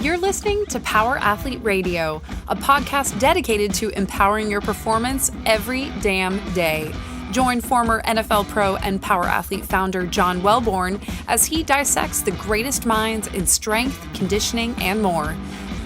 You're listening to Power Athlete Radio, a podcast dedicated to empowering your performance every damn day. Join former NFL pro and Power Athlete founder John Wellborn as he dissects the greatest minds in strength, conditioning, and more.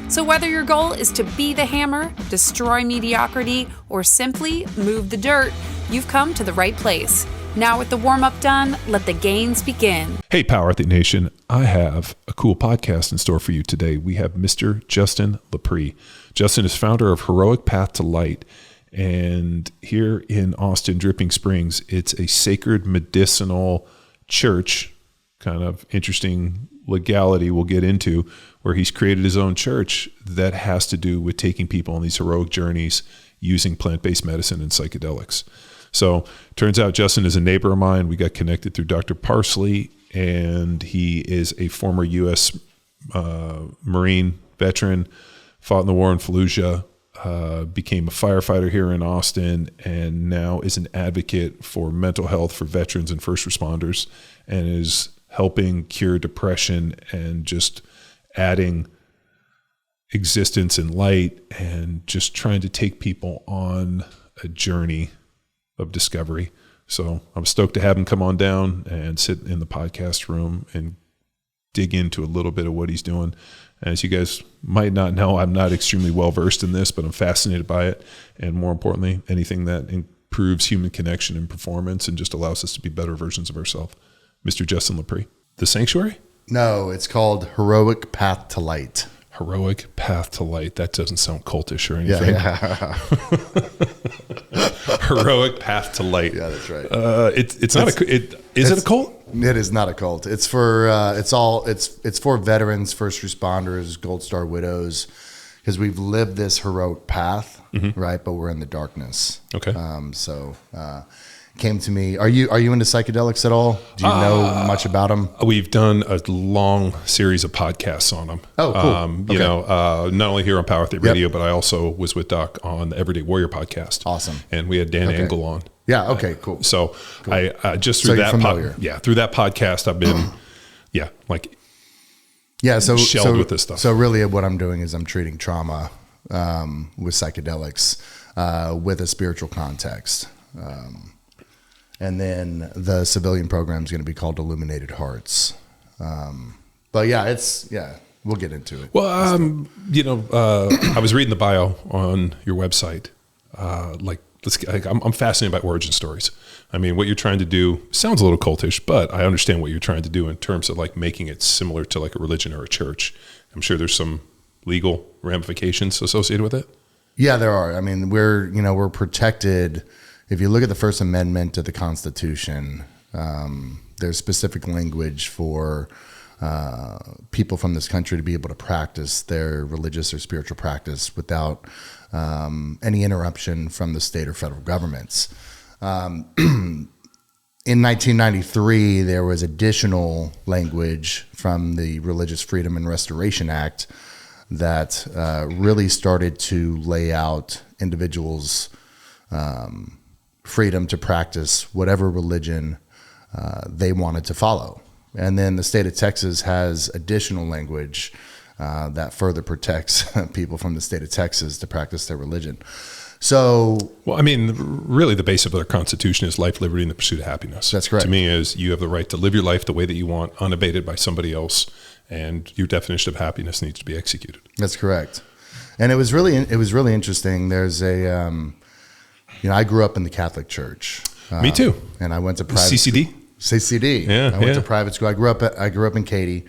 So whether your goal is to be the hammer, destroy mediocrity, or simply move the dirt, you've come to the right place. Now with the warm-up done, let the gains begin. Hey, Power Athlete Nation. I have a cool podcast in store for you today. We have Mr. Justin Lapree. Justin is founder of Heroic Path to Light. And here in Austin, Dripping Springs, it's a sacred medicinal church, kind of interesting legality we'll get into, where he's created his own church that has to do with taking people on these heroic journeys using plant-based medicine and psychedelics. So turns out Justin is a neighbor of mine. We got connected through Dr. Parsley, and he is a former U.S. Marine veteran, fought in the war in Fallujah, became a firefighter here in Austin, and now is an advocate for mental health for veterans and first responders, and is helping cure depression and just adding existence and light and just trying to take people on a journey of discovery. So I'm stoked to have him come on down and sit in the podcast room and dig into a little bit of what he's doing. As you guys might not know, I'm not extremely well versed in this, but I'm fascinated by it. And more importantly, anything that improves human connection and performance and just allows us to be better versions of ourselves. Mr. Justin Lapree. The Sanctuary? No, it's called Heroic Path to Light. Heroic Path to Light. That doesn't sound cultish or anything. Yeah. Heroic Path to Light. Yeah, that's right. It's not a. Is it a cult? It is not a cult. It's for it's for veterans, first responders, Gold Star widows, because we've lived this heroic path, right? But we're in the darkness. Okay. Came to me. Are you into psychedelics at all? Do you know much about them? We've done a long series of podcasts on them. Oh, cool. You know, not only here on Power Athlete Radio, but I also was with Doc on the Everyday Warrior podcast. Awesome. And we had Dan Engel on. Yeah. Okay. Cool. So cool. I just through that through that podcast, I've been shelled with this stuff. So really, what I'm doing is I'm treating trauma with psychedelics with a spiritual context. And then the civilian program is going to be called Illuminated Hearts. But we'll get into it. Well, I was reading the bio on your website. I'm fascinated by origin stories. I mean, what you're trying to do sounds a little cultish, but I understand what you're trying to do in terms of like making it similar to like a religion or a church. I'm sure there's some legal ramifications associated with it. Yeah, there are. I mean, we're protected. If you look at the First Amendment to the Constitution, there's specific language for people from this country to be able to practice their religious or spiritual practice without any interruption from the state or federal governments. In 1993, there was additional language from the Religious Freedom and Restoration Act that really started to lay out individuals' freedom to practice whatever religion they wanted to follow. And then the state of Texas has additional language that further protects people from the state of Texas to practice their religion. So, well, I mean, really the base of their Constitution is life, liberty, and the pursuit of happiness. That's correct. To me, is you have the right to live your life the way that you want, unabated by somebody else, and your definition of happiness needs to be executed. That's correct. And it was really interesting. There's a I grew up in the Catholic Church. Me too. And I went to private CCD. CCD. Yeah. I went to private school. I grew up in Katy.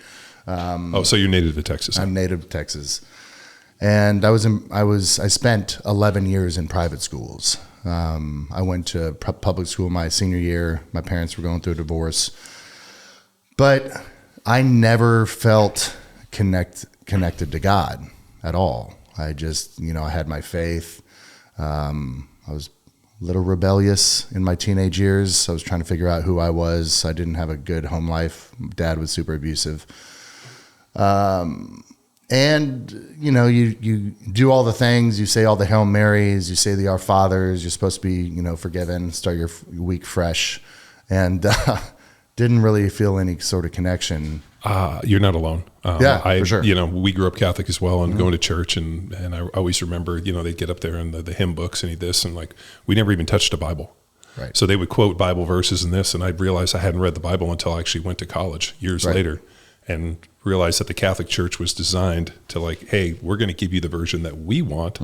So you're native to Texas. I'm native to Texas. And I spent 11 years in private schools. I went to public school my senior year. My parents were going through a divorce. But I never felt connected to God at all. I just, I had my faith. I was a little rebellious in my teenage years. I was trying to figure out who I was. I didn't have a good home life. Dad was super abusive. And, you do all the things. You say all the Hail Marys. You say the Our Fathers. You're supposed to be, forgiven, start your week fresh. And didn't really feel any sort of connection. You're not alone. For sure. We grew up Catholic as well, and going to church, and I always remember, they'd get up there in the hymn books and this, and like, we never even touched a Bible. Right. So they would quote Bible verses in this, and I'd realize I hadn't read the Bible until I actually went to college years later, and realized that the Catholic Church was designed to like, hey, we're going to give you the version that we want.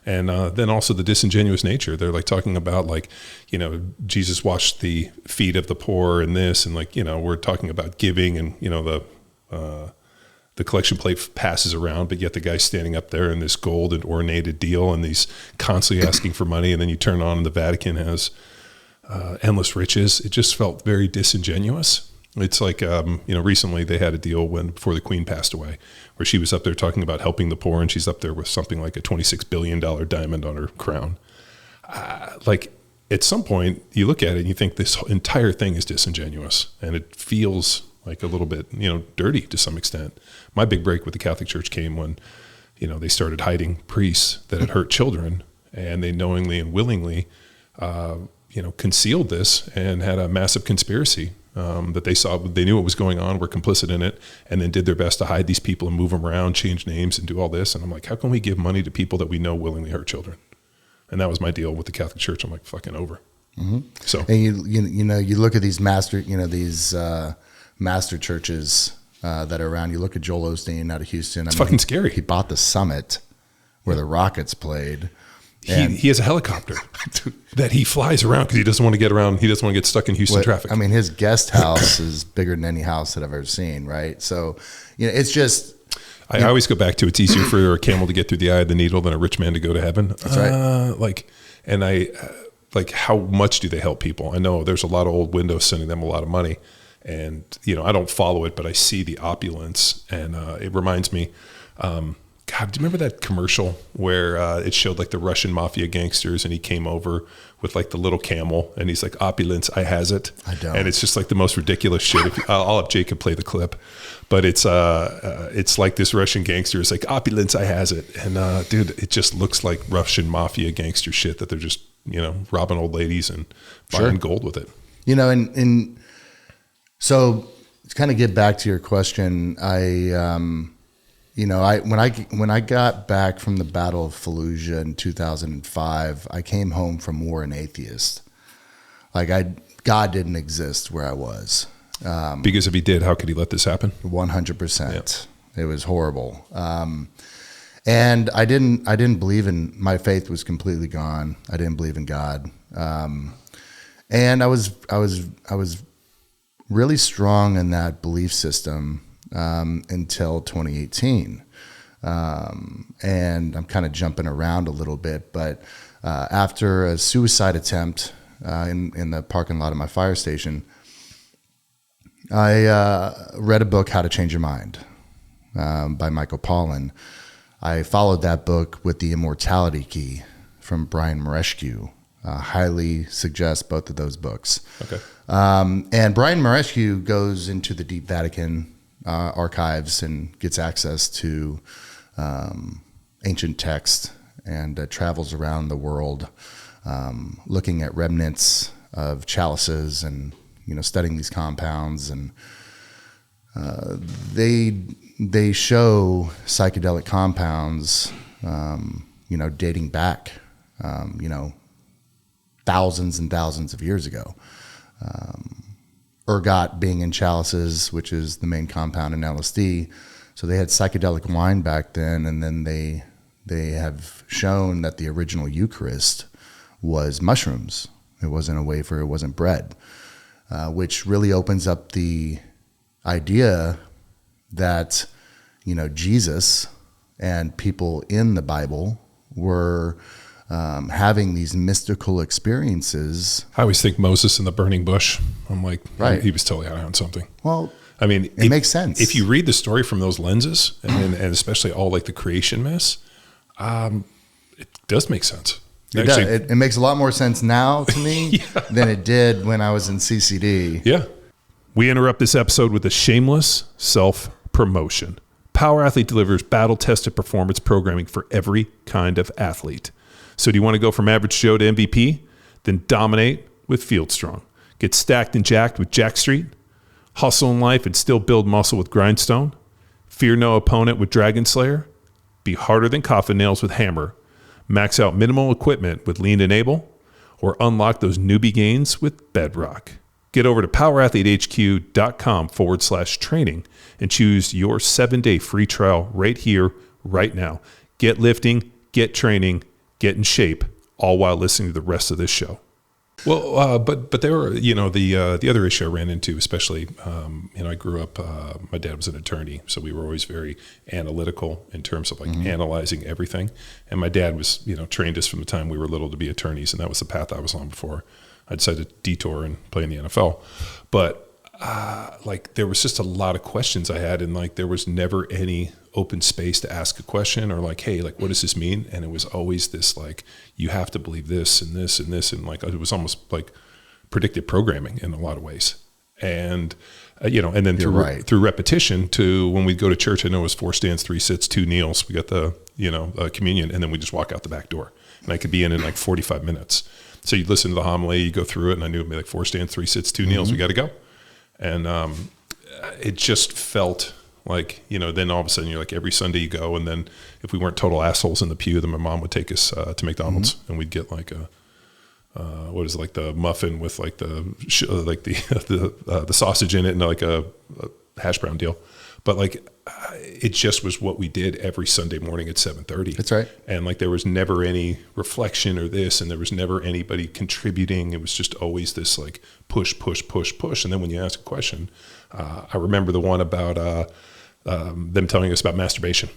And then also the disingenuous nature. They're like talking about like, Jesus washed the feet of the poor and this, and like, we're talking about giving, and, the collection plate passes around, but yet the guy's standing up there in this gold and ornated deal, and he's constantly asking for money. And then you turn on and the Vatican has endless riches. It just felt very disingenuous. It's like, recently they had a deal before the Queen passed away, where she was up there talking about helping the poor, and she's up there with something like a $26 billion diamond on her crown. Like, at some point, you look at it and you think this entire thing is disingenuous, and it feels like a little bit, dirty to some extent. My big break with the Catholic Church came when, they started hiding priests that had hurt children, and they knowingly and willingly, concealed this and had a massive conspiracy that they knew what was going on, were complicit in it, and then did their best to hide these people and move them around, change names, and do all this. And I'm like, how can we give money to people that we know willingly hurt children? And that was my deal with the Catholic Church. I'm like, fucking over. So, and you look at these master churches that are around. You look at Joel Osteen out of Houston. It's fucking scary. He bought the Summit where the Rockets played. He has a helicopter that he flies around because he doesn't want to get around. He doesn't want to get stuck in Houston traffic. I mean, his guest house is bigger than any house that I've ever seen. Right. So, it's just, I always go back to, it's easier for a camel to get through the eye of the needle than a rich man to go to heaven. That's right. Like how much do they help people? I know there's a lot of old windows sending them a lot of money, and, I don't follow it, but I see the opulence, and it reminds me, God, do you remember that commercial where it showed like the Russian mafia gangsters, and he came over with like the little camel, and he's like, opulence, I has it. I don't. And it's just like the most ridiculous shit. I'll have Jacob play the clip, but it's like this Russian gangster is like, opulence, I has it. And dude, it just looks like Russian mafia gangster shit that they're just, robbing old ladies and buying gold with it. And so to kind of get back to your question, when I got back from the Battle of Fallujah in 2005, I came home from war an atheist. Like God didn't exist where I was. Because if he did, how could he let this happen? 100%. Yeah. It was horrible. And I didn't believe in, my faith was completely gone. I didn't believe in God. And I was really strong in that belief system until 2018. And I'm kind of jumping around a little bit, but after a suicide attempt in the parking lot of my fire station, I read a book, How to Change Your Mind, by Michael Pollan. I followed that book with The Immortality Key from Brian Marescu. Highly suggest both of those books. Okay. And Brian Marescu goes into the Deep Vatican archives and gets access to ancient text, and travels around the world looking at remnants of chalices and studying these compounds, and they show psychedelic compounds dating back thousands and thousands of years ago. Ergot being in chalices, which is the main compound in LSD. So they had psychedelic wine back then, and then they have shown that the original Eucharist was mushrooms. It wasn't a wafer, it wasn't bread, which really opens up the idea that, Jesus and people in the Bible were having these mystical experiences. I always think Moses in the burning bush. I'm like, right. He was totally high on something. Well, I mean, it makes sense. If you read the story from those lenses, and especially all like the creation myths, it does make sense. It makes a lot more sense now to me than it did when I was in CCD. Yeah. We interrupt this episode with a shameless self-promotion. Power Athlete delivers battle-tested performance programming for every kind of athlete. So do you want to go from average Joe to MVP? Then dominate with Field Strong. Get stacked and jacked with Jack Street. Hustle in life and still build muscle with Grindstone? Fear no opponent with Dragon Slayer? Be harder than coffin nails with Hammer? Max out minimal equipment with Lean Enable? Or unlock those newbie gains with Bedrock? Get over to powerathletehq.com/training and choose your 7-day free trial right here, right now. Get lifting, get training, get in shape, all while listening to the rest of this show. Well, but there were, the other issue I ran into, especially, I grew up, my dad was an attorney, so we were always very analytical in terms of analyzing everything. And my dad was, trained us from the time we were little to be attorneys, and that was the path I was on before I decided to detour and play in the NFL. But there was just a lot of questions I had, and there was never any open space to ask a question or hey, what does this mean? And it was always this you have to believe this and this and this, and it was almost predictive programming in a lot of ways. And and then through repetition to when we go to church, I know it was 4 stands, 3 sits, 2 kneels. We got the communion, and then we just walk out the back door, and I could be in 45 minutes. So you listen to the homily, you go through it, and I knew it'd be 4 stands, 3 sits, 2 kneels. We got to go. And it just felt then all of a sudden you're every Sunday you go, and then if we weren't total assholes in the pew, then my mom would take us to McDonald's, and we'd get the muffin with the sausage in it and a hash brown deal. But it just was what we did every Sunday morning at 7:30. That's right. And there was never any reflection or this, and there was never anybody contributing. It was just always this push. And then when you ask a question, I remember the one about them telling us about masturbation.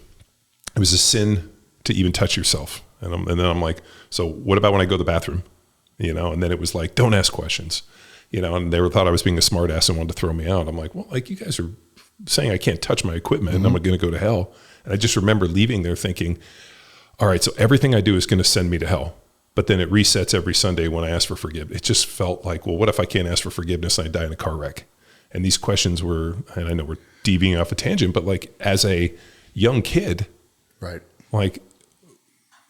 It was a sin to even touch yourself. And then I'm like, so what about when I go to the bathroom? And then it was don't ask questions, and they thought I was being a smart ass and wanted to throw me out. I'm like, well, you guys are saying I can't touch my equipment and I'm going to go to hell. And I just remember leaving there thinking, all right, so everything I do is going to send me to hell. But then it resets every Sunday when I ask for forgiveness. It just felt well, what if I can't ask for forgiveness and I die in a car wreck? And these questions were, and I know we're deviating off a tangent, but as a young kid, right?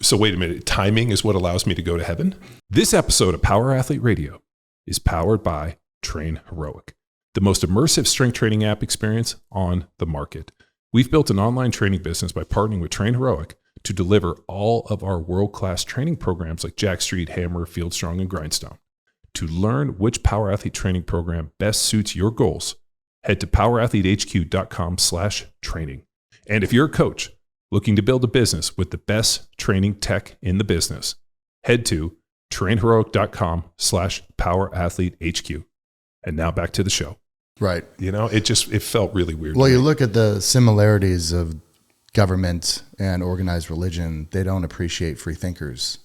So wait a minute, timing is what allows me to go to heaven? This episode of Power Athlete Radio is powered by Train Heroic, the most immersive strength training app experience on the market. We've built an online training business by partnering with Train Heroic to deliver all of our world-class training programs like Jack Street, Hammer, Field Strong, and Grindstone. To learn which Power Athlete training program best suits your goals, head to powerathletehq.com/training. And if you're a coach looking to build a business with the best training tech in the business, head to trainheroic.com/powerathletehq. And now back to the show. Right. It felt really weird. Well, you look at the similarities of government and organized religion, they don't appreciate free thinkers,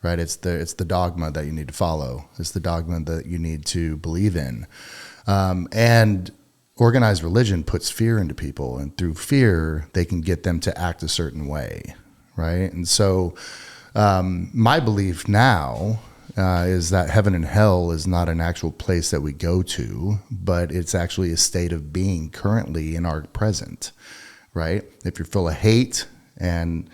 right? It's the dogma that you need to follow. It's the dogma that you need to believe in. And organized religion puts fear into people, and through fear, they can get them to act a certain way, right? And so my belief now is that heaven and hell is not an actual place that we go to, but it's actually a state of being currently in our present, right? If you're full of hate and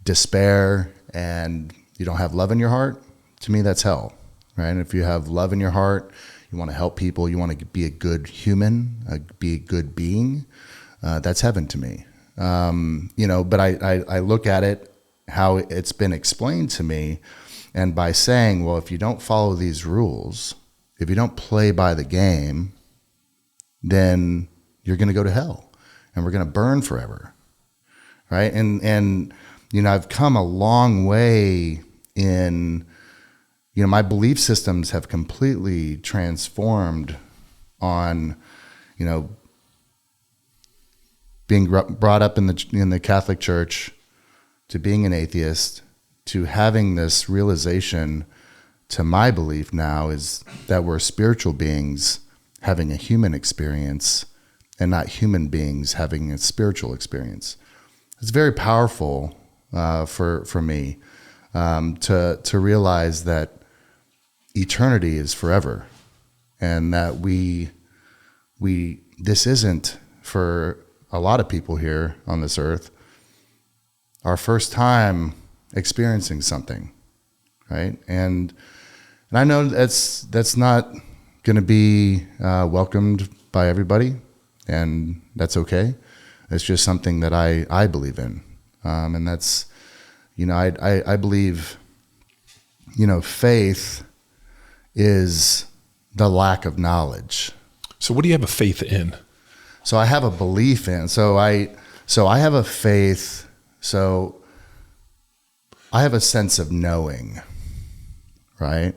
despair and you don't have love in your heart, to me, that's hell, right? And if you have love in your heart, you want to help people, you want to be a good human, be a good being, that's heaven to me. But I look at it, how it's been explained to me, and by saying, well, if you don't follow these rules, if you don't play by the game, then you're going to go to hell and we're going to burn forever, right? And I've come a long way in, my belief systems have completely transformed on, being brought up in the Catholic Church to being an atheist, to having this realization, to my belief now, is that we're spiritual beings having a human experience and not human beings having a spiritual experience. It's very powerful for me to realize that eternity is forever, and that this isn't, for a lot of people here on this earth, our first time experiencing something, right? And I know that's not going to be welcomed by everybody, and that's okay. It's just something that I believe in. And that's, I believe, faith is the lack of knowledge. So what do you have a faith in? So I have a belief in, so I have a faith. So I have a sense of knowing, right?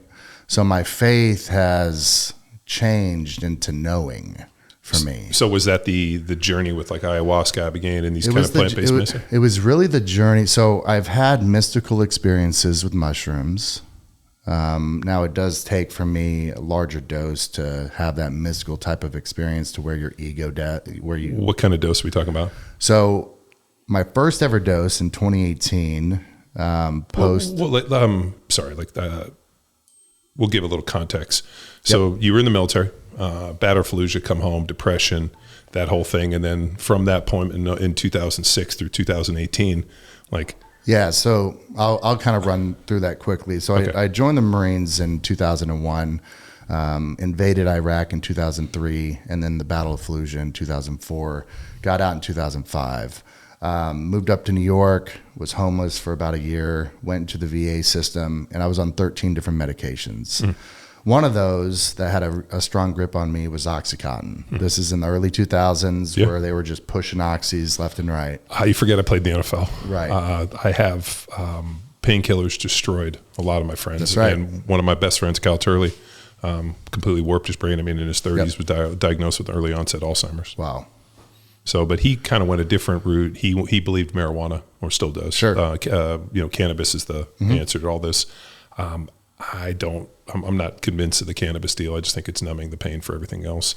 So my faith has changed into knowing for me. So was that the journey with like ayahuasca, Ibogaine, and these kind of plant-based medicine? It was really the journey. So I've had mystical experiences with mushrooms. Now it does take for me a larger dose to have that mystical type of experience to where your ego, What kind of dose are we talking about? So my first ever dose in 2018, we'll give a little context. So you were in the military, Battle of Fallujah, come home, depression, that whole thing. And then from that point in 2006 through 2018, yeah, so I'll kind of run through that quickly. So okay. I joined the Marines in 2001, invaded Iraq in 2003, and then the Battle of Fallujah in 2004, got out in 2005. Moved up to New York, was homeless for about a year, went into the VA system, and I was on 13 different medications. One of those that had a strong grip on me was Oxycontin. This is in the early 2000s where they were just pushing oxys left and right. How you forget I played in the NFL. Right. I have painkillers destroyed a lot of my friends. That's right. And one of my best friends, Cal Turley, completely warped his brain. I mean, in his 30s, was diagnosed with early onset Alzheimer's. Wow. So, but he kind of went a different route. He believed marijuana, or still does. Sure. Cannabis is the answer to all this. I'm not convinced of the cannabis deal. I just think it's numbing the pain for everything else.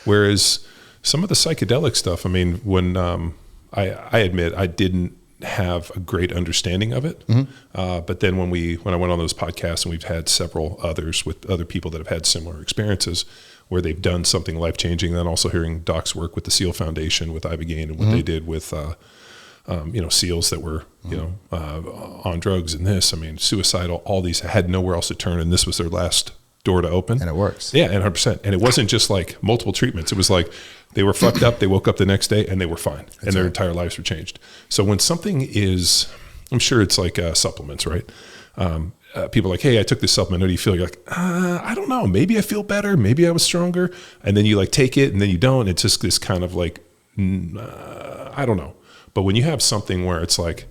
Whereas some of the psychedelic stuff, I mean, when I admit I didn't have a great understanding of it, but then when I went on those podcasts, and we've had several others with other people that have had similar experiences where they've done something life-changing, then also hearing Doc's work with the SEAL Foundation, with Ibogaine, and what they did with SEALs that were, on drugs and this, I mean, suicidal, all these had nowhere else to turn. And this was their last door to open. And it works. Yeah. And 100%. And it wasn't just like multiple treatments. It was like they were fucked up. They woke up the next day and they were fine. That's and their entire lives were changed. So when something is, I'm sure it's like supplements, right? People are like, hey, I took this supplement. How do you feel? You're like, I don't know. Maybe I feel better. Maybe I was stronger. And then you like take it and then you don't. It's just this kind of like, I don't know. But when you have something where it's like,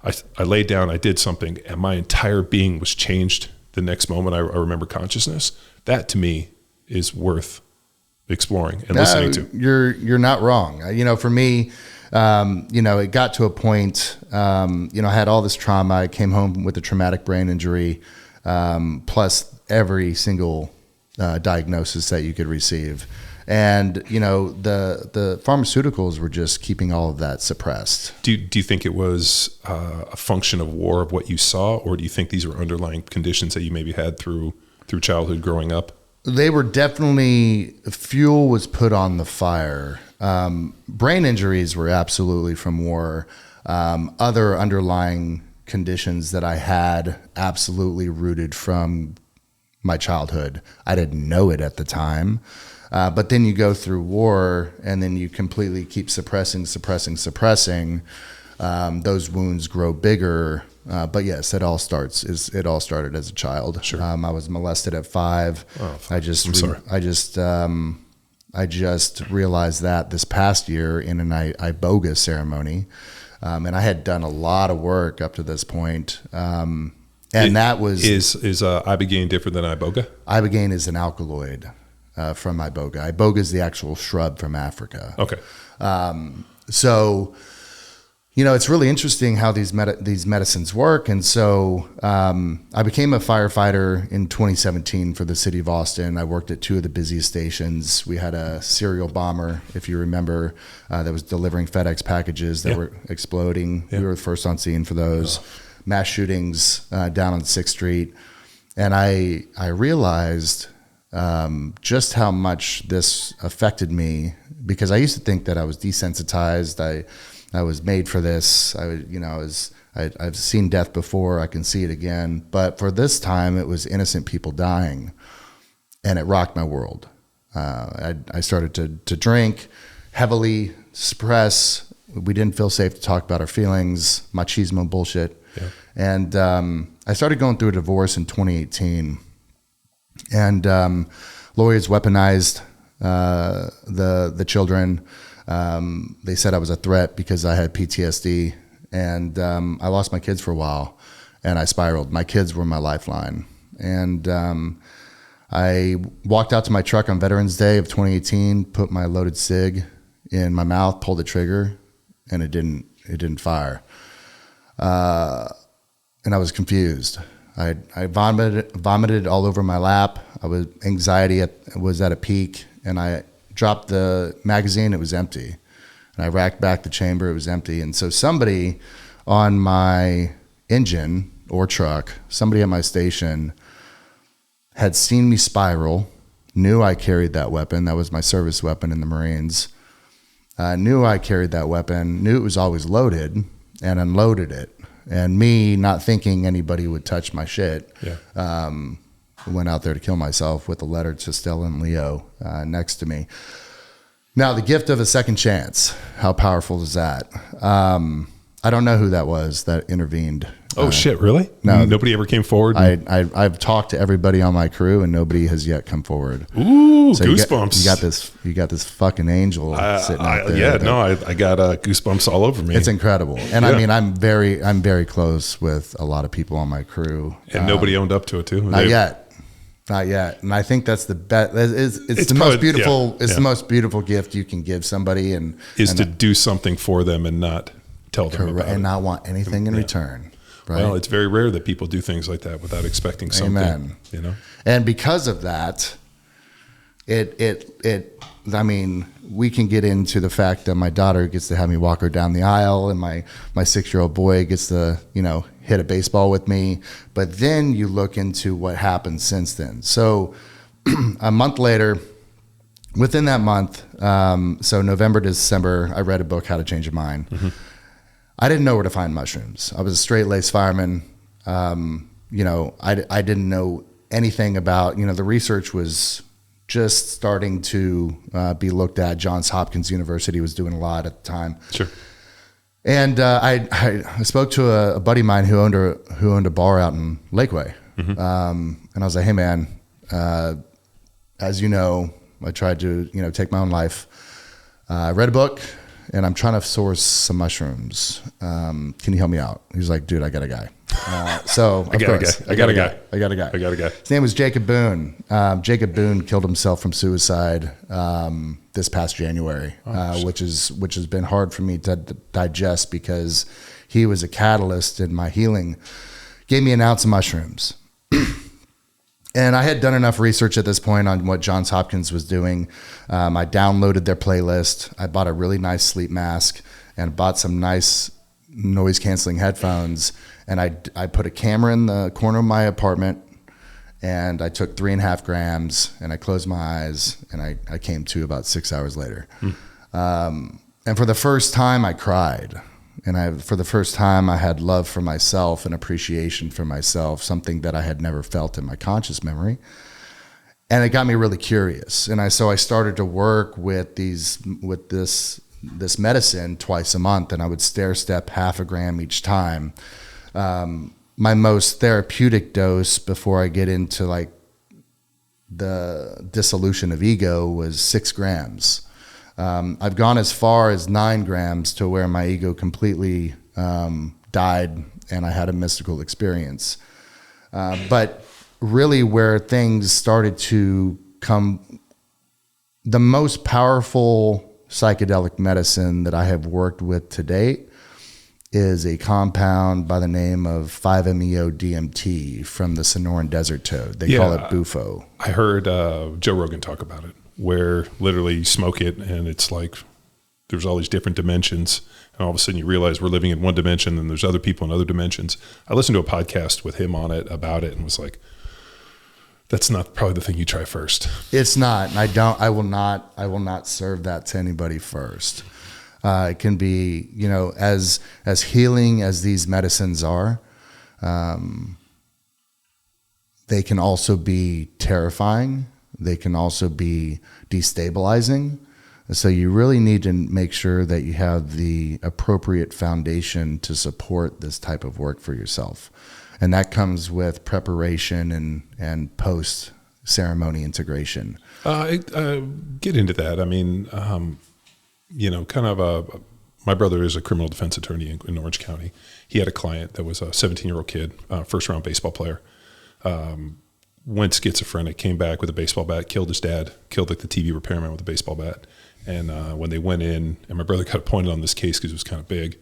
I laid down, I did something, and my entire being was changed the next moment I remember consciousness, that to me is worth exploring and listening to. You're not wrong. For me, it got to a point, I had all this trauma. I came home with a traumatic brain injury, plus every single diagnosis that you could receive. And, the pharmaceuticals were just keeping all of that suppressed. Do you think it was a function of war of what you saw, or do you think these were underlying conditions that you maybe had through childhood growing up? They were definitely, fuel was put on the fire. Brain injuries were absolutely from war. Other underlying conditions that I had absolutely rooted from my childhood. I didn't know it at the time. But then you go through war, and then you completely keep suppressing. Those wounds grow bigger. But yes, it all started as a child. Sure. I was molested at 5. Oh, I just realized that this past year in an iboga ceremony, and I had done a lot of work up to this point. That was is Ibogaine different than iboga? Ibogaine is an alkaloid. From iboga. Iboga is the actual shrub from Africa. Okay. So, it's really interesting how these medicines work. And so I became a firefighter in 2017 for the city of Austin. I worked at 2 of the busiest stations. We had a serial bomber, if you remember, that was delivering FedEx packages that were exploding. We were the first on scene for those. Mass shootings down on 6th Street. And I realized just how much this affected me, because I used to think that I was desensitized. I was made for this. I've seen death before. I can see it again. But for this time, it was innocent people dying, and it rocked my world. I started to drink heavily, suppress. We didn't feel safe to talk about our feelings, machismo bullshit. Yeah. And I started going through a divorce in 2018. And lawyers weaponized the children. They said I was a threat because I had PTSD. And I lost my kids for a while, and I spiraled. My kids were my lifeline. And I walked out to my truck on Veterans Day of 2018, put my loaded cig in my mouth, pulled the trigger, and it didn't fire. And I was confused. I vomited all over my lap. Anxiety was at a peak, and I dropped the magazine. It was empty. And I racked back the chamber. It was empty. And so somebody on my engine or truck, somebody at my station, had seen me spiral, knew I carried that weapon. That was my service weapon in the Marines. Knew I carried that weapon, knew it was always loaded, and unloaded it. And me, not thinking anybody would touch my shit, went out there to kill myself with a letter to Stella and Leo next to me. Now, the gift of a second chance, how powerful is that? I don't know who that was that intervened. Oh, shit, really? No. Nobody ever came forward? I've talked to everybody on my crew, and nobody has yet come forward. Ooh, so goosebumps. You got this fucking angel sitting out there. Yeah, I got goosebumps all over me. It's incredible. And I mean, I'm very close with a lot of people on my crew. And nobody owned up to it, too? Not yet. And I think that's the best. It's the most beautiful. It's the most beautiful gift you can give somebody, and to do something for them and not tell them about it, and not want anything in return. Right? Well, it's very rare that people do things like that without expecting something. Amen. You know, and because of that, I mean, we can get into the fact that my daughter gets to have me walk her down the aisle, and my 6-year-old boy gets to, hit a baseball with me. But then you look into what happened since then. So a month later, within that month, so November to December, I read a book, How to Change Your Mind. Mm-hmm. I didn't know where to find mushrooms. I was a straight-laced fireman. I didn't know anything about, the research was just starting to be looked at. Johns Hopkins University was doing a lot at the time. Sure. And I spoke to a buddy of mine who owned a bar out in Lakeway. Mm-hmm. And I was like, hey, man, as you know, I tried to, take my own life. I read a book, and I'm trying to source some mushrooms. Can you help me out? He was like, dude, I got a guy. So I got a guy. His name was Jacob Boone. Jacob Boone killed himself from suicide this past January, which has been hard for me to digest because he was a catalyst in my healing. Gave me an ounce of mushrooms. And I had done enough research at this point on what Johns Hopkins was doing. I downloaded their playlist. I bought a really nice sleep mask and bought some nice noise canceling headphones. And I put a camera in the corner of my apartment, and I took 3.5 grams, and I closed my eyes, and I came to about 6 hours later. And for the first time, I cried. And for the first time, I had love for myself and appreciation for myself, something that I had never felt in my conscious memory. And it got me really curious. And so I started to work with this medicine twice a month, and I would stair step 0.5 gram each time. My most therapeutic dose before I get into like the dissolution of ego was 6 grams. I've gone as far as 9 grams to where my ego completely died and I had a mystical experience. But really where things started to come, the most powerful psychedelic medicine that I have worked with to date is a compound by the name of 5-MeO-DMT from the Sonoran Desert Toad. They call it Bufo. I heard Joe Rogan talk about it, where literally you smoke it and it's like there's all these different dimensions, and all of a sudden you realize we're living in one dimension and there's other people in other dimensions. I listened to a podcast with him on it about it and was like, that's not probably the thing you try first. It's not. And I will not serve that to anybody first. It can be, as healing as these medicines are, they can also be terrifying. They can also be destabilizing. So you really need to make sure that you have the appropriate foundation to support this type of work for yourself. And that comes with preparation and post ceremony integration. Get into that. I mean, my brother is a criminal defense attorney in Orange County. He had a client that was a 17-year-old kid, first round baseball player, went schizophrenic, came back with a baseball bat, killed his dad, killed like the TV repairman with a baseball bat. And when they went in, and my brother got appointed on this case because it was kind of big,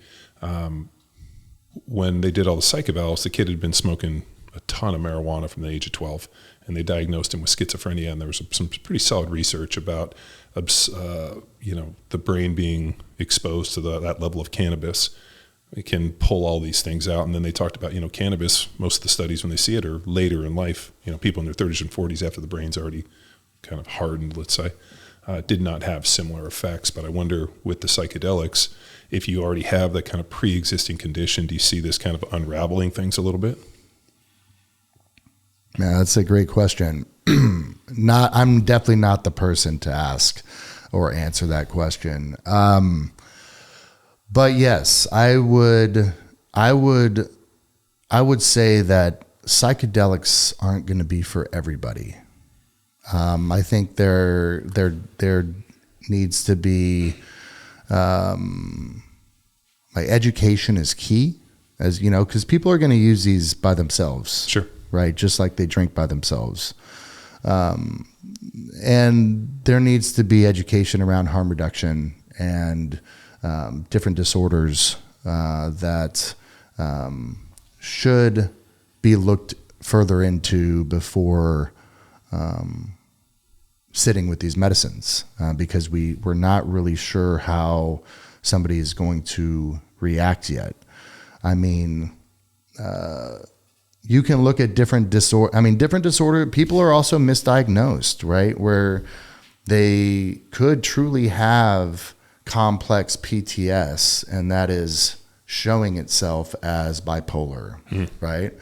when they did all the psych evals, the kid had been smoking a ton of marijuana from the age of 12, and they diagnosed him with schizophrenia. And there was some pretty solid research about, the brain being exposed to that level of cannabis. It can pull all these things out. And then they talked about, cannabis, most of the studies when they see it are later in life, people in their 30s and 40s after the brain's already kind of hardened, let's say. Did not have similar effects, but I wonder with the psychedelics, if you already have that kind of pre-existing condition, do you see this kind of unraveling things a little bit? Yeah, that's a great question. I'm definitely not the person to ask or answer that question. But yes, I would say that psychedelics aren't going to be for everybody. I think there needs to be, education is key, as you know, because people are going to use these by themselves. Sure. Right. Just like they drink by themselves. And there needs to be education around harm reduction and different disorders that should be looked further into before sitting with these medicines, because we're not really sure how somebody is going to react yet. I mean, you can look at different disorder. People are also misdiagnosed, right? Where they could truly have complex PTS, and that is showing itself as bipolar, right?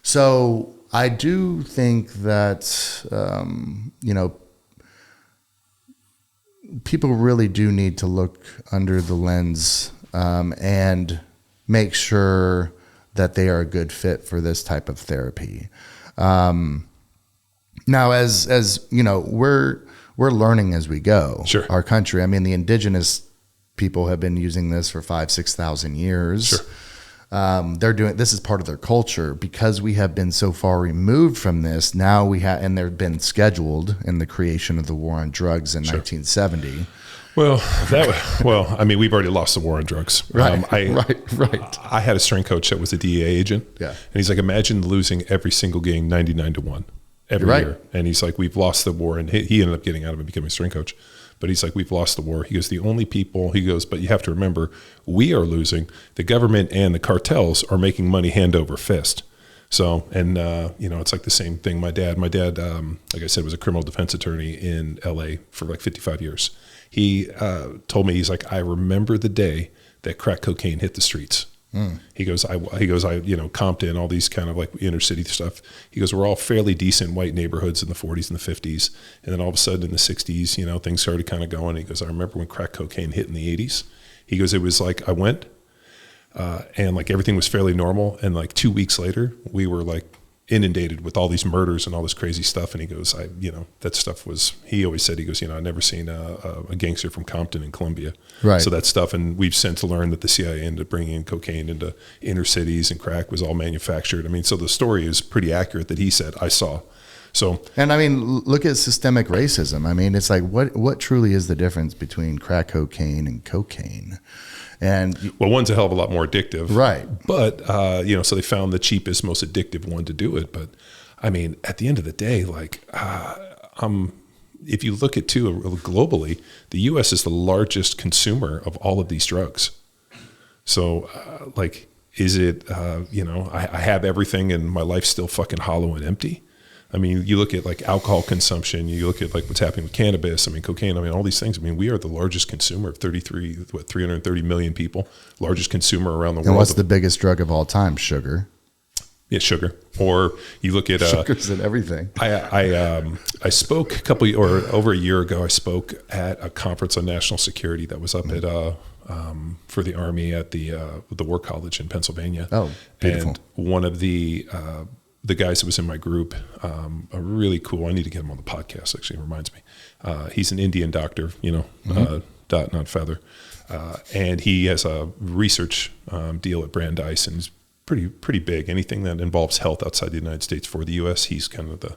So I do think that, people really do need to look under the lens and make sure that they are a good fit for this type of therapy. Now, as you know, we're learning as we go. Sure. Our country. I mean, the indigenous people have been using this for 5,000-6,000 years. Sure. This is part of their culture. Because we have been so far removed from this, now and they've been scheduled in the creation of the war on drugs in 1970. Well, we've already lost the war on drugs. Right. Right. I had a strength coach that was a DEA agent. Yeah. And he's like, imagine losing every single game 99-1 every year. And he's like, we've lost the war. And he ended up getting out of it and becoming a strength coach. But he's like, we've lost the war. He goes, the only people, but you have to remember, we are losing. The government and the cartels are making money hand over fist. So, and, it's like the same thing. My dad, like I said, was a criminal defense attorney in LA for like 55 years. He told me, he's like, I remember the day that crack cocaine hit the streets. He goes, Compton, all these kind of like inner city stuff. He goes, we're all fairly decent white neighborhoods in the 40s and the 50s. And then all of a sudden in the 60s, things started kind of going. He goes, I remember when crack cocaine hit in the 80s. He goes, it was like, I went and like everything was fairly normal. And like 2 weeks later, we were like inundated with all these murders and all this crazy stuff. And he goes, that stuff was, he always said, he goes, I've never seen a gangster from Compton in Colombia. Right. So that stuff. And we've since learned that the CIA ended up bringing in cocaine into inner cities and crack was all manufactured. I mean, so the story is pretty accurate that he said, I saw. So, and I mean, look at systemic racism. I mean, it's like, what truly is the difference between crack cocaine and cocaine? And one's a hell of a lot more addictive, right? But so they found the cheapest, most addictive one to do it. But I mean, at the end of the day, like, if you look at globally, the U.S. is the largest consumer of all of these drugs. So, is it? I have everything, and my life's still fucking hollow and empty. I mean, you look at like alcohol consumption, you look at like what's happening with cannabis, I mean, cocaine, I mean, all these things. I mean, we are the largest consumer of 330 million people, largest consumer around the world. And what's the biggest drug of all time? Sugar. Yeah, sugar. Or you look at Sugars and everything. I spoke over a year ago. I spoke at a conference on national security that was up at for the Army at the War College in Pennsylvania. Oh, beautiful. And one of the guys that was in my group, a really cool. I need to get him on the podcast. Actually, it reminds me. He's an Indian doctor. Dot not feather, and he has a research deal at Brandeis, and he's pretty big. Anything that involves health outside the United States for the U.S., he's kind of the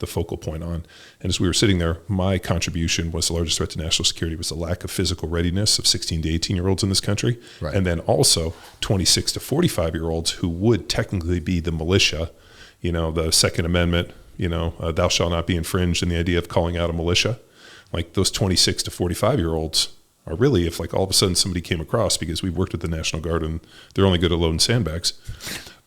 focal point on. And as we were sitting there, my contribution was the largest threat to national security was the lack of physical readiness of 16 to 18-year-olds in this country. Right. And then also 26 to 45-year-olds who would technically be the militia, the Second Amendment, thou shalt not be infringed, and the idea of calling out a militia. Like those 26 to 45-year-olds are really, if like all of a sudden somebody came across, because we've worked with the National Guard and they're only good at loading sandbags,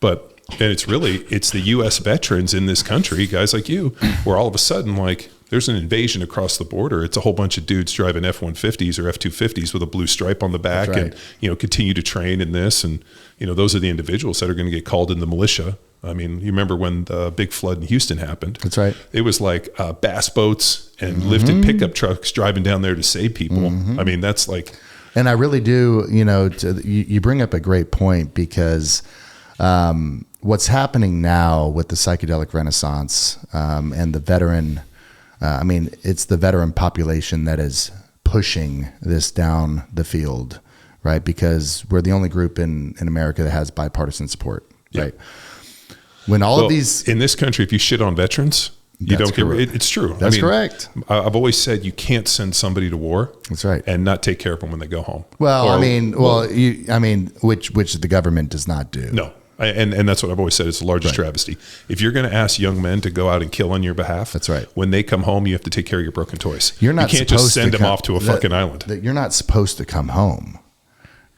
and it's the U.S. veterans in this country, guys like you, where all of a sudden like there's an invasion across the border. It's a whole bunch of dudes driving F-150s or F-250s with a blue stripe on the back. That's right. And continue to train in this, and those are the individuals that are going to get called in the militia. I mean, you remember when the big flood in Houston happened? That's right. It was like bass boats and lifted pickup trucks driving down there to save people. I mean, that's like... And I really do, you bring up a great point, because what's happening now with the psychedelic renaissance and the veteran, it's the veteran population that is pushing this down the field, right? Because we're the only group in America that has bipartisan support, right? When of these in this country, if you shit on veterans, you don't get it's true. That's correct. I've always said you can't send somebody to war. That's right. And not take care of them when they go home. Well, which the government does not do. No. And that's what I've always said. It's the largest travesty. If you're going to ask young men to go out and kill on your behalf, that's right. When they come home, you have to take care of your broken toys. You can't just send them off to a fucking island. You're not supposed to come home.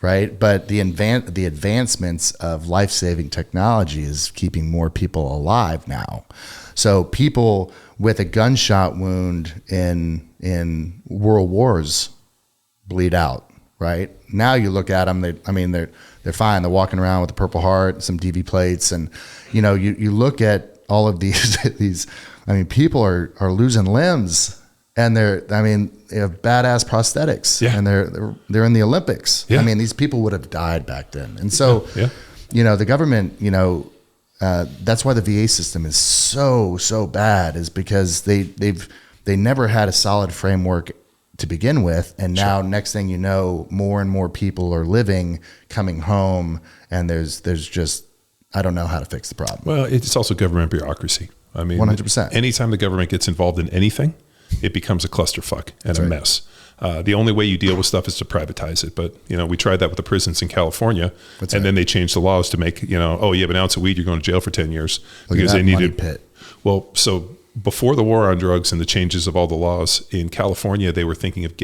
Right. But the advancements of life-saving technology is keeping more people alive now. So people with a gunshot wound in world wars bleed out. Right. Now you look at them, they're fine. They're walking around with a Purple Heart, some DV plates. And, you look at all of these, people are losing limbs. And they have badass prosthetics, and they're in the Olympics. Yeah. These people would have died back then. And so, the government, that's why the VA system is so bad, is because they never had a solid framework to begin with, and now next thing you know, more and more people are coming home, and there's just, I don't know how to fix the problem. Well, it's also government bureaucracy. 100%. Anytime the government gets involved in anything, it becomes a clusterfuck and a mess. The only way you deal with stuff is to privatize it. But, we tried that with the prisons in California. Then they changed the laws to make, you have an ounce of weed, you're going to jail for 10 years. Because they needed... Pit. Well, so before the war on drugs and the changes of all the laws in California, they were thinking of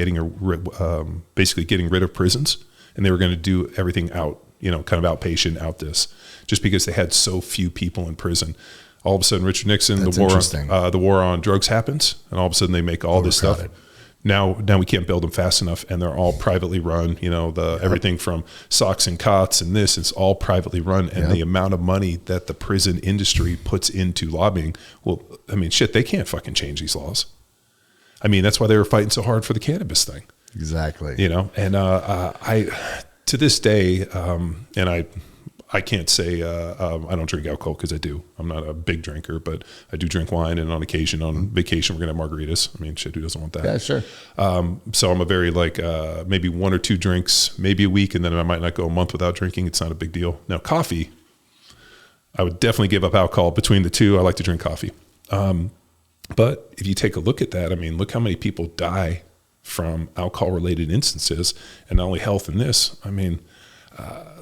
basically getting rid of prisons. And they were going to do everything out, kind of outpatient, just because they had so few people in prison. All of a sudden, Richard Nixon, the war on drugs happens, and all of a sudden they make all this stuff. Now we can't build them fast enough, and they're all privately run. Everything from socks and cots and this, it's all privately run. And the amount of money that the prison industry puts into lobbying, they can't fucking change these laws. That's why they were fighting so hard for the cannabis thing. Exactly. And I, to this day, and I can't say I don't drink alcohol, because I do. I'm not a big drinker, but I do drink wine, and on occasion, on vacation, we're going to have margaritas. Shit, who doesn't want that? Yeah, sure. So I'm a very maybe one or two drinks, maybe a week, and then I might not go a month without drinking. It's not a big deal. Now, coffee, I would definitely give up alcohol. Between the two, I like to drink coffee. But if you take a look at that, look how many people die from alcohol-related instances, and not only health in this.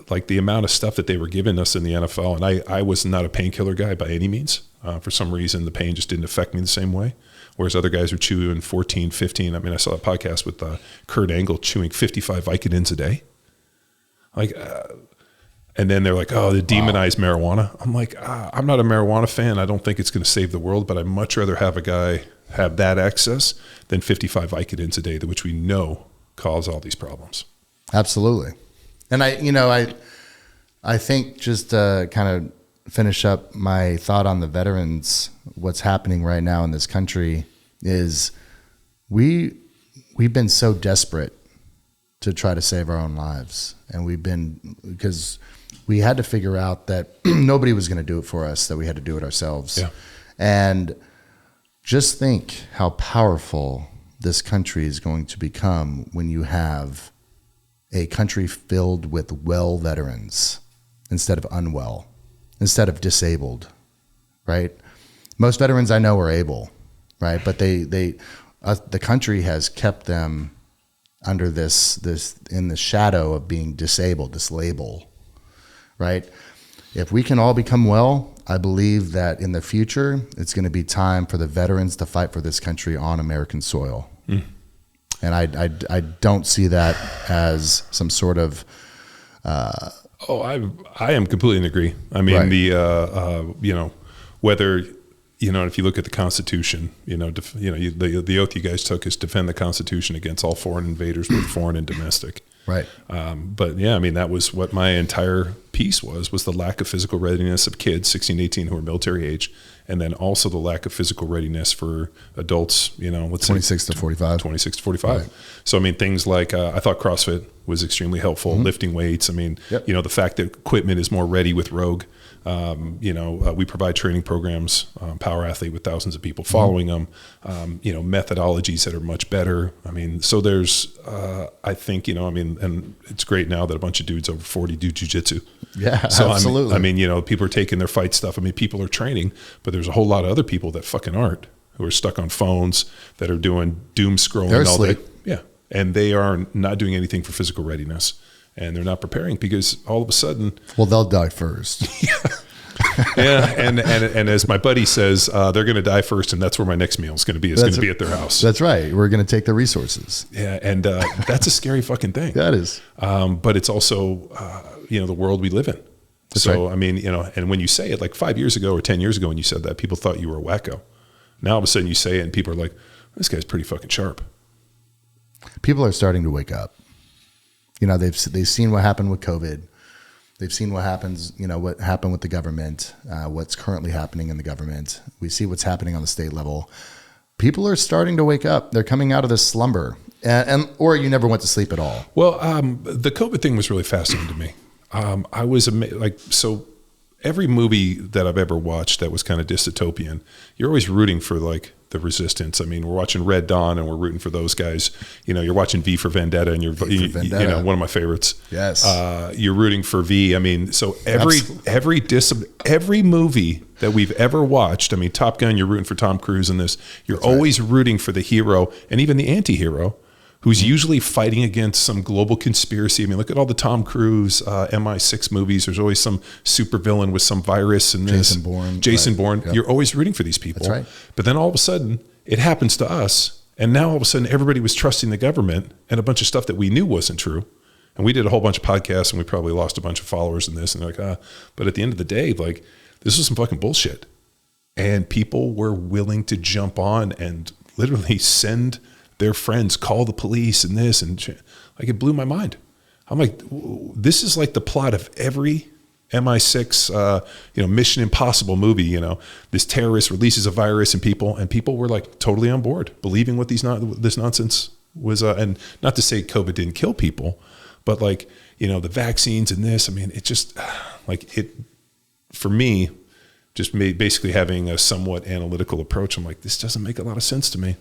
Like the amount of stuff that they were giving us in the NFL, and I was not a painkiller guy by any means. For some reason, the pain just didn't affect me the same way. Whereas other guys were chewing 14, 15. I saw a podcast with Kurt Angle chewing 55 Vicodins a day. And then they're like, oh, they demonize marijuana. I'm like, I'm not a marijuana fan. I don't think it's going to save the world, but I'd much rather have a guy have that access than 55 Vicodins a day, which we know cause all these problems. Absolutely. And I think just kind of finish up my thought on the veterans, what's happening right now in this country is we've been so desperate to try to save our own lives. And because we had to figure out that nobody was going to do it for us, that we had to do it ourselves. Yeah. And just think how powerful this country is going to become when you have a country filled with well veterans instead of unwell, instead of disabled, right? Most veterans I know are able, right? But the country has kept them under this in the shadow of being disabled, this label, right? If we can all become well, I believe that in the future, it's going to be time for the veterans to fight for this country on American soil. And I don't see that as some sort of... I am completely in agree. I mean, right. Whether, if you look at the Constitution, the oath you guys took is defend the Constitution against all foreign invaders, both foreign and domestic. Right. But yeah, I mean, that was what my entire piece was the lack of physical readiness of kids, 16 to 18, who are military age. And then also the lack of physical readiness for adults, let's 26 to 45. 26 to 45. Right. So, I mean, things like, I thought CrossFit was extremely helpful, lifting weights. I mean, yep. The fact that equipment is more ready with Rogue. We provide training programs, Power Athlete with thousands of people following them, methodologies that are much better. I mean, so there's, I think, and it's great now that a bunch of dudes over 40 do jujitsu. Yeah, so absolutely. I mean, people are taking their fight stuff. I mean, people are training, but there's a whole lot of other people that fucking aren't, who are stuck on phones, that are doing doom scrolling. They're all asleep. day. Yeah. And they are not doing anything for physical readiness. And they're not preparing because all of a sudden... Well, they'll die first. Yeah, and as my buddy says, they're going to die first, and that's where my next meal is going to be. It's going to be at their house. That's right. We're going to take their resources. Yeah, and that's a scary fucking thing. That is. But it's also, the world we live in. That's so, right. I mean, and when you say it, like 5 years ago or 10 years ago when you said that, people thought you were a wacko. Now all of a sudden you say it, and people are like, this guy's pretty fucking sharp. People are starting to wake up. They've seen what happened with COVID. They've seen what happens, what happened with the government, what's currently happening in the government. We see what's happening on the state level. People are starting to wake up. They're coming out of this slumber, or you never went to sleep at all. Well, the COVID thing was really fascinating to me. I was amazed. So every movie that I've ever watched that was kind of dystopian, you're always rooting for the resistance. I mean, we're watching Red Dawn and we're rooting for those guys. You're watching V for Vendetta and Vendetta. One of my favorites. Yes. You're rooting for V. I mean, so every movie that we've ever watched, I mean, Top Gun, you're rooting for Tom Cruise in this. You're That's always right. rooting for the hero and even the anti-hero, who's usually fighting against some global conspiracy. I mean, look at all the Tom Cruise MI6 movies. There's always some supervillain with some virus and Jason Bourne. Yep. You're always rooting for these people. That's right. But then all of a sudden, it happens to us. And now all of a sudden, everybody was trusting the government and a bunch of stuff that we knew wasn't true. And we did a whole bunch of podcasts and we probably lost a bunch of followers in this. And they're like, but at the end of the day, this was some fucking bullshit. And people were willing to jump on and literally send their friends, call the police and this, and it blew my mind. I'm like, this is like the plot of every MI6, Mission Impossible movie. This terrorist releases a virus and people were like totally on board, believing what this nonsense was. And not to say COVID didn't kill people, but the vaccines and this. I mean, it just for me, just made basically having a somewhat analytical approach. I'm like, this doesn't make a lot of sense to me.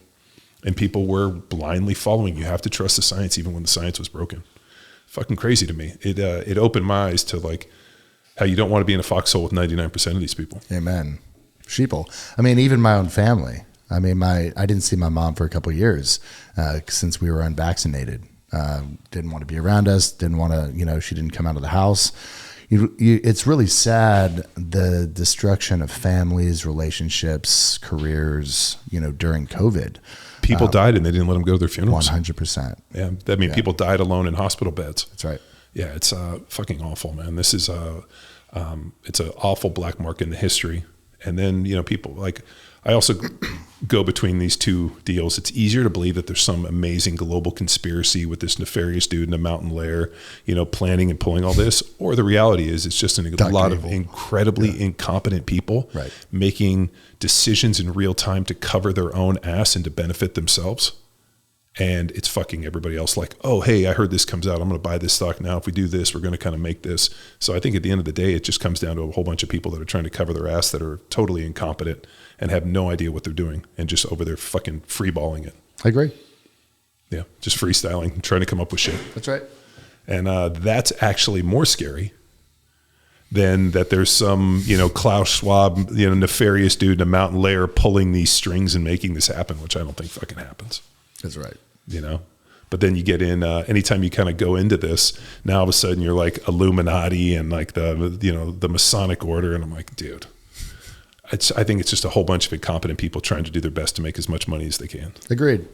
And people were blindly following. You have to trust the science, even when the science was broken. Fucking crazy to me. It opened my eyes to how you don't want to be in a foxhole with 99% of these people. Amen. Sheeple. I mean, even my own family. I mean, I didn't see my mom for a couple of years since we were unvaccinated. Didn't want to be around us. Didn't want to. She didn't come out of the house. It's really sad, the destruction of families, relationships, careers. During COVID. People died and they didn't let them go to their funerals. 100%. Yeah. I mean, people died alone in hospital beds. That's right. Yeah. It's fucking awful, man. This is it's an awful black mark in the history. And then, people I also go between these two deals. It's easier to believe that there's some amazing global conspiracy with this nefarious dude in a mountain lair, planning and pulling all this, or the reality is it's just a lot of incredibly incompetent people making decisions in real time to cover their own ass and to benefit themselves. And it's fucking everybody else like, oh, hey, I heard this comes out. I'm going to buy this stock now. If we do this, we're going to kind of make this. So I think at the end of the day, it just comes down to a whole bunch of people that are trying to cover their ass that are totally incompetent and have no idea what they're doing and just over there fucking freeballing it. I agree. Yeah, just freestyling, trying to come up with shit. That's right. And that's actually more scary than that there's some, Klaus Schwab, nefarious dude in a mountain lair pulling these strings and making this happen, which I don't think fucking happens. That's right. But then you get in, anytime you kind of go into this, now all of a sudden you're like Illuminati and like the Masonic order. And I'm like, dude, I think it's just a whole bunch of incompetent people trying to do their best to make as much money as they can. Agreed.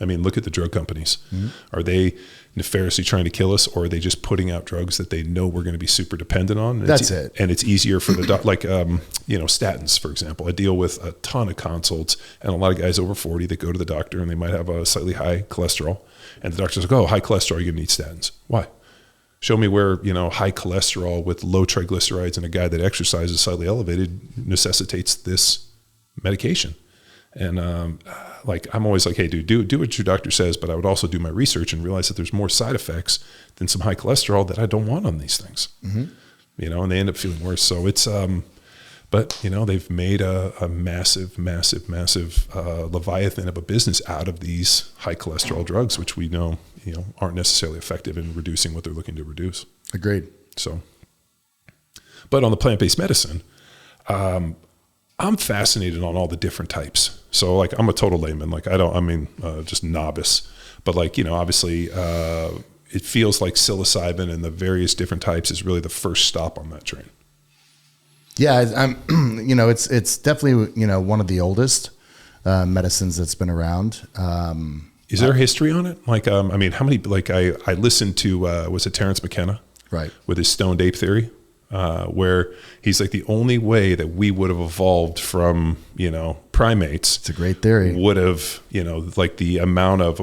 I mean, look at the drug companies. Mm-hmm. Are they nefariously trying to kill us, or are they just putting out drugs that they know we're going to be super dependent on? That's it. And it's easier for the statins, for example. I deal with a ton of consults and a lot of guys over 40 that go to the doctor and they might have a slightly high cholesterol. And the doctor's like, oh, high cholesterol, you're going to need statins. Why? Show me where, high cholesterol with low triglycerides and a guy that exercises slightly elevated necessitates this medication. And I'm always like, hey, dude, do what your doctor says, but I would also do my research and realize that there's more side effects than some high cholesterol that I don't want on these things. Mm-hmm. And they end up feeling worse. So it's, but they've made a massive leviathan of a business out of these high cholesterol drugs, which we know, aren't necessarily effective in reducing what they're looking to reduce. Agreed. So, but on the plant-based medicine, I'm fascinated on all the different types. So like, I'm a total layman. Like just novice, but obviously, it feels like psilocybin and the various different types is really the first stop on that train. Yeah. It's definitely, one of the oldest, medicines that's been around. Is there a history on it? Like, how many, I listened to, was it Terrence McKenna? Right. With his stoned ape theory. Where he's like, the only way that we would have evolved from, primates. It's a great theory. Would have, like the amount of,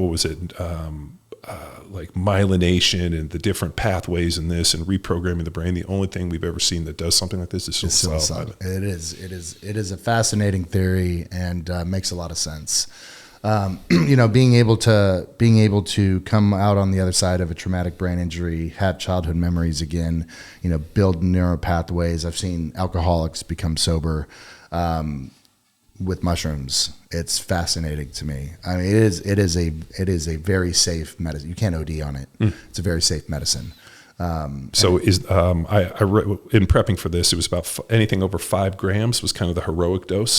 like myelination and the different pathways in this and reprogramming the brain. The only thing we've ever seen that does something like this is psilocybin. It is a fascinating theory and makes a lot of sense. Being able to come out on the other side of a traumatic brain injury, have childhood memories again, build neural pathways. I've seen alcoholics become sober with mushrooms. It's fascinating to me. I mean, it is a very safe medicine. You can't OD on it. It's a very safe medicine. I read in prepping for this, it was about anything over 5 grams was kind of the heroic dose.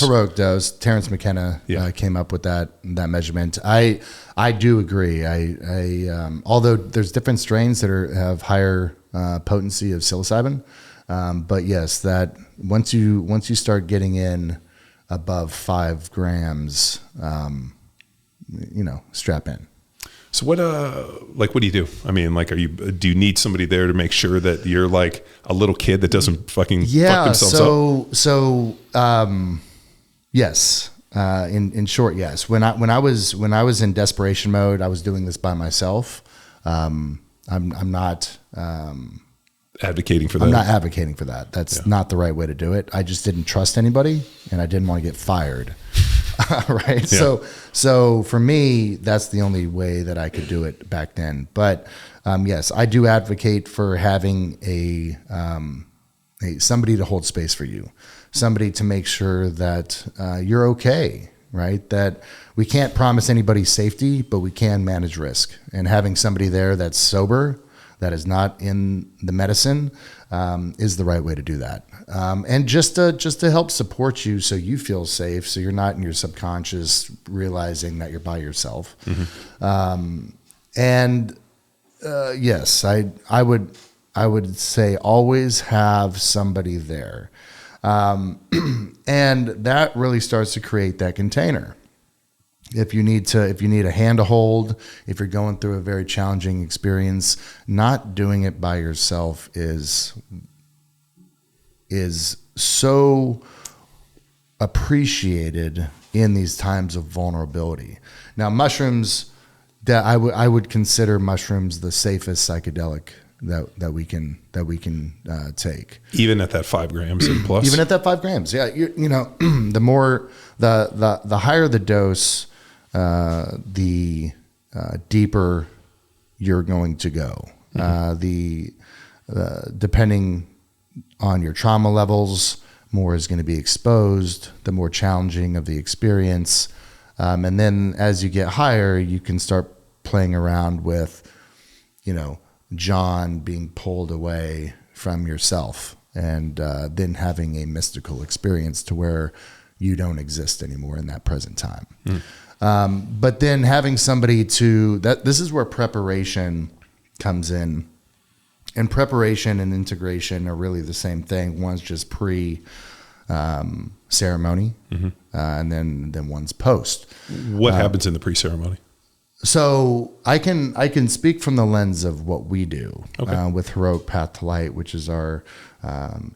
Terrence McKenna came up with that measurement. I do agree. Although there's different strains that have higher potency of psilocybin, but yes, that once you start getting in above 5 grams, strap in. So what do you do? I mean, do you need somebody there to make sure that you're like a little kid that doesn't fucking fuck themselves up? Yes. In short, yes. When I was in desperation mode, I was doing this by myself. I'm not advocating for that. I'm not advocating for that. That's not the right way to do it. I just didn't trust anybody and I didn't want to get fired. Right. Yeah. So for me, that's the only way that I could do it back then. But yes, I do advocate for having a somebody to hold space for you, somebody to make sure that you're okay. Right. That we can't promise anybody safety, but we can manage risk. And having somebody there that's sober, that is not in the medicine, is the right way to do that. And just to help support you so you feel safe, so you're not in your subconscious realizing that you're by yourself. Mm-hmm. Yes, I would say always have somebody there. And that really starts to create that container. If you need a hand to hold, if you're going through a very challenging experience, not doing it by yourself is so appreciated in these times of vulnerability. Now, mushrooms, that I would consider mushrooms the safest psychedelic that we can take. Even at that 5 grams and plus? Even at that 5 grams. Yeah. You know, the more, the higher the dose, the deeper you're going to go. Depending on your trauma levels, more is going to be exposed, the more challenging of the experience. And then as you get higher, you can start playing around with, you know, John being pulled away from yourself and then having a mystical experience to where you don't exist anymore in that present time. But then having somebody this is where preparation comes in. And preparation and integration are really the same thing. One's just ceremony, and then one's post. What happens in the pre-ceremony? So I can speak from the lens of what we do with Heroic Path to Light, which is our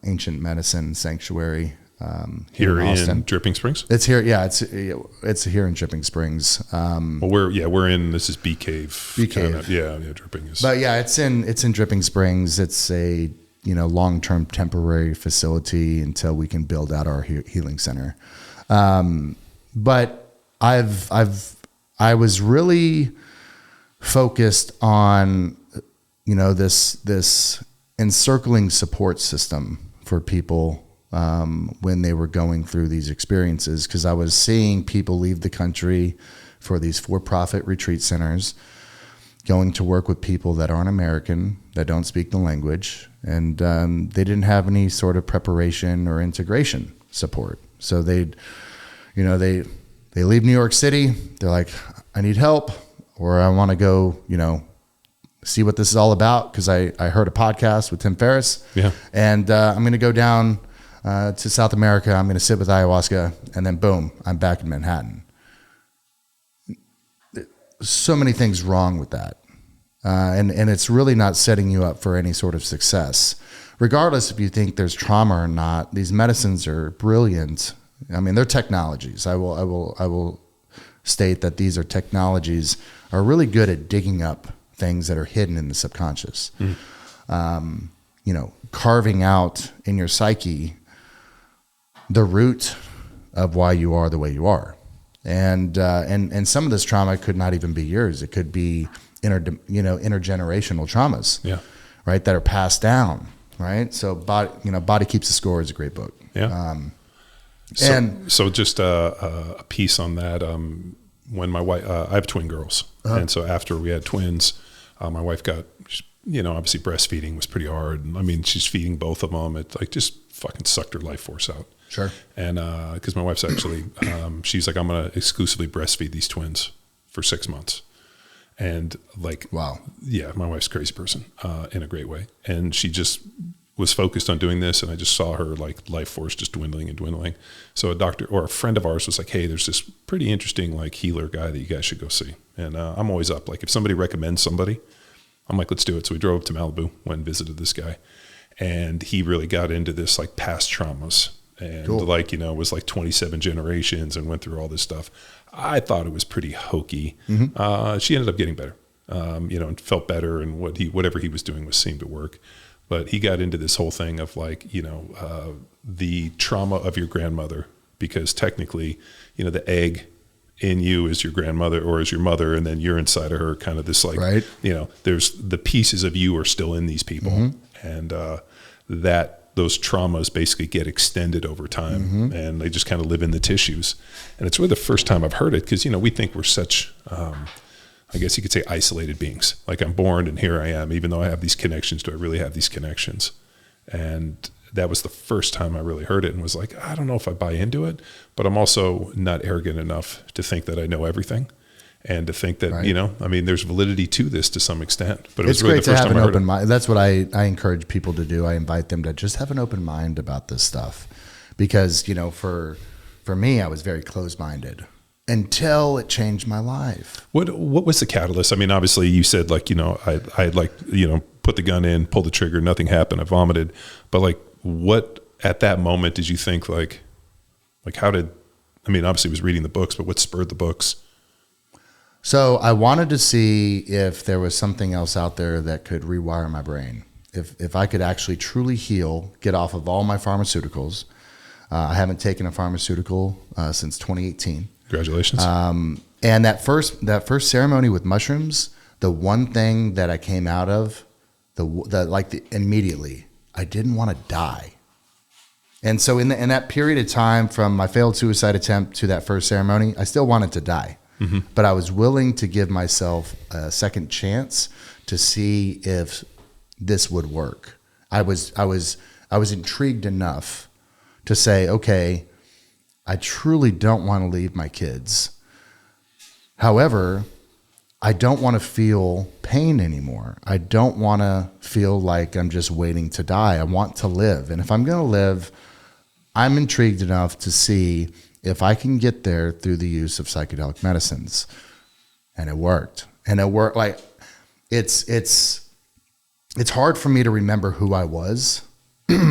ancient medicine sanctuary here in Austin. Dripping Springs. It's here, yeah. It's here in Dripping Springs. Well, we're in. This is Bee Cave. Bee Cave. Yeah, Dripping is. But yeah, it's in Dripping Springs. It's a long-term temporary facility until we can build out our healing center. But I was really focused on this encircling support system for people when they were going through these experiences, because I was seeing people leave the country for these for-profit retreat centers, going to work with people that aren't American, that don't speak the language, and they didn't have any sort of preparation or integration support. So they leave New York City, they're like, I need help, or I want to go, see what this is all about, because I heard a podcast with Tim Ferriss, and I'm going to go down to South America. I'm going to sit with ayahuasca, and then boom, I'm back in Manhattan. So many things wrong with that. And it's really not setting you up for any sort of success. Regardless if you think there's trauma or not, these medicines are brilliant. I mean, they're technologies. I will state that these are technologies are really good at digging up things that are hidden in the subconscious. Carving out in your psyche the root of why you are the way you are. And some of this trauma could not even be yours. It could be intergenerational traumas, right, that are passed down, right? So Body Keeps the Score is a great book. So just a piece on that. When my wife, I have twin girls, and so after we had twins, my wife got, obviously breastfeeding was pretty hard. I mean, she's feeding both of them. It just fucking sucked her life force out. Sure. And because my wife's actually, she's like, I'm going to exclusively breastfeed these twins for 6 months. And wow. Yeah, my wife's a crazy person in a great way. And she just was focused on doing this. And I just saw her life force just dwindling and dwindling. So a doctor or a friend of ours was like, hey, there's this pretty interesting healer guy that you guys should go see. And I'm always up. If somebody recommends somebody, I'm like, let's do it. So we drove up to Malibu, went and visited this guy. And he really got into this past traumas. And cool. Was 27 generations and went through all this stuff. I thought it was pretty hokey. She ended up getting better, and felt better, and whatever he was doing seemed to work. But he got into this whole thing of the trauma of your grandmother, because technically, the egg in you is your grandmother or is your mother, and then you're inside of her, kind of this right. There's the pieces of you are still in these people, and that those traumas basically get extended over time, and they just kind of live in the tissues. And it's really the first time I've heard it, because we think we're such, I guess you could say, isolated beings. I'm born and here I am, even though I have these connections. Do I really have these connections? And that was the first time I really heard it, and was like, I don't know if I buy into it, but I'm also not arrogant enough to think that I know everything. And to think that, right. There's validity to this to some extent. But it was really the first time I heard it. It's great to have an open mind. That's what I encourage people to do. I invite them to just have an open mind about this stuff. Because, for me, I was very closed-minded until it changed my life. What was the catalyst? Obviously you said I put the gun in, pulled the trigger, nothing happened, I vomited. But what at that moment did you think Like obviously it was reading the books, but what spurred the books? So I wanted to see if there was something else out there that could rewire my brain. If I could actually truly heal, get off of all my pharmaceuticals. I haven't taken a pharmaceutical since 2018. Congratulations. And that first ceremony with mushrooms, the one thing that I came out of, immediately, I didn't want to die. And so in that period of time from my failed suicide attempt to that first ceremony, I still wanted to die. Mm-hmm. But I was willing to give myself a second chance to see if this would work. I was intrigued enough to say, okay, I truly don't want to leave my kids. However, I don't want to feel pain anymore. I don't want to feel like I'm just waiting to die. I want to live. And if I'm going to live, I'm intrigued enough to see if I can get there through the use of psychedelic medicines. And it worked. And it worked. Like it's hard for me to remember who I was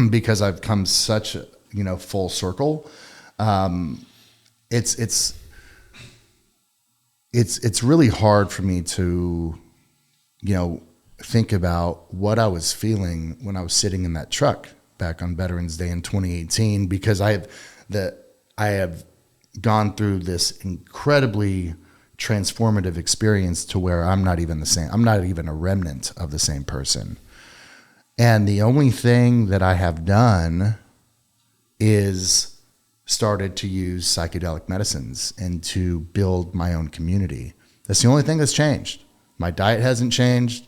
because I've come such full circle. It's really hard for me to, think about what I was feeling when I was sitting in that truck back on Veterans Day in 2018, because I have gone through this incredibly transformative experience to where I'm not even the same. I'm not even a remnant of the same person. And the only thing that I have done is started to use psychedelic medicines and to build my own community. That's the only thing that's changed. My diet hasn't changed.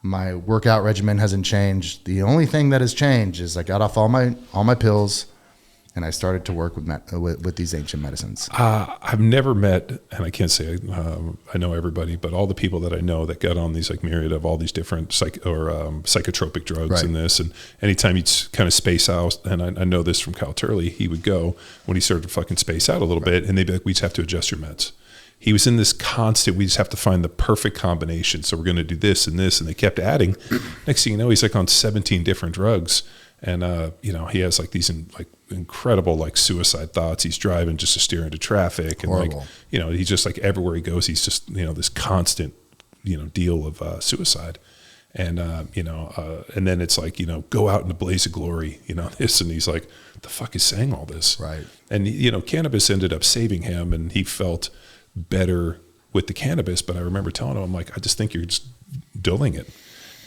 My workout regimen hasn't changed. The only thing that has changed is I got off all my pills and I started to work with these ancient medicines. I've never met, and I can't say I know everybody, but all the people that I know that got on these like myriad of all these different psychotropic drugs, right, and this, and anytime you'd kind of space out, and I know this from Kyle Turley, he would go when he started to fucking space out a little bit, and they'd be like, we just have to adjust your meds. He was in this constant, we just have to find the perfect combination. So we're going to do this and this, and they kept adding. Next thing you know, he's like on 17 different drugs. And, he has like these incredible like suicide thoughts. He's driving just to steer into traffic. And horrible. He's just like everywhere he goes, he's just, this constant, deal of suicide. And, and then it's like, go out in a blaze of glory, this. And he's like, the fuck is saying all this? Right. And, cannabis ended up saving him, and he felt better with the cannabis. But I remember telling him, I'm like, I just think you're just dulling it.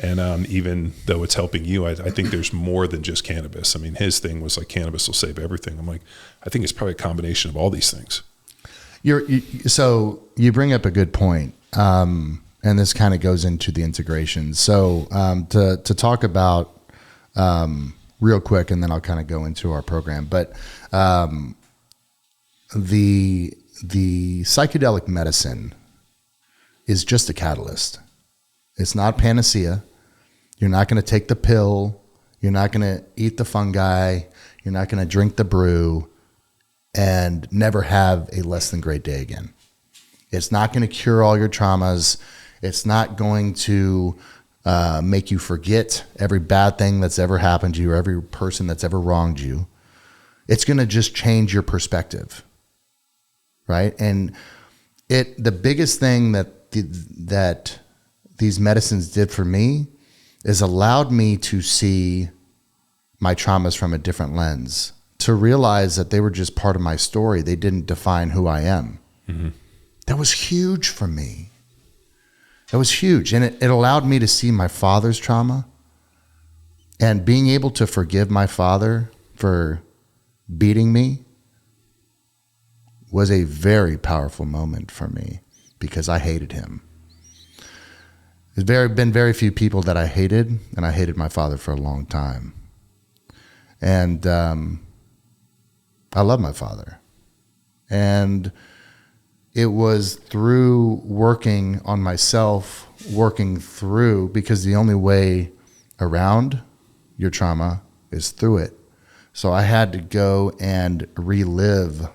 And even though it's helping you, I think there's more than just cannabis. I mean, his thing was like, cannabis will save everything. I'm like, I think it's probably a combination of all these things. So you bring up a good point. And this kind of goes into the integration. So to talk about real quick, and then I'll kind of go into our program. But the psychedelic medicine is just a catalyst. It's not panacea. You're not going to take the pill. You're not going to eat the fungi. You're not going to drink the brew and never have a less than great day again. It's not going to cure all your traumas. It's not going to make you forget every bad thing that's ever happened to you or every person that's ever wronged you. It's going to just change your perspective, right? And the biggest thing that these medicines did for me is allowed me to see my traumas from a different lens, to realize that they were just part of my story. They didn't define who I am. Mm-hmm. That was huge for me. That was huge. And it allowed me to see my father's trauma, and being able to forgive my father for beating me was a very powerful moment for me, because I hated him. There's been very few people that I hated, and I hated my father for a long time. And I love my father. And it was through working on myself, working through, because the only way around your trauma is through it. So I had to go and relive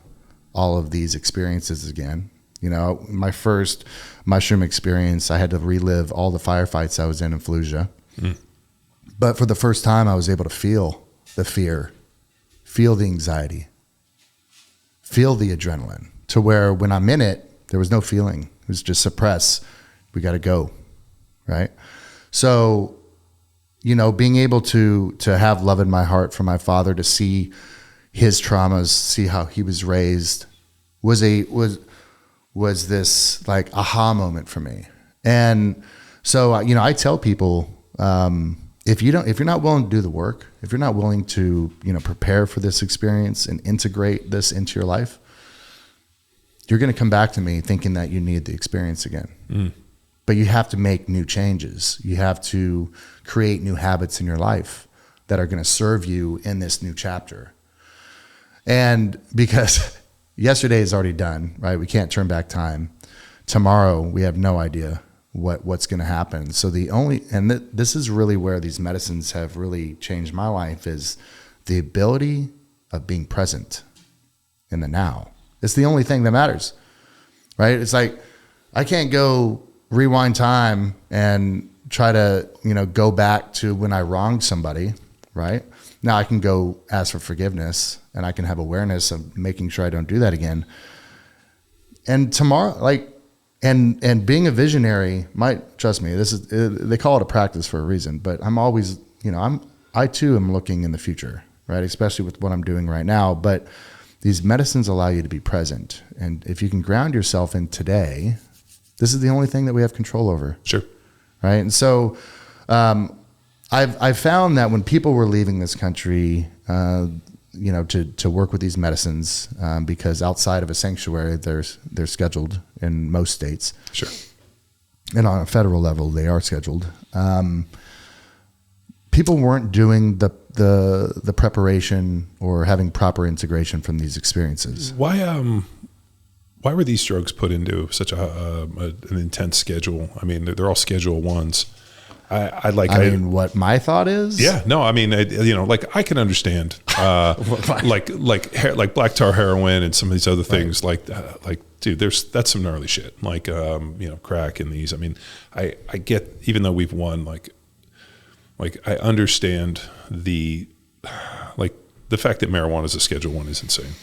all of these experiences again. My first mushroom experience, I had to relive all the firefights I was in Fallujah. Mm. But for the first time, I was able to feel the fear, feel the anxiety, feel the adrenaline, to where when I'm in it, there was no feeling. It was just suppress. We got to go. Right. So, being able to have love in my heart for my father, to see his traumas, see how he was raised, was this like aha moment for me. And so, I tell people, if you're not willing to do the work, if you're not willing to, prepare for this experience and integrate this into your life, you're going to come back to me thinking that you need the experience again. But you have to make new changes. You have to create new habits in your life that are going to serve you in this new chapter. And because yesterday is already done, right? We can't turn back time. Tomorrow, we have no idea what's going to happen. So this is really where these medicines have really changed my life, is the ability of being present in the now. It's the only thing that matters, right? It's like, I can't go rewind time and try to, go back to when I wronged somebody, right? Now I can go ask for forgiveness, and I can have awareness of making sure I don't do that again. And tomorrow, and being a visionary trust me, they call it a practice for a reason, but I'm always, I too am looking in the future, right? Especially with what I'm doing right now. But these medicines allow you to be present. And if you can ground yourself in today, this is the only thing that we have control over. Sure. Right. And so, I've found that when people were leaving this country, to work with these medicines, because outside of a sanctuary, they're scheduled in most states. Sure. And on a federal level, they are scheduled. People weren't doing the preparation or having proper integration from these experiences. Why were these drugs put into such an intense schedule? I mean, they're all Schedule 1s. I mean, what my thought is? Yeah, no, I mean, I can understand, like black tar heroin and some of these other things, right. Dude, that's some gnarly shit. Crack in these. I mean, I get, even though we've won, I understand the fact that marijuana is a Schedule 1 is insane.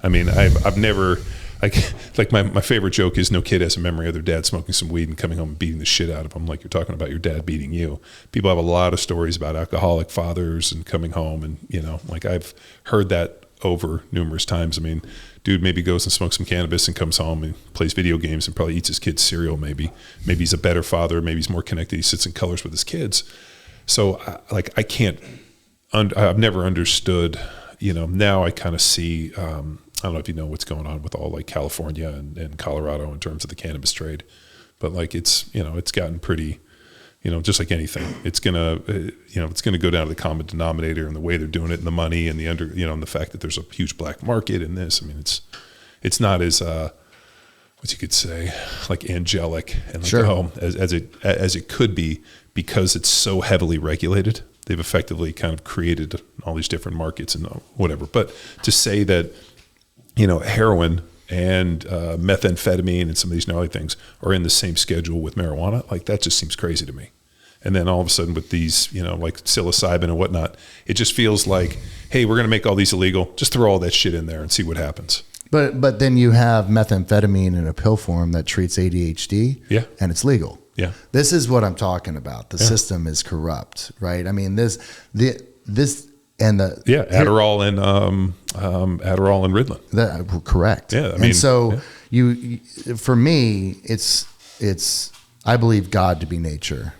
I mean, I've never. My favorite joke is, no kid has a memory of their dad smoking some weed and coming home and beating the shit out of them. Like, you're talking about your dad beating you. People have a lot of stories about alcoholic fathers and coming home, and I've heard that over numerous times. I mean, dude maybe goes and smokes some cannabis and comes home and plays video games and probably eats his kid's cereal. Maybe he's a better father. Maybe he's more connected. He sits in colors with his kids. So I've never understood. Now I kind of see. I don't know if you know what's going on with all California and Colorado in terms of the cannabis trade, but it's gotten pretty, just like anything, it's gonna go down to the common denominator and the way they're doing it and the money and and the fact that there's a huge black market in this. I mean, it's not as what you could say, angelic and sure. as it could be, because it's so heavily regulated. They've effectively kind of created all these different markets and whatever. But to say that, heroin and methamphetamine and some of these gnarly things are in the same schedule with marijuana, that just seems crazy to me. And then all of a sudden with these, psilocybin and whatnot, it just feels like, hey, we're going to make all these illegal. Just throw all that shit in there and see what happens. But then you have methamphetamine in a pill form that treats ADHD. Yeah. And it's legal. Yeah. This is what I'm talking about. The system is corrupt, right? I mean, this and the Adderall and Ritalin. Correct. Yeah, I mean, and so you for me, it's I believe God to be nature.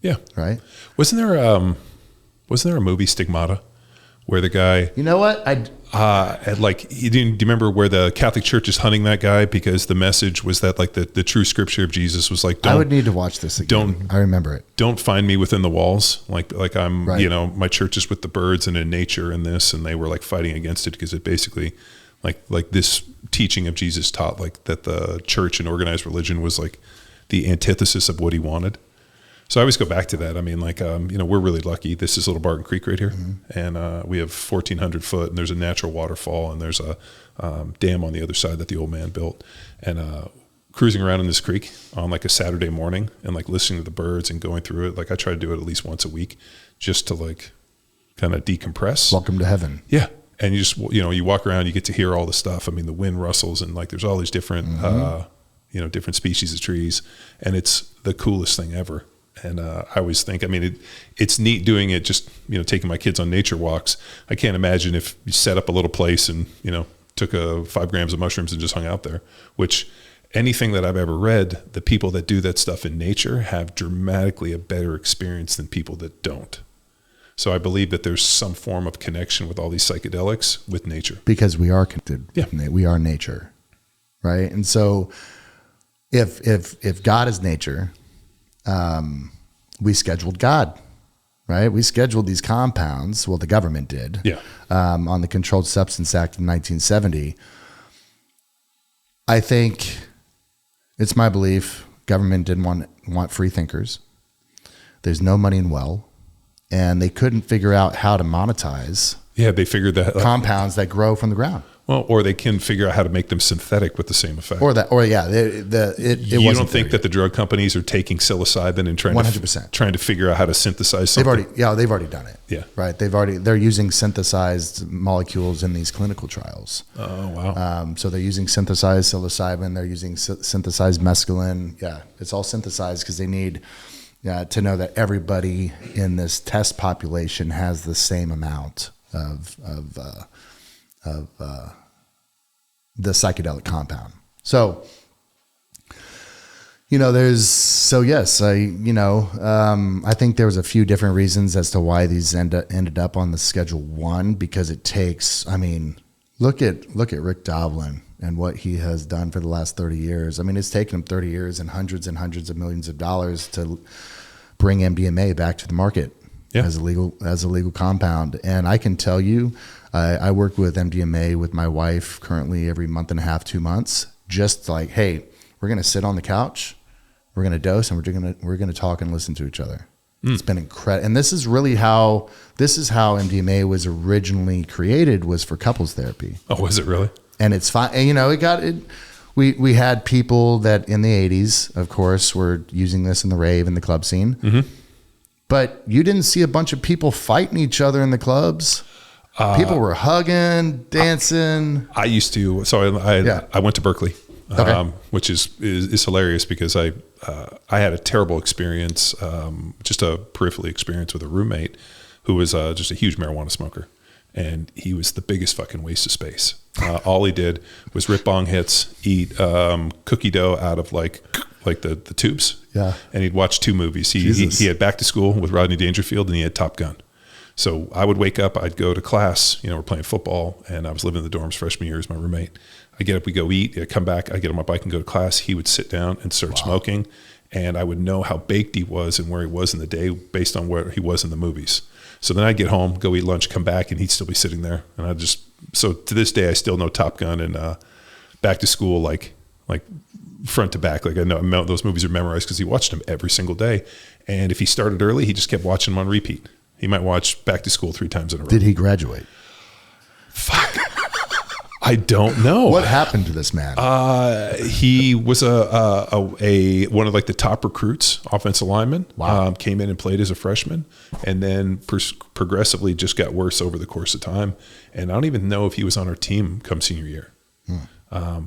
Yeah. Right. Wasn't there a movie, Stigmata, where the guy? You know what? do you remember where the Catholic Church is hunting that guy because the message was that the true scripture of Jesus was I would need to watch this again. I remember it. Don't find me within the walls. I'm, right. My church is with the birds and in nature and this, and they were fighting against it because it basically this teaching of Jesus taught that the church and organized religion was the antithesis of what he wanted. So I always go back to that. I mean, we're really lucky. This is Little Barton Creek right here. Mm-hmm. And we have 1,400 foot, and there's a natural waterfall, and there's a dam on the other side that the old man built. And cruising around in this creek on a Saturday morning and listening to the birds and going through it, I try to do it at least once a week just to kind of decompress. Welcome to heaven. Yeah. and you just, you walk around, you get to hear all the stuff. I mean, the wind rustles and like, there's all these different, different species of trees, and it's the coolest thing ever. And I always think, I mean, it's neat doing it, just, taking my kids on nature walks. I can't imagine if you set up a little place and, took 5 grams of mushrooms and just hung out there, which anything that I've ever read, the people that do that stuff in nature have dramatically a better experience than people that don't. So I believe that there's some form of connection with all these psychedelics with nature. Because we are connected. Yeah. We are nature, right? And so if God is nature, we scheduled God, right? We scheduled these compounds. Well, the government did. Yeah. On the Controlled Substance Act of 1970. I think it's my belief government didn't want free thinkers. There's no money in well, and they couldn't figure out how to monetize. Yeah, they figured that compounds that grow from the ground. Well, or they can figure out how to make them synthetic with the same effect. You don't think that the drug companies are taking psilocybin and trying 100%. Trying to figure out how to synthesize something? They've already done it. Yeah. Right. They're using synthesized molecules in these clinical trials. Oh, wow. So they're using synthesized psilocybin. They're using synthesized mescaline. Yeah. It's all synthesized because they need to know that everybody in this test population has the same amount of the psychedelic compound. So, I think there was a few different reasons as to why these ended up on the Schedule 1, because it takes, look at Rick Doblin and what he has done for the last 30 years. I mean, it's taken him 30 years and hundreds of millions of dollars to bring MDMA back to the market as a legal compound. And I can tell you, I work with MDMA with my wife currently every month and a half, 2 months, just like, hey, we're going to sit on the couch, we're going to dose, and we're going to talk and listen to each other. It's been incredible. And this is how MDMA was originally created, was for couples therapy. Oh, was it really? And it's fine. And, we had people that in the 80s, of course, were using this in the rave and the club scene. Mm-hmm. But you didn't see a bunch of people fighting each other in the clubs. People were hugging, dancing. I used to. So I went to Berkeley, which is hilarious because I had a terrible experience, just a peripheral experience with a roommate who was just a huge marijuana smoker, and he was the biggest fucking waste of space. All he did was rip bong hits, eat cookie dough out of like the tubes, and he'd watch 2 movies. He had Back to School with Rodney Dangerfield, and he had Top Gun. So I would wake up, I'd go to class, we're playing football, and I was living in the dorms freshman year as my roommate. I get up, we go eat, I come back, I get on my bike and go to class. He would sit down and start smoking, and I would know how baked he was and where he was in the day based on where he was in the movies. So then I'd get home, go eat lunch, come back, and he'd still be sitting there. And so to this day, I still know Top Gun and Back to School, like front to back. Like I know those movies are memorized because he watched them every single day. And if he started early, he just kept watching them on repeat. He might watch Back to School 3 times in a row. Did he graduate? Fuck. I don't know. What happened to this man? He was one of like the top recruits, offensive lineman. Wow. Came in and played as a freshman, and then progressively just got worse over the course of time. And I don't even know if he was on our team come senior year.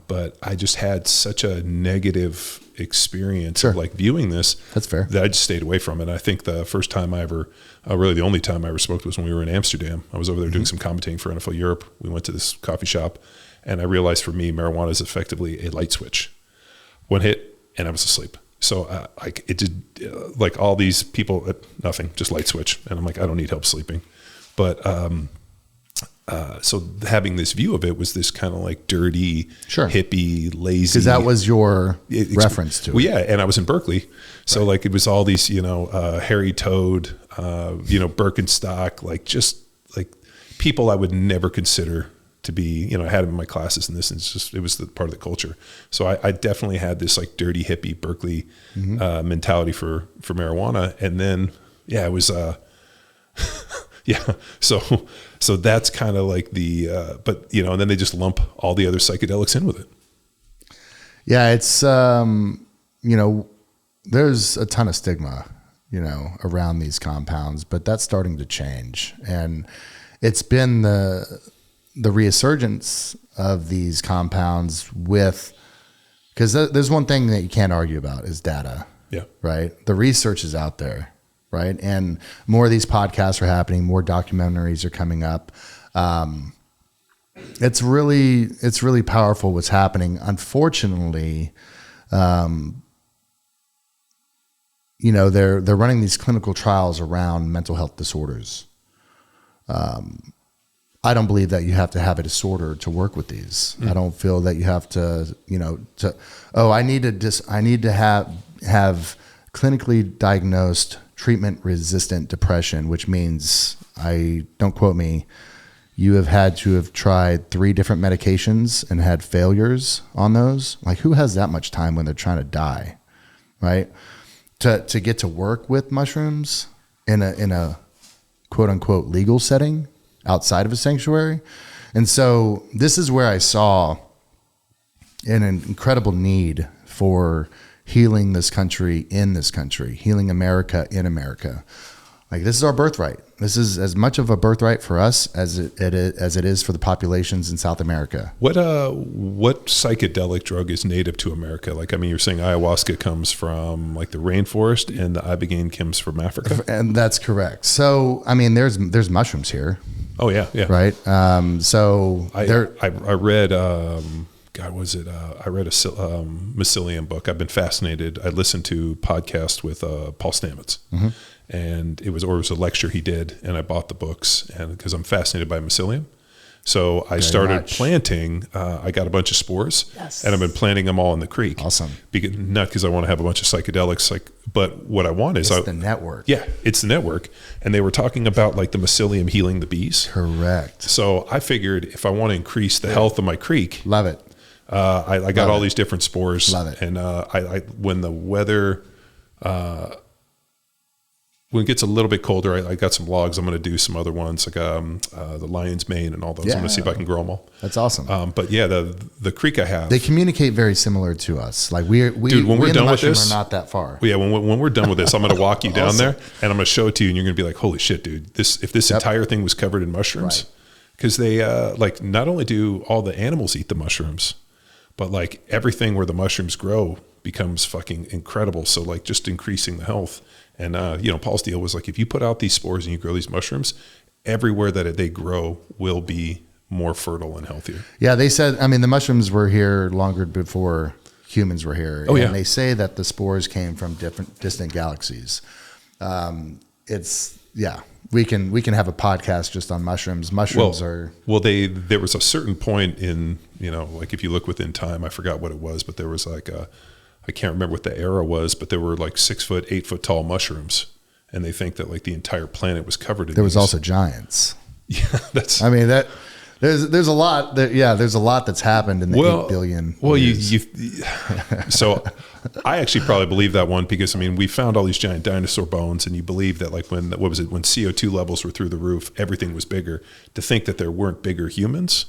But I just had such a negative experience of like viewing this. That's fair. That I just stayed away from it. And I think the first time I ever, really the only time I ever smoked was when we were in Amsterdam. I was over there doing some commentating for NFL Europe. We went to this coffee shop, and I realized for me, marijuana is effectively a light switch. One hit, and I was asleep. So it did like all these people, nothing, just light switch. And I'm like, I don't need help sleeping. But so having this view of it was this kind of like dirty, hippie, lazy. Because that was your reference to it. Well, yeah, and I was in Berkeley. So like it was all these, Harry Toad, Birkenstock, like just like people I would never consider to be, I had them in my classes and this, and it was the part of the culture. So I definitely had this like dirty hippie Berkeley mentality for marijuana. And then, it was, so that's kind of like the, and then they just lump all the other psychedelics in with it. Yeah. It's, there's a ton of stigma, around these compounds, but that's starting to change. And it's been the resurgence of these compounds because there's one thing that you can't argue about is data. Yeah. Right. The research is out there. Right. And more of these podcasts are happening. More documentaries are coming up. It's really powerful what's happening. Unfortunately, they're running these clinical trials around mental health disorders. I don't believe that you have to have a disorder to work with these. I don't feel that you have to, I need to have clinically diagnosed treatment-resistant depression, which means, don't quote me, you have had to have tried 3 different medications and had failures on those. Like, who has that much time when they're trying to die, right? To get to work with mushrooms in a quote-unquote legal setting outside of a sanctuary. And so this is where I saw an incredible need for healing this country in this country, healing America in America. Like, this is our birthright. This is as much of a birthright for us as it is for the populations in South America. What psychedelic drug is native to America? Like, I mean, you're saying ayahuasca comes from like the rainforest and the ibogaine comes from Africa? And that's correct. So, I mean, there's mushrooms here. Oh yeah. Yeah. Right. So I read, I read a mycelium book. I've been fascinated. I listened to podcast with Paul Stamets, and it was a lecture he did, and I bought the books, and because I'm fascinated by mycelium, so I started planting. I got a bunch of spores, and I've been planting them all in the creek. Awesome. Not because I want to have a bunch of psychedelics, but what I want is the network. Yeah, it's the network, and they were talking about like the mycelium healing the bees. Correct. So I figured if I want to increase the health of my creek, love it. I got all these different spores. Love it. And when the weather, when it gets a little bit colder, I got some logs. I'm going to do some other ones like the lion's mane and all those. I'm going to see if I can grow them all. That's awesome. But yeah, the creek I have, they communicate very similar to us. Like when we're done with this, are not that far. Yeah, when we're done with this, I'm going to walk you down there and I'm going to show it to you, and you're going to be like, "Holy shit, dude! If this entire thing was covered in mushrooms." Right. Because they like not only do all the animals eat the mushrooms, but like everything where the mushrooms grow becomes fucking incredible. So like just increasing the health. And Paul's deal was like, if you put out these spores and you grow these mushrooms, everywhere that they grow will be more fertile and healthier. Yeah, they said, I mean, the mushrooms were here longer before humans were here. Oh, yeah. And they say that the spores came from distant galaxies. We can have a podcast just on mushrooms. There was a certain point in, like if you look within time, I forgot what it was, but there was like I can't remember what the era was, but there were like 6 foot, 8 foot tall mushrooms. And they think that like the entire planet was covered in There was also giants. Yeah. There's a lot there's a lot that's happened in the 8 billion. Well, so I actually probably believe that one because, I mean, we found all these giant dinosaur bones, and you believe that like when CO2 levels were through the roof, everything was bigger. To think that there weren't bigger humans.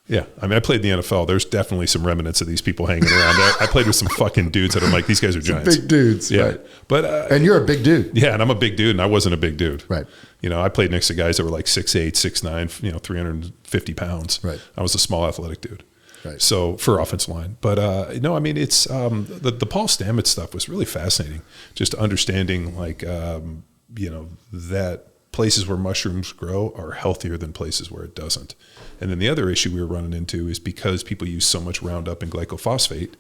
Yeah. I mean, I played in the NFL. There's definitely some remnants of these people hanging around. I played with some fucking dudes that I'm like, these guys are giants. Big dudes. Yeah. Right. But, and you're a big dude. Yeah. And I'm a big dude, and I wasn't a big dude. Right. I played next to guys that were like 6'8", 6'9", 350 pounds. Right. I was a small athletic dude. Right. So for offensive line, but no, I mean, it's the Paul Stamets stuff was really fascinating. Just understanding like that places where mushrooms grow are healthier than places where it doesn't. And then the other issue we were running into is because people use so much Roundup and glyphosate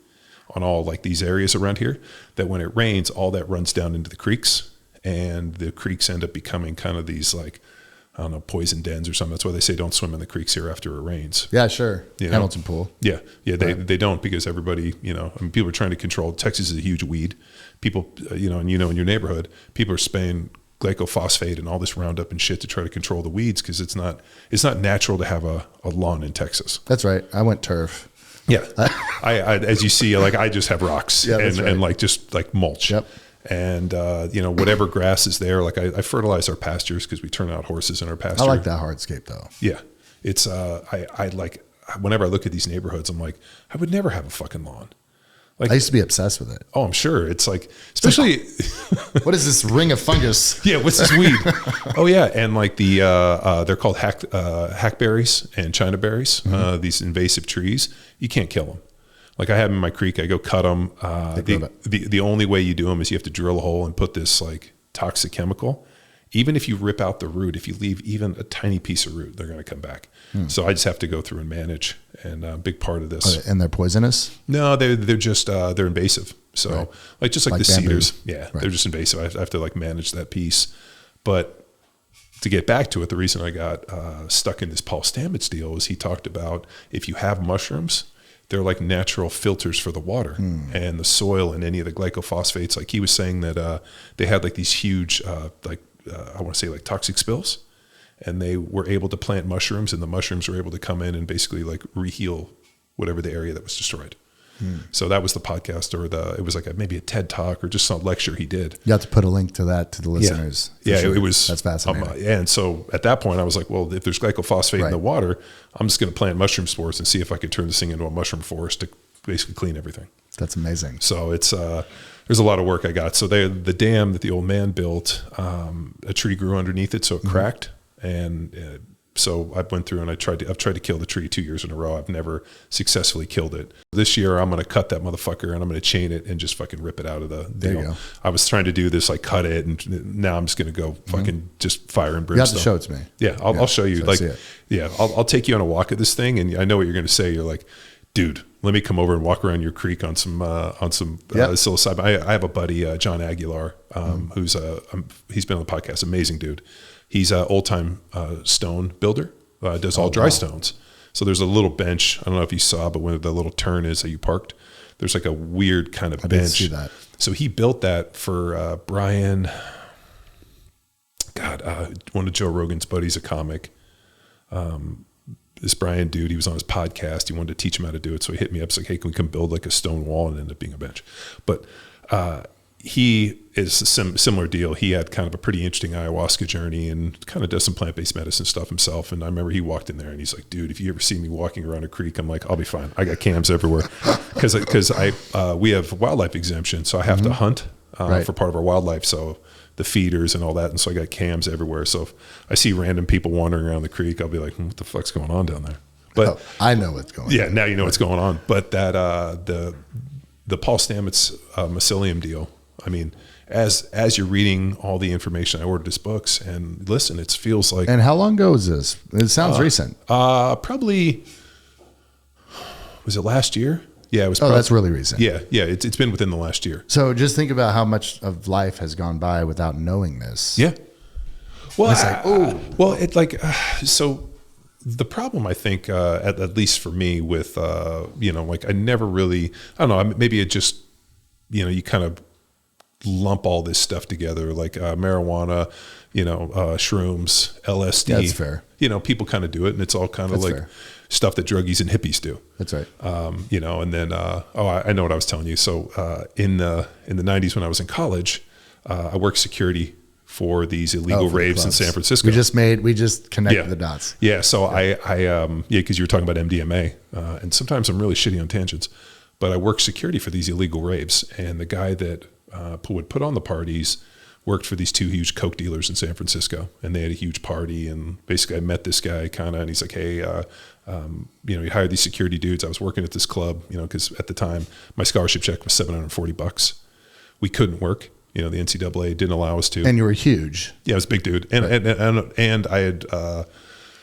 on all like these areas around here that when it rains, all that runs down into the creeks, and the creeks end up becoming kind of these like, I don't know, poison dens or something. That's why they say don't swim in the creeks here after it rains. Yeah, sure. Hamilton Pool. Yeah. They don't, because everybody, I mean, people are trying to control. Texas is a huge weed. People, and in your neighborhood, people are spraying glyphosate and all this Roundup and shit to try to control the weeds, because it's not natural to have a lawn in Texas. That's right. I went turf. Yeah. I as you see, like I just have rocks and like just like mulch. Yep. And, whatever grass is there, like I fertilize our pastures because we turn out horses in our pasture. I like that hardscape though. Yeah. It's, I like, whenever I look at these neighborhoods, I'm like, I would never have a fucking lawn. Like, I used to be obsessed with it. Oh, I'm sure. It's like, especially what is this ring of fungus? Yeah, what's this weed? Oh yeah, and like they're called hackberries and China berries. These invasive trees, you can't kill them. Like I have them in my creek, I go cut them. The only way you do them is you have to drill a hole and put this like toxic chemical. Even if you rip out the root, if you leave even a tiny piece of root, they're going to come back. So I just have to go through and manage. And a big part of this. And they're poisonous? No, they're just they're invasive. So like just like the bamboo. cedars, they're just invasive. I have to like manage that piece. But to get back to it, the reason I got stuck in this Paul Stamets deal is he talked about if you have mushrooms, they're like natural filters for the water and the soil and any of the glycophosphates. Like he was saying that they had like these huge I want to say like toxic spills, and they were able to plant mushrooms, and the mushrooms were able to come in and basically like reheal whatever the area that was destroyed. So that was the podcast, or it was like maybe a TED talk or just some lecture he did. You have to put a link to that to the listeners. Yeah, sure. it was. That's fascinating. And so at that point I was like, well, if there's glycophosphate in the water, I'm just going to plant mushroom spores and see if I could turn this thing into a mushroom forest to basically clean everything. That's amazing. So it's, there's a lot of work I got. So the dam that the old man built, a tree grew underneath it. So it cracked. And so I went through and I've tried to kill the tree 2 years in a row. I've never successfully killed it. This year I'm going to cut that motherfucker and I'm going to chain it and just fucking rip it out of the deal. There you go. I was trying to do this, like cut it, and now I'm just going to go fucking just fire and brimstone. You have to show it to me. Yeah, I'll show you. So I'll take you on a walk of this thing, and I know what you're going to say. You're like, dude, let me come over and walk around your creek on some psilocybin. I have a buddy, John Aguilar, who's he's been on the podcast. Amazing dude. He's an old time stone builder. Does all dry stones. So there's a little bench. I don't know if you saw, but where the little turn is that you parked, there's like a weird kind of bench. I didn't see that. So he built that for Brian. One of Joe Rogan's buddies, a comic. This Brian dude, he was on his podcast. He wanted to teach him how to do it. So he hit me up. It's like, hey, can we come build like a stone wall? And it ended up being a bench. But he is a similar deal. He had kind of a pretty interesting ayahuasca journey and kind of does some plant-based medicine stuff himself. And I remember he walked in there and he's like, dude, if you ever see me walking around a creek, I'm like, I'll be fine. I got cams everywhere. Cause we have wildlife exemption. So I have to hunt for part of our wildlife. So the feeders and all that. And so I got cams everywhere. So if I see random people wandering around the creek, I'll be like, what the fuck's going on down there? But I know what's going on. Yeah, now you know what's going on. But that the Paul Stamets mycelium deal, I mean, as you're reading all the information, I ordered his books and listen, it feels like. And how long ago was this? It sounds recent. Probably, was it last year? Yeah, it was. That's really recent. Yeah. It's been within the last year. So just think about how much of life has gone by without knowing this. Yeah. Well, it's like, so the problem, I think, at least for me with, like I never really, I don't know, maybe it just, you kind of lump all this stuff together, like marijuana, shrooms, LSD. Yeah, that's fair. People kind of do it, and it's all kind of like fair. Stuff that druggies and hippies do. That's right. And then, I know what I was telling you. So in the 90s when I was in college, I worked security for these illegal raves in San Francisco. We just connected the dots. Yeah. So because you were talking about MDMA, and sometimes I'm really shitty on tangents, but I worked security for these illegal raves, and the guy that would put on the parties worked for these two huge coke dealers in San Francisco, and they had a huge party. And basically I met this guy and he's like, hey, he hired these security dudes. I was working at this club, cause at the time my scholarship check was $740. We couldn't work. The NCAA didn't allow us to. And you were huge. Yeah, I was a big dude. And I had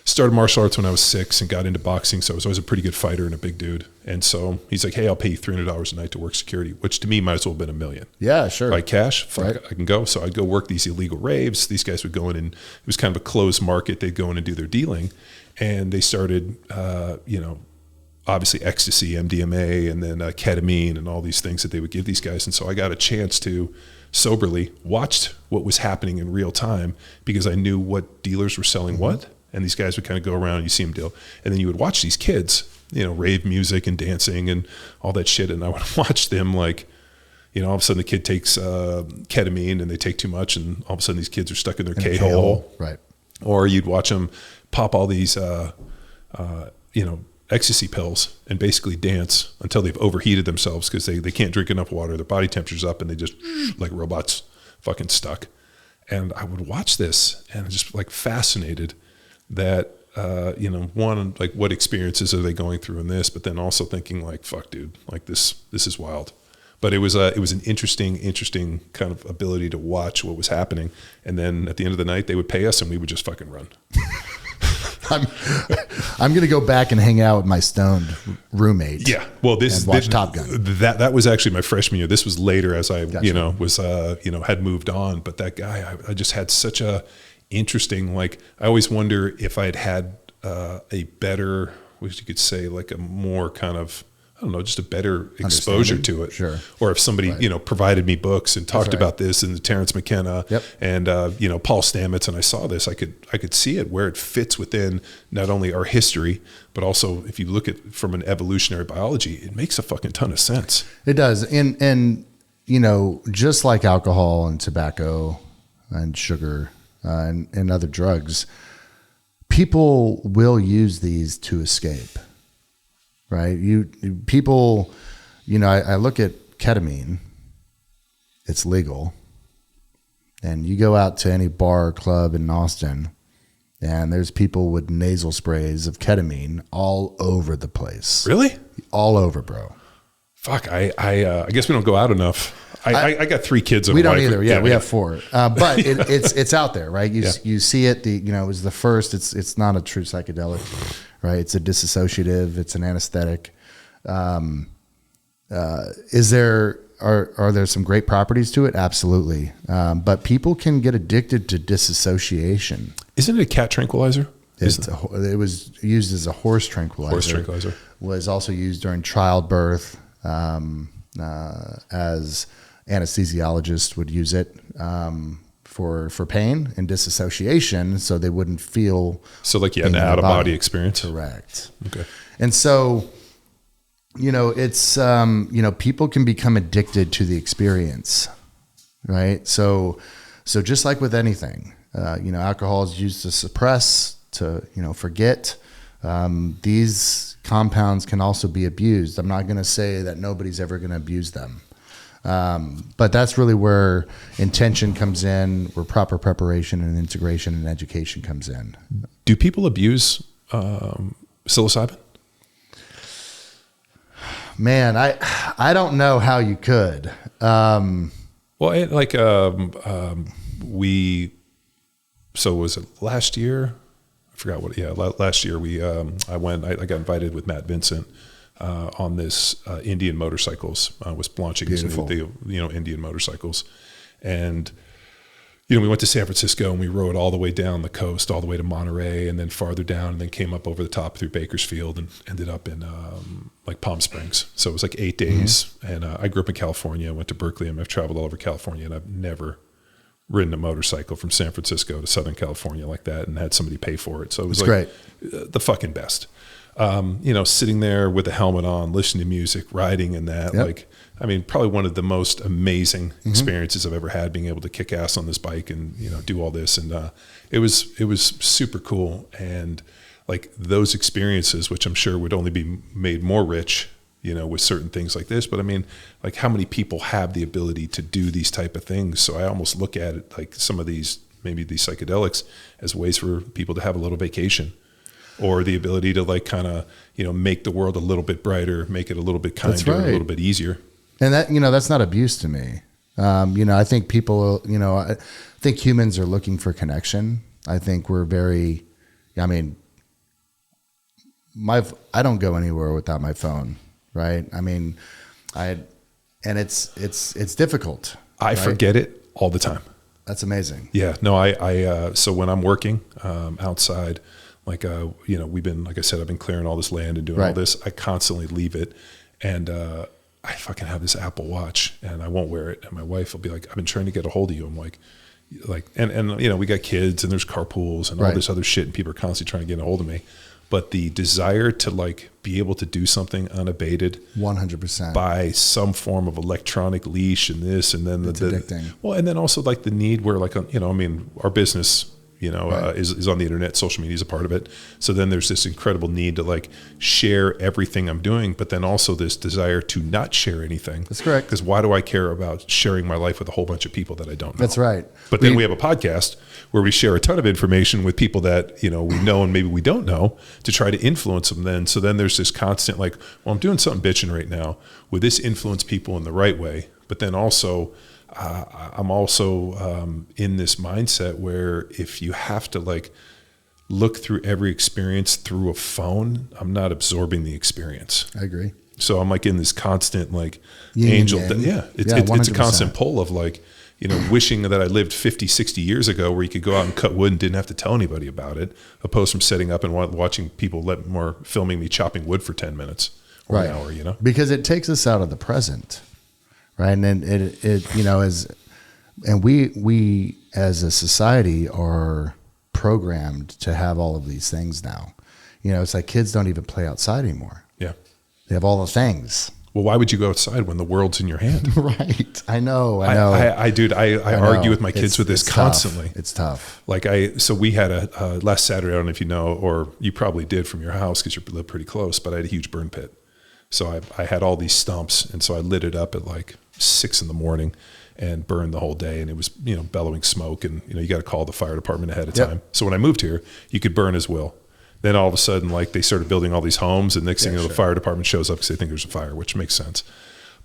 started martial arts when I was 6 and got into boxing. So I was always a pretty good fighter and a big dude. And so he's like, hey, I'll pay you $300 a night to work security, which to me might as well have been $1 million. Yeah, sure. Like cash, fuck, I can go. So I'd go work these illegal raves. These guys would go in, and it was kind of a closed market. They'd go in and do their dealing. And they started, obviously ecstasy, MDMA, and then ketamine and all these things that they would give these guys. And so I got a chance to soberly watch what was happening in real time, because I knew what dealers were selling what. And these guys would kind of go around and you see them deal. And then you would watch these kids, rave music and dancing and all that shit. And I would watch them like, all of a sudden the kid takes ketamine and they take too much, and all of a sudden these kids are stuck in their K-hole. Right. Or you'd watch them pop all these, ecstasy pills and basically dance until they've overheated themselves because they can't drink enough water. Their body temperature's up and they just like robots fucking stuck. And I would watch this and just like fascinated that, one, like what experiences are they going through in this, but then also thinking like, fuck dude, like this is wild. But it was an interesting kind of ability to watch what was happening. And then at the end of the night, they would pay us and we would just fucking run. I'm going to go back and hang out with my stoned roommate. Yeah. Well, watch Top Gun. That was actually my freshman year. This was later as I, Gotcha. was, had moved on. But that guy, I just had such a interesting, like, I always wonder if I'd had a better, what you could say, like a more kind of, I don't know, just a better exposure to it. Sure. Or if somebody, provided me books and talked about this and Terrence McKenna and, Paul Stamets, and I saw this, I could see it where it fits within not only our history, but also if you look at from an evolutionary biology, it makes a fucking ton of sense. It does. And just like alcohol and tobacco and sugar and other drugs, people will use these to escape. Right. People, I look at ketamine, it's legal. And you go out to any bar or club in Austin and there's people with nasal sprays of ketamine all over the place. Really? All over, bro. Fuck. I guess we don't go out enough. I got 3 kids. We don't either. Yeah, we have 4. But it's out there, right? You see it. It was the first. It's not a true psychedelic, right? It's a disassociative. It's an anesthetic. Are there some great properties to it? Absolutely. But people can get addicted to disassociation. Isn't it a cat tranquilizer? It was used as a horse tranquilizer. Horse tranquilizer was also used during childbirth, as anesthesiologists would use it for pain and disassociation, so they wouldn't feel. So like you had an out of body experience. Correct. Okay. And so, it's people can become addicted to the experience, right? So just like with anything, alcohol is used to suppress, to forget. These compounds can also be abused. I'm not going to say that nobody's ever going to abuse them. But that's really where intention comes in, where proper preparation and integration and education comes in. Do people abuse psilocybin? Man, I don't know how you could. So was it last year? I forgot what. Yeah, last year I got invited with Matt Vincent on this Indian motorcycles. Was launching the Indian motorcycles, and we went to San Francisco and we rode all the way down the coast, all the way to Monterey, and then farther down, and then came up over the top through Bakersfield and ended up in Palm Springs. So it was like 8 days, and I grew up in California. I went to Berkeley, and I've traveled all over California, and I've never ridden a motorcycle from San Francisco to Southern California like that and had somebody pay for it. So it was great. The fucking best. Sitting there with a helmet on, listening to music, riding in that, probably one of the most amazing experiences I've ever had, being able to kick ass on this bike and, do all this. And, it was super cool. And like those experiences, which I'm sure would only be made more rich, with certain things like this, but I mean, like how many people have the ability to do these type of things? So I almost look at it like some of these, maybe these psychedelics as ways for people to have a little vacation, or the ability to like kind of, make the world a little bit brighter, make it a little bit kinder, a little bit easier. And that, that's not abuse to me. I think people, I think humans are looking for connection. I think we're very, I don't go anywhere without my phone. Right. And it's difficult. I forget it all the time. That's amazing. Yeah, no, so when I'm working, outside, like, we've been, like I said, I've been clearing all this land and doing all this. I constantly leave it. And, I fucking have this Apple Watch and I won't wear it. And my wife will be like, I've been trying to get a hold of you. I'm like, we got kids and there's carpools and all this other shit and people are constantly trying to get a hold of me. But the desire to like be able to do something unabated, 100% by some form of electronic leash and this, and then it's addicting. And then also like the need where like, our business, is on the internet. Social media is a part of it. So then there's this incredible need to like share everything I'm doing, but then also this desire to not share anything. That's correct. Because why do I care about sharing my life with a whole bunch of people that I don't know? That's right. But then we have a podcast where we share a ton of information with people that, we know and maybe we don't know, to try to influence them then. So then there's this constant like, well, I'm doing something bitching right now. Would this influence people in the right way? But then also, I'm also in this mindset where if you have to like look through every experience through a phone, I'm not absorbing the experience. I agree. So I'm like in this constant like Yin angel. and yang. It's a constant pull of like, wishing that I lived 50, 60 years ago where you could go out and cut wood and didn't have to tell anybody about it, opposed from setting up and watching people filming me chopping wood for 10 minutes or an hour, Because it takes us out of the present. Right. And then we as a society are programmed to have all of these things now. It's like kids don't even play outside anymore. Yeah. They have all the things. Well, why would you go outside when the world's in your hand? Right. I know. I argue with my kids with this constantly. Tough. It's tough. So we had a last Saturday, I don't know if you know, or you probably did from your house because you live pretty close, but I had a huge burn pit. So I had all these stumps, and so I lit it up at like 6 a.m. and burned the whole day. And it was, bellowing smoke, and, you got to call the fire department ahead of time. So when I moved here, you could burn as will. Then all of a sudden, like they started building all these homes, and next thing you know, the fire department shows up because they think there's a fire, which makes sense.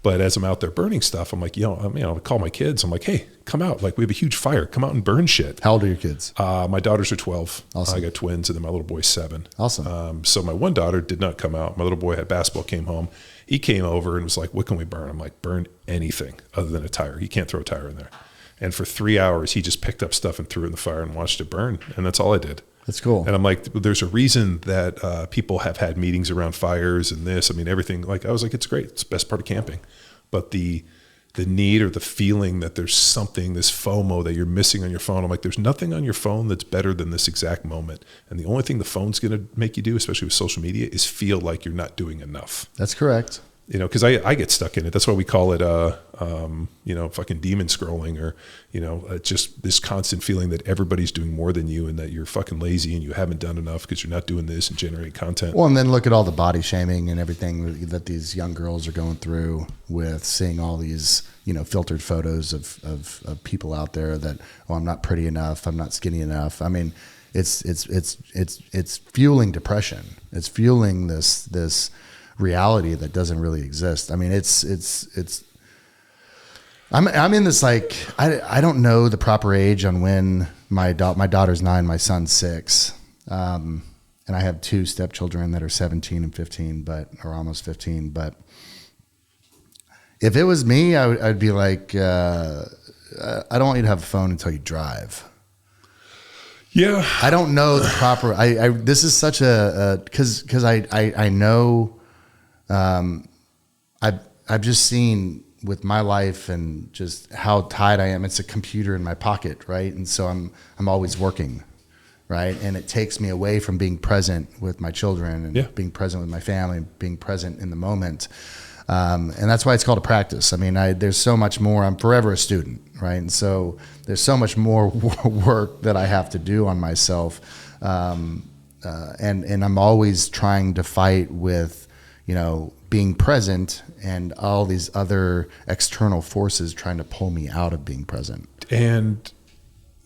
But as I'm out there burning stuff, I'm like, I call my kids. I'm like, hey, come out. Like, we have a huge fire. Come out and burn shit. How old are your kids? My daughters are 12. Awesome. I got twins, and then my little boy's 7. Awesome. So my one daughter did not come out. My little boy had basketball, came home. He came over and was like, what can we burn? I'm like, burn anything other than a tire. You can't throw a tire in there. And for 3 hours, he just picked up stuff and threw it in the fire and watched it burn. And that's all I did. That's cool. And I'm like, there's a reason that people have had meetings around fires and this. I mean, everything. Like, I was like, it's great. It's the best part of camping. But the need or the feeling that there's something, this FOMO that you're missing on your phone. I'm like, there's nothing on your phone that's better than this exact moment. And the only thing the phone's going to make you do, especially with social media, is feel like you're not doing enough. That's correct. Because I get stuck in it. That's why we call it, fucking demon scrolling, or, just this constant feeling that everybody's doing more than you and that you're fucking lazy and you haven't done enough because you're not doing this and generating content. Well, and then look at all the body shaming and everything that these young girls are going through with seeing all these, filtered photos of people out there that, I'm not pretty enough. I'm not skinny enough. I mean, it's fueling depression. It's fueling this reality that doesn't really exist. I mean, I'm in this, like, I don't know the proper age on when my daughter's 9, my son's 6. And I have 2 stepchildren that are 17 and 15, or almost 15. But if it was me, I'd be like, I don't want you to have a phone until you drive. Yeah. I don't know the proper, this is such cause I know, I've just seen with my life and just how tied I am. It's a computer in my pocket, right? And so I'm always working, right? And it takes me away from being present with my children and being present with my family, being present in the moment. And that's why it's called a practice. I mean, there's so much more. I'm forever a student, right? And so there's so much more work that I have to do on myself. And I'm always trying to fight with, being present and all these other external forces trying to pull me out of being present. And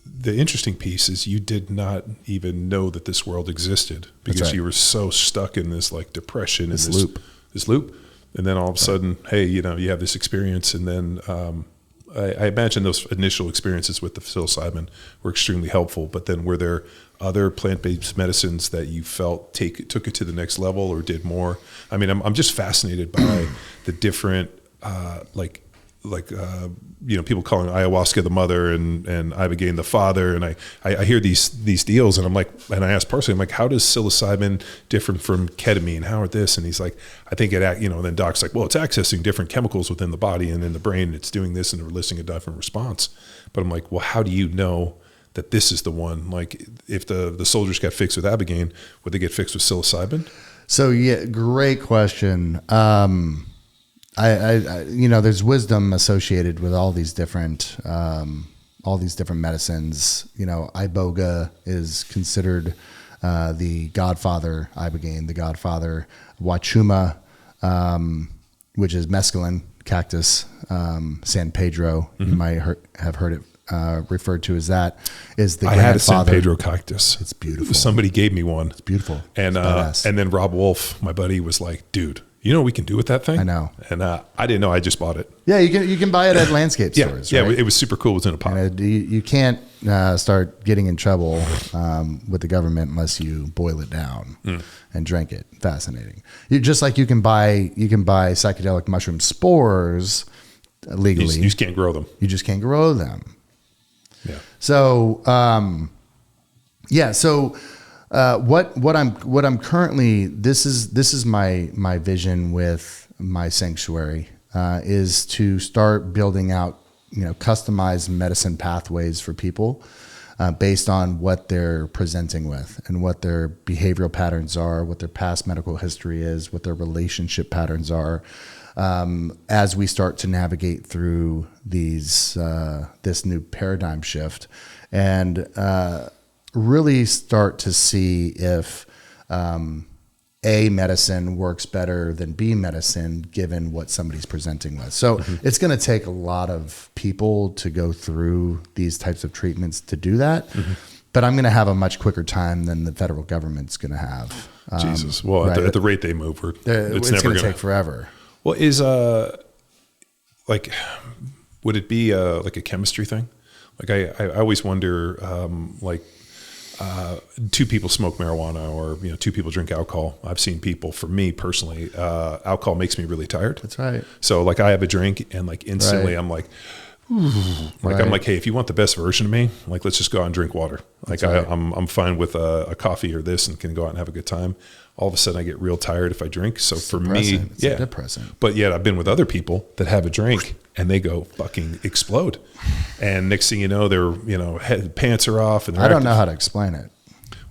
the interesting piece is you did not even know that this world existed because you were so stuck in this like depression and this loop. And then all of a sudden, hey, you have this experience. And then I imagine those initial experiences with the psilocybin were extremely helpful. But then were there other plant-based medicines that you felt took it to the next level or did more? I mean, I'm just fascinated by the different, people calling ayahuasca the mother and ibogaine the father. And I hear these deals and I'm like, and I asked personally, I'm like, how does psilocybin different from ketamine? How are this? And he's like, I think it, and then Doc's like, well, it's accessing different chemicals within the body and in the brain. And it's doing this and eliciting a different response. But I'm like, well, how do you know that this is the one? Like if the soldiers got fixed with ibogaine, would they get fixed with psilocybin? So yeah, great question. I there's wisdom associated with all these different all these different medicines. Iboga is considered the godfather, ibogaine, the godfather. Wachuma, which is mescaline cactus, San Pedro, you might have heard it referred to as that, is the grandfather. I had a San Pedro cactus. It's beautiful. Somebody gave me one. It's beautiful. And then Rob Wolf, my buddy, was like, dude, you know what we can do with that thing? I know. And I didn't know. I just bought it. Yeah, you can buy it at landscape stores. Yeah, right? it was super cool. It was in a pot. And you can't start getting in trouble with the government unless you boil it down and drink it. Fascinating. Just like you can buy psychedelic mushroom spores legally. You just can't grow them. You just can't grow them. Yeah. So what I'm currently, this is my vision with my sanctuary, is to start building out, customized medicine pathways for people, based on what they're presenting with and what their behavioral patterns are, what their past medical history is, what their relationship patterns are, as we start to navigate through this new paradigm shift, and really start to see if A medicine works better than B medicine given what somebody's presenting with. So it's going to take a lot of people to go through these types of treatments to do that. But I'm going to have a much quicker time than the federal government's going to have. Jesus. Well, right. at the rate they move, it's never going to take forever. Well, would it be like a chemistry thing? Like I always wonder, two people smoke marijuana or, two people drink alcohol. I've seen people, for me personally, alcohol makes me really tired. That's right. So like I have a drink and like instantly I'm like, I'm like, hey, if you want the best version of me, like, let's just go out and drink water. Like I'm fine with a coffee or this and can go out and have a good time. All of a sudden I get real tired if I drink. So for me, it's depressant. But yet I've been with other people that have a drink and they go fucking explode. And next thing you know, their pants are off. And I don't know how to explain it.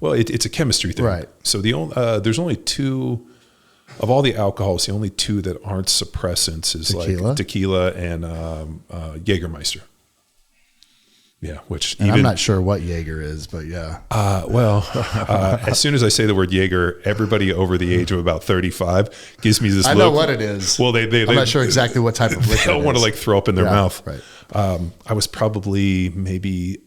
Well, it's a chemistry thing. Right. So there's only two of all the alcohols. The only two that aren't suppressants is like tequila and Jägermeister. Yeah, I'm not sure what Jaeger is, but yeah. As soon as I say the word Jaeger, everybody over the age of about 35 gives me this look. I know what it is. Well, I'm not sure exactly what type of liquor they don't want to like throw up in their mouth. Right. I was probably maybe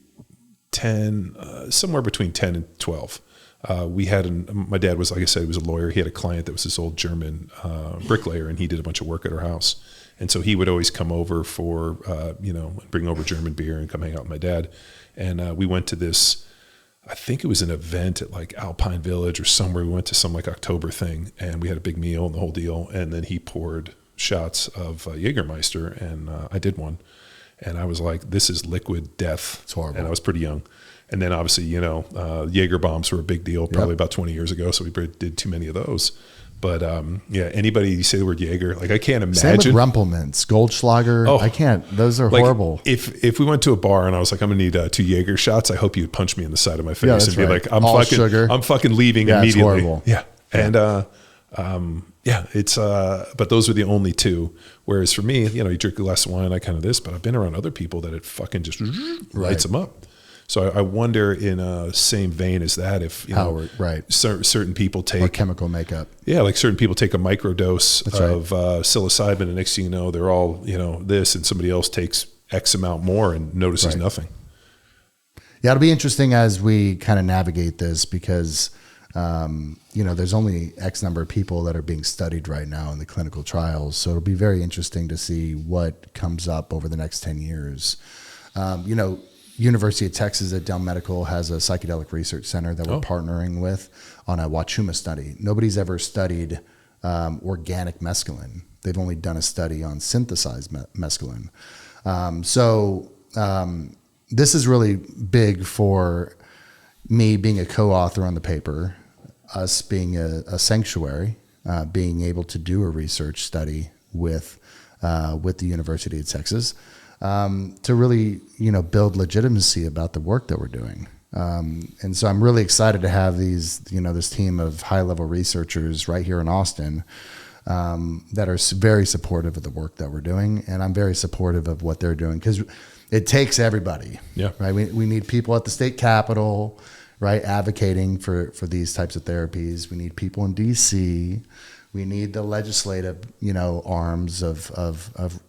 10, somewhere between 10 and 12. My dad was, like I said, he was a lawyer. He had a client that was this old German bricklayer, and he did a bunch of work at our house. And so he would always come over for, bring over German beer and come hang out with my dad. And we went to this, I think it was an event at like Alpine Village or somewhere. We went to some like October thing, and we had a big meal and the whole deal. And then he poured shots of Jägermeister, and I did one. And I was like, this is liquid death. It's horrible. And I was pretty young. And then obviously, Jaeger bombs were a big deal probably about 20 years ago. So we did too many of those. But anybody, you say the word Jaeger, like I can't imagine. Same with Rumpelmans, Goldschlager. Oh, I can't. Those are horrible. If we went to a bar and I was like, I'm gonna need 2 Jaeger shots, I hope you'd punch me in the side of my face and be like, I'm fucking leaving immediately. It's horrible. Yeah. And it's but those are the only two. Whereas for me, you drink a glass of wine, I kind of this, but I've been around other people that it fucking just lights them up. So I wonder, in a same vein as that, if certain people take or chemical makeup. Yeah, like certain people take a microdose of psilocybin, and next thing you know, they're all this, and somebody else takes X amount more and notices nothing. Yeah, it'll be interesting as we kind of navigate this because there's only X number of people that are being studied right now in the clinical trials. So it'll be very interesting to see what comes up over the next 10 years. University of Texas at Dell Medical has a psychedelic research center that we're partnering with on a Wachuma study. Nobody's ever studied organic mescaline. They've only done a study on synthesized mescaline. This is really big for me being a co-author on the paper, us being a sanctuary, being able to do a research study with the University of Texas. To really, build legitimacy about the work that we're doing. And so I'm really excited to have this team of high-level researchers right here in Austin that are very supportive of the work that we're doing. And I'm very supportive of what they're doing because it takes everybody. Yeah. Right. We need people at the state capitol, right, advocating for these types of therapies. We need people in DC. We need the legislative, arms of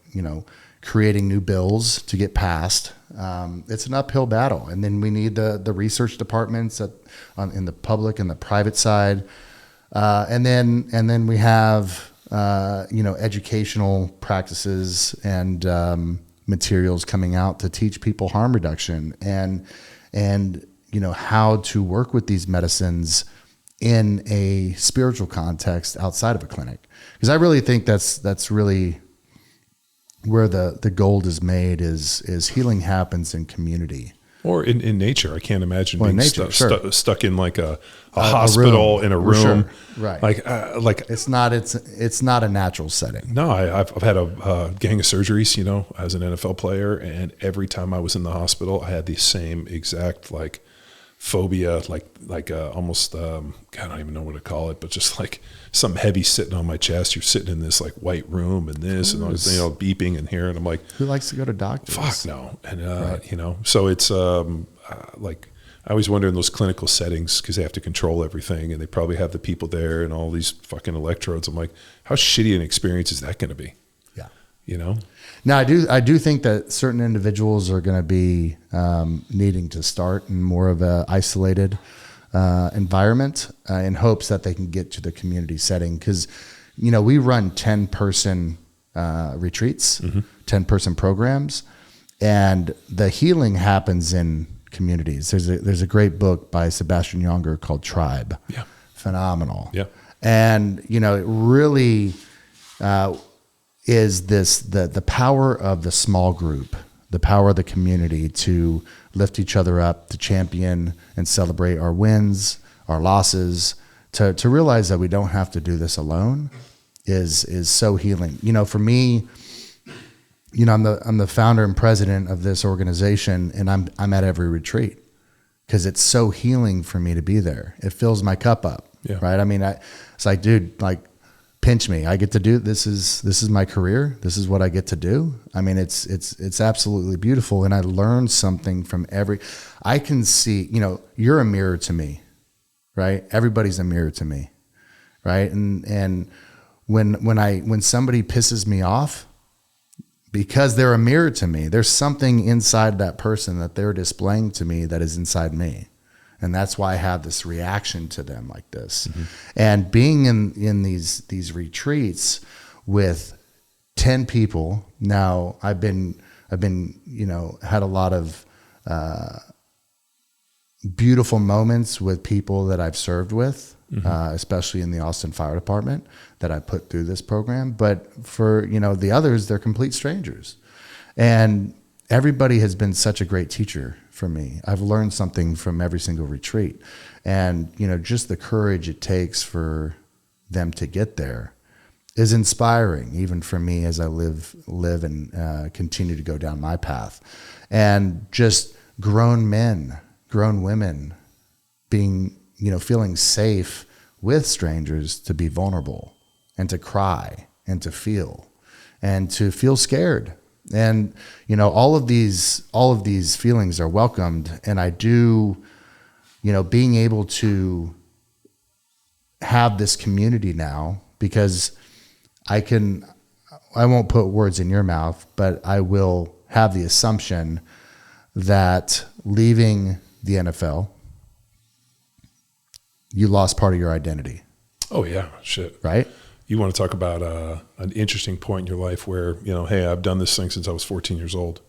creating new bills to get passed. It's an uphill battle. And then we need the research departments in the public and the private side. And then we have, educational practices and materials coming out to teach people harm reduction and how to work with these medicines in a spiritual context outside of a clinic. Because I really think that's really where the gold is made is healing happens in community. Or in nature. I can't imagine Well, being nature, sure. stuck in like a hospital in a room. Sure. Right. Like it's not a natural setting. No, I've had a gang of surgeries, as an NFL player, and every time I was in the hospital, I had the same exact phobia, almost I don't even know what to call it, but just like something heavy sitting on my chest. You're sitting in this white room and this, and beeping in here, and I'm like, who likes to go to doctors? Fuck no, and right. So it's I always wonder in those clinical settings because they have to control everything, and they probably have the people there and all these fucking electrodes. I'm like, how shitty an experience is that going to be? Yeah. Now, I do think that certain individuals are going to be needing to start in more of a isolated environment in hopes that they can get to the community setting. Because, we run 10-person retreats, 10-person programs, and the healing happens in communities. There's a great book by Sebastian Junger called Tribe. Yeah. Phenomenal. Yeah. And, it really is the power of the small group, the power of the community to lift each other up, to champion and celebrate our wins, our losses, to realize that we don't have to do this alone is so healing. For me, I'm the founder and president of this organization, and I'm at every retreat because it's so healing for me to be there. It fills my cup up. Yeah. Right. I mean, it's like, dude, pinch me. I get to do this is my career. This is what I get to do. I mean, it's absolutely beautiful. And I learned something from I can see, you're a mirror to me, right? Everybody's a mirror to me. Right. And when somebody pisses me off because they're a mirror to me, there's something inside that person that they're displaying to me that is inside me. And that's why I have this reaction to them like this. Mm-hmm. And being in these retreats with 10 people, now I've been had a lot of beautiful moments with people that I've served with, especially in the Austin Fire Department that I put through this program. But for the others, they're complete strangers. And everybody has been such a great teacher for me. I've learned something from every single retreat. And, just the courage it takes for them to get there is inspiring, even for me as I live and continue to go down my path. And just grown men, grown women being, feeling safe with strangers to be vulnerable and to cry and to feel scared. And, all of these feelings are welcomed. And I do, being able to have this community now, because I won't put words in your mouth, but I will have the assumption that leaving the NFL, you lost part of your identity. Oh yeah. Shit. Right. You want to talk about an interesting point in your life where, hey, I've done this thing since I was 14 years old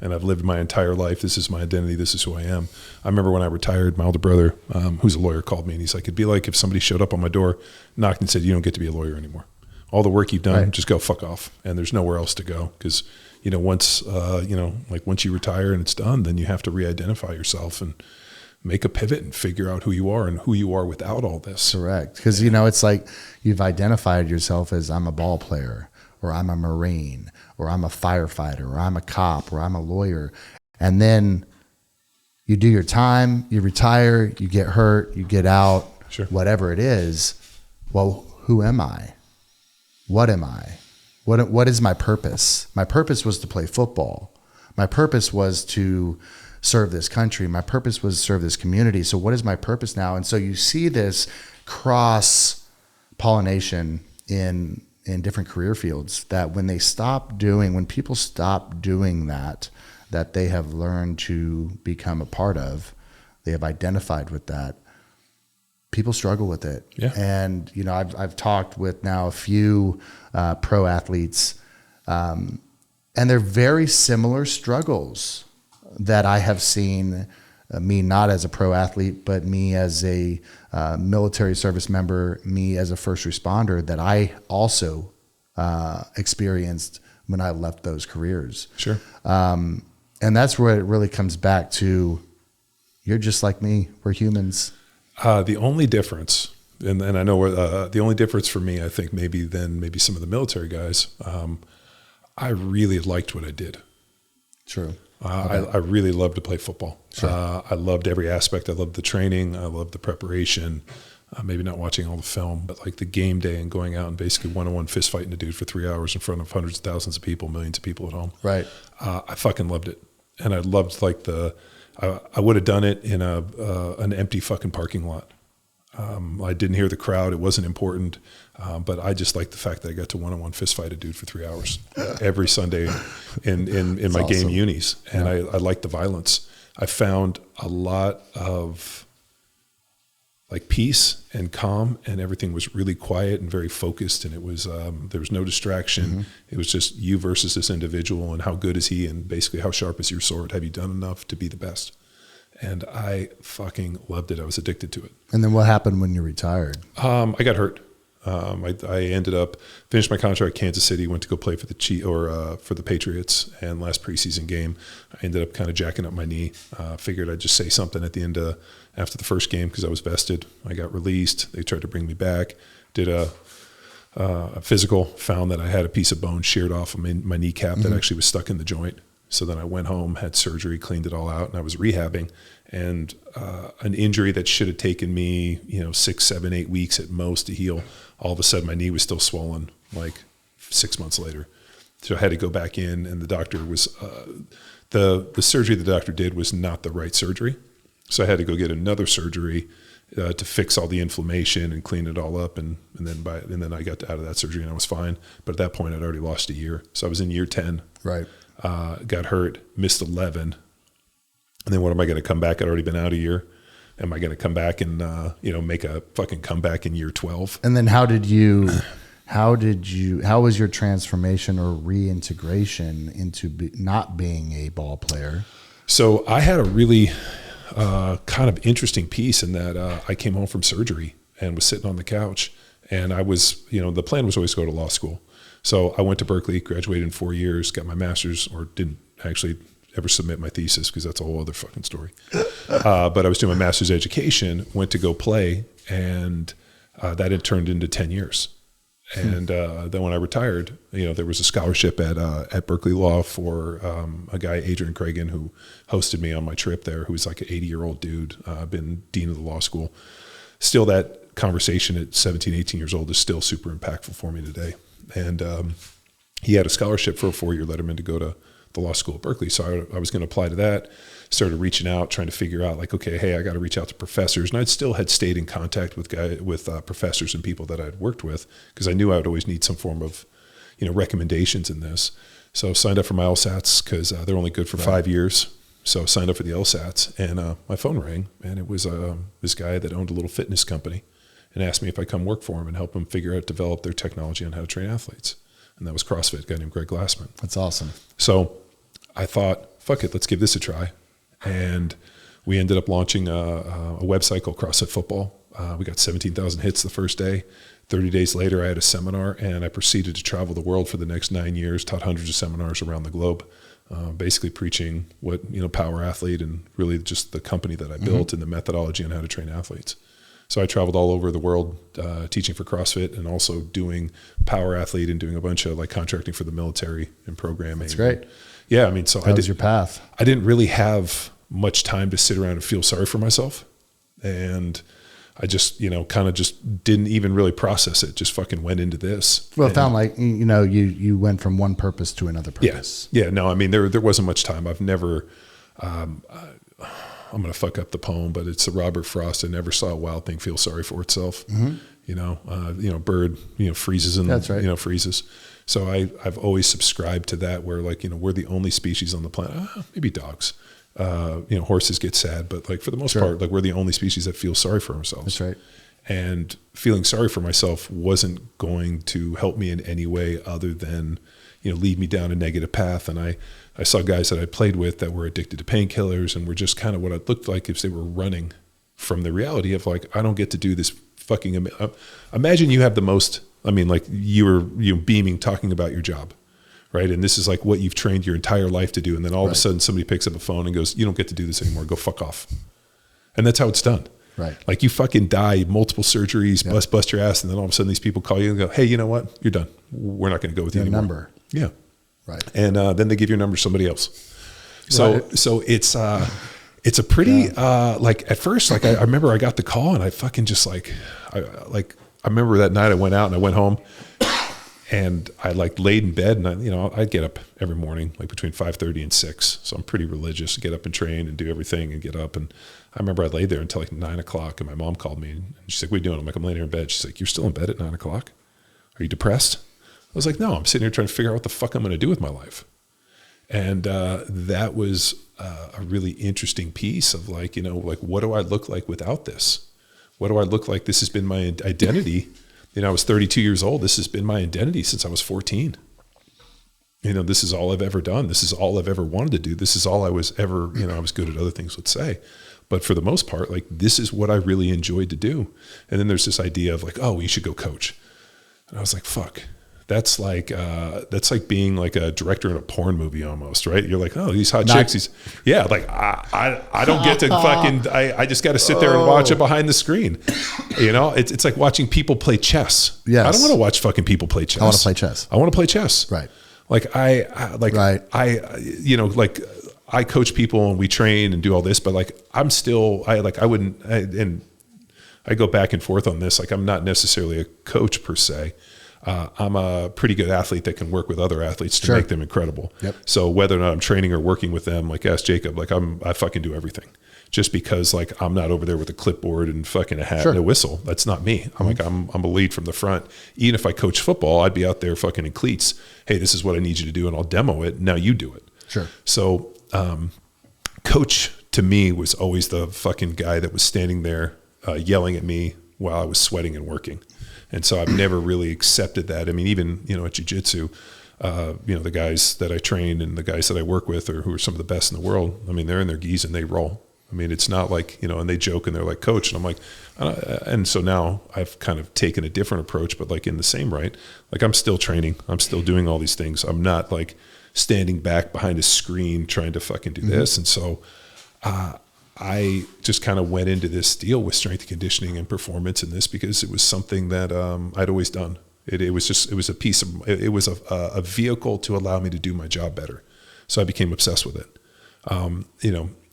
and I've lived my entire life. This is my identity. This is who I am. I remember when I retired, my older brother, who's a lawyer, called me and he's like, it'd be like if somebody showed up on my door, knocked and said, you don't get to be a lawyer anymore. All the work you've done, right. Just go fuck off. And there's nowhere else to go. Cause once you retire and it's done, then you have to re-identify yourself and make a pivot and figure out who you are and who you are without all this. Correct. Because, it's like you've identified yourself as I'm a ball player or I'm a Marine or I'm a firefighter or I'm a cop or I'm a lawyer. And then you do your time, you retire, you get hurt, you get out, sure. Whatever it is. Well, who am I? What am I? What is my purpose? My purpose was to play football. My purpose was to serve this country. My purpose was to serve this community. So what is my purpose now? And so you see this cross pollination in different career fields, that when people stop doing that they have learned to become a part of, they have identified with that, people struggle with it. Yeah. And, I've talked with now a few pro athletes, and they're very similar struggles that I have seen, me not as a pro athlete, but me as a military service member, me as a first responder, that I also experienced when I left those careers. Sure. And that's where it really comes back to, you're just like me. We're humans. The only difference, and I know the only difference for me, I think maybe some of the military guys, I really liked what I did. True. I really loved to play football. Sure. I loved every aspect. I loved the training. I loved the preparation. Maybe not watching all the film, but like the game day and going out and basically one-on-one fist fighting a dude for 3 hours in front of hundreds of thousands of people, millions of people at home. Right. I fucking loved it. And I loved I would have done it in an empty fucking parking lot. I didn't hear the crowd. It wasn't important. But I just liked the fact that I got to one-on-one fist fight a dude for 3 hours every Sunday in my awesome. game unis. And I liked the violence. I found a lot of like peace and calm, and everything was really quiet and very focused. And it was, there was no distraction. Mm-hmm. It was just you versus this individual, and how good is he? And basically, how sharp is your sword? Have you done enough to be the best? And I fucking loved it. I was addicted to it. And then what happened when you retired? I got hurt. I ended up finished my contract at Kansas City, went to go play for the Patriots, and last preseason game, I ended up kind of jacking up my knee. Figured I'd just say something at the end after the first game because I was vested. I got released. They tried to bring me back. Did a physical, found that I had a piece of bone sheared off of my kneecap that actually was stuck in the joint. So then I went home, had surgery, cleaned it all out, and I was rehabbing. And an injury that should have taken me, 6, 7, 8 weeks at most to heal, all of a sudden my knee was still swollen like 6 months later. So I had to go back in, and the doctor was, the surgery the doctor did was not the right surgery. So I had to go get another surgery to fix all the inflammation and clean it all up. And then I got out of that surgery and I was fine. But at that point I'd already lost a year. So I was in year 10. Right. Got hurt, missed 11. And then what am I going to come back? I'd already been out a year. Am I going to come back and, make a fucking comeback in year 12? And then how was your transformation or reintegration into not being a ball player? So I had a really kind of interesting piece in that I came home from surgery and was sitting on the couch, and I was, the plan was always to go to law school. So I went to Berkeley, graduated in 4 years, got my master's, or didn't actually ever submit my thesis because that's a whole other fucking story. But I was doing my master's education, went to go play, and that had turned into 10 years. And then when I retired, there was a scholarship at Berkeley Law for a guy, Adrian Cragen, who hosted me on my trip there, who was like an 80-year-old dude, been dean of the law school. Still, that conversation at 17, 18 years old is still super impactful for me today. And he had a scholarship for a 4-year letterman to go to the law school at Berkeley. So I was going to apply to that, started reaching out, trying to figure out like, okay, hey, I got to reach out to professors. And I still had stayed in contact with professors and people that I'd worked with, because I knew I would always need some form of, recommendations in this. So signed up for my LSATs because they're only good for 5 years. So signed up for the LSATs, and my phone rang, and it was this guy that owned a little fitness company, and asked me if I'd come work for him and help them develop their technology on how to train athletes. And that was CrossFit, a guy named Greg Glassman. That's awesome. So I thought, fuck it, let's give this a try. And we ended up launching a website called CrossFit Football. We got 17,000 hits the first day. 30 days later, I had a seminar, and I proceeded to travel the world for the next 9 years, taught hundreds of seminars around the globe, basically preaching what, Power Athlete, and really just the company that I built and the methodology on how to train athletes. So I traveled all over the world teaching for CrossFit, and also doing Power Athlete and doing a bunch of like contracting for the military and programming. That's great. Yeah, I mean, so that was your path. I didn't really have much time to sit around and feel sorry for myself. And I just, kind of just didn't even really process it. Just fucking went into this. Well, it sounded like, you went from one purpose to another purpose. Yeah. No, I mean, there wasn't much time. I've never, I'm going to fuck up the poem, but it's a Robert Frost. I never saw a wild thing feel sorry for itself. Bird, freezes and, that's right. Freezes. So I've always subscribed to that where like, we're the only species on the planet, maybe dogs, horses get sad, but like for the most part, like we're the only species that feel sorry for ourselves. That's right. And feeling sorry for myself wasn't going to help me in any way other than, lead me down a negative path. And I saw guys that I played with that were addicted to painkillers and were just kind of what it looked like if they were running from the reality of like, I don't get to do this fucking, imagine you have the most, like you were beaming talking about your job, right? And this is like what you've trained your entire life to do. And then all of a sudden somebody picks up a phone and goes, you don't get to do this anymore. Go fuck off. And that's how it's done. Right. Like you fucking die, multiple surgeries, bust your ass. And then all of a sudden these people call you and go, hey, you know what? You're done. We're not going to go with you anymore. Number. Yeah. Right. And then they give your number to somebody else. So it's a pretty, like at first, like I remember I got the call and I fucking just I remember that night I went out and I went home and I like laid in bed and I'd get up every morning, like between 5:30 and 6. So I'm pretty religious, get up and train and do everything and get up. And I remember I laid there until like 9 o'clock and my mom called me and she's like, what are you doing? I'm like, I'm laying here in bed. She's like, you're still in bed at 9 o'clock? Are you depressed? I was like, no, I'm sitting here trying to figure out what the fuck I'm going to do with my life. And that was a really interesting piece of like, what do I look like without this? What do I look like? This has been my identity. I was 32 years old. This has been my identity since I was 14. This is all I've ever done. This is all I've ever wanted to do. This is all I was ever, I was good at other things, let's say. But for the most part, like this is what I really enjoyed to do. And then there's this idea of like, oh, you should go coach. And I was like, fuck. That's like being like a director in a porn movie almost, right? You're like, oh, these hot chicks. Like I don't get to fucking, I just got to sit there and watch it behind the screen. It's like watching people play chess. Yes. I don't want to watch fucking people play chess. I want to play chess. I want to play chess. Right. Like I coach people and we train and do all this, but like, I'm still, I go back and forth on this. Like I'm not necessarily a coach per se. I'm a pretty good athlete that can work with other athletes to make them incredible. Yep. So whether or not I'm training or working with them, like ask Jacob, like I fucking do everything just because like I'm not over there with a clipboard and fucking a hat and a whistle. That's not me. I'm like, I'm a lead from the front. Even if I coach football, I'd be out there fucking in cleats. Hey, this is what I need you to do. And I'll demo it. Now you do it. Sure. So, coach to me was always the fucking guy that was standing there, yelling at me while I was sweating and working. And so I've never really accepted that. I mean, even, at jiu-jitsu, the guys that I train and the guys that I work with or who are some of the best in the world, I mean, they're in their gis and they roll. I mean, it's not like, and they joke and they're like, coach. And I'm like, and so now I've kind of taken a different approach, but like in the same right, like I'm still training. I'm still doing all these things. I'm not like standing back behind a screen trying to fucking do this. And so, I just kind of went into this deal with strength and conditioning and performance in this because it was something that I'd always done. It was a vehicle to allow me to do my job better. So I became obsessed with it.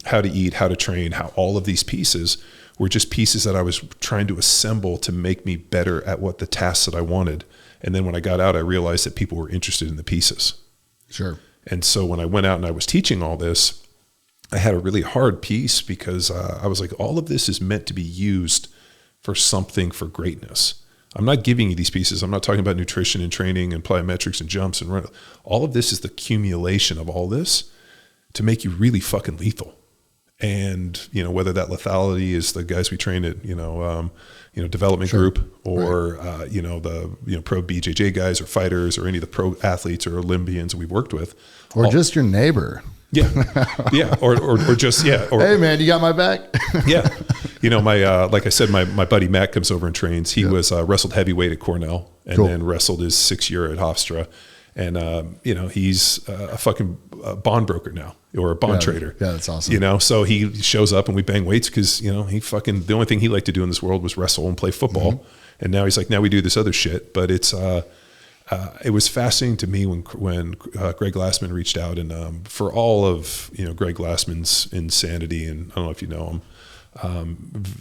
How to eat, how to train, how all of these pieces were just pieces that I was trying to assemble to make me better at what the tasks that I wanted. And then when I got out, I realized that people were interested in the pieces. Sure. And so when I went out and I was teaching all this, I had a really hard piece because I was like, all of this is meant to be used for something for greatness. I'm not giving you these pieces. I'm not talking about nutrition and training and plyometrics and jumps and run. All of this is the accumulation of all this to make you really fucking lethal. And, whether that lethality is the guys we train at, development group or, the, pro BJJ guys or fighters or any of the pro athletes or Olympians we've worked with. Or just your neighbor. Yeah. Yeah. Or just, yeah. Or, hey man, you got my back? Yeah. My, like I said, my buddy Matt comes over and trains. He was wrestled heavyweight at Cornell and then wrestled his 6 year at Hofstra. And, he's a fucking bond broker now or a bond trader. Yeah. That's awesome. So he shows up and we bang weights because, he fucking, the only thing he liked to do in this world was wrestle and play football. Mm-hmm. And now he's like, now we do this other shit, but it's, it was fascinating to me when Greg Glassman reached out and for all of Greg Glassman's insanity, and I don't know if you know him,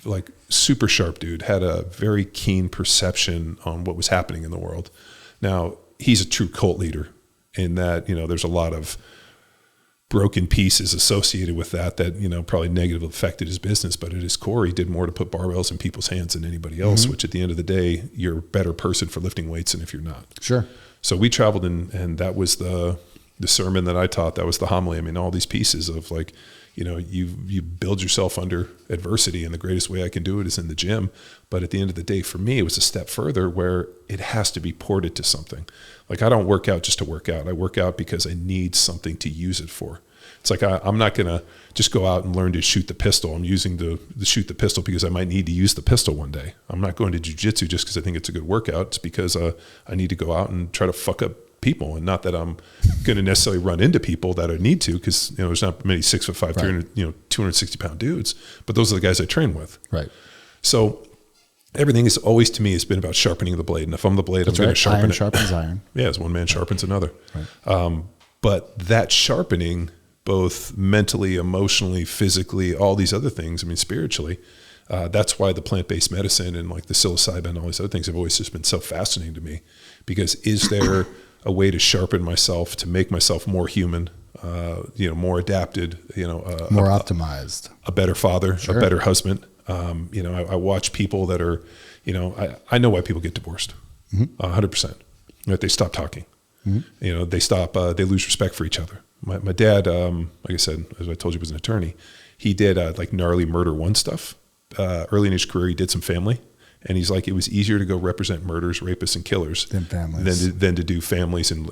like super sharp dude, had a very keen perception on what was happening in the world. Now, he's a true cult leader in that, there's a lot of broken pieces associated with that, probably negatively affected his business. But at his core, he did more to put barbells in people's hands than anybody else, which at the end of the day, you're a better person for lifting weights than if you're not. Sure. So we traveled and that was the sermon that I taught. That was the homily. I mean, all these pieces of like, you build yourself under adversity, and the greatest way I can do it is in the gym. But at the end of the day, for me, it was a step further where it has to be ported to something. Like, I don't work out just to work out. I work out because I need something to use it for. It's like, I'm not going to just go out and learn to shoot the pistol. I'm using the shoot the pistol because I might need to use the pistol one day. I'm not going to jiu-jitsu just because I think it's a good workout. It's because I need to go out and try to fuck up people, and not that I'm going to necessarily run into people that I need to, because there's not many 6'5", 300, 260-pound dudes, but those are the guys I train with. Right. So everything is always, to me, has been about sharpening the blade, and if I'm the blade, I'm going to sharpen iron it. Sharpens iron. Yeah, as one man sharpens another. Right. But that sharpening, both mentally, emotionally, physically, all these other things, I mean, spiritually, that's why the plant-based medicine and like the psilocybin and all these other things have always just been so fascinating to me, because is there a way to sharpen myself, to make myself more human, more adapted, more optimized, a better father, a better husband. I watch people that are, I know why people get divorced, 100%. They stop talking. They stop, they lose respect for each other. My dad, like I said, as I told you, was an attorney. He did like gnarly murder one stuff. Early in his career, he did some family. And he's like, it was easier to go represent murderers, rapists, and killers than families, than to do families and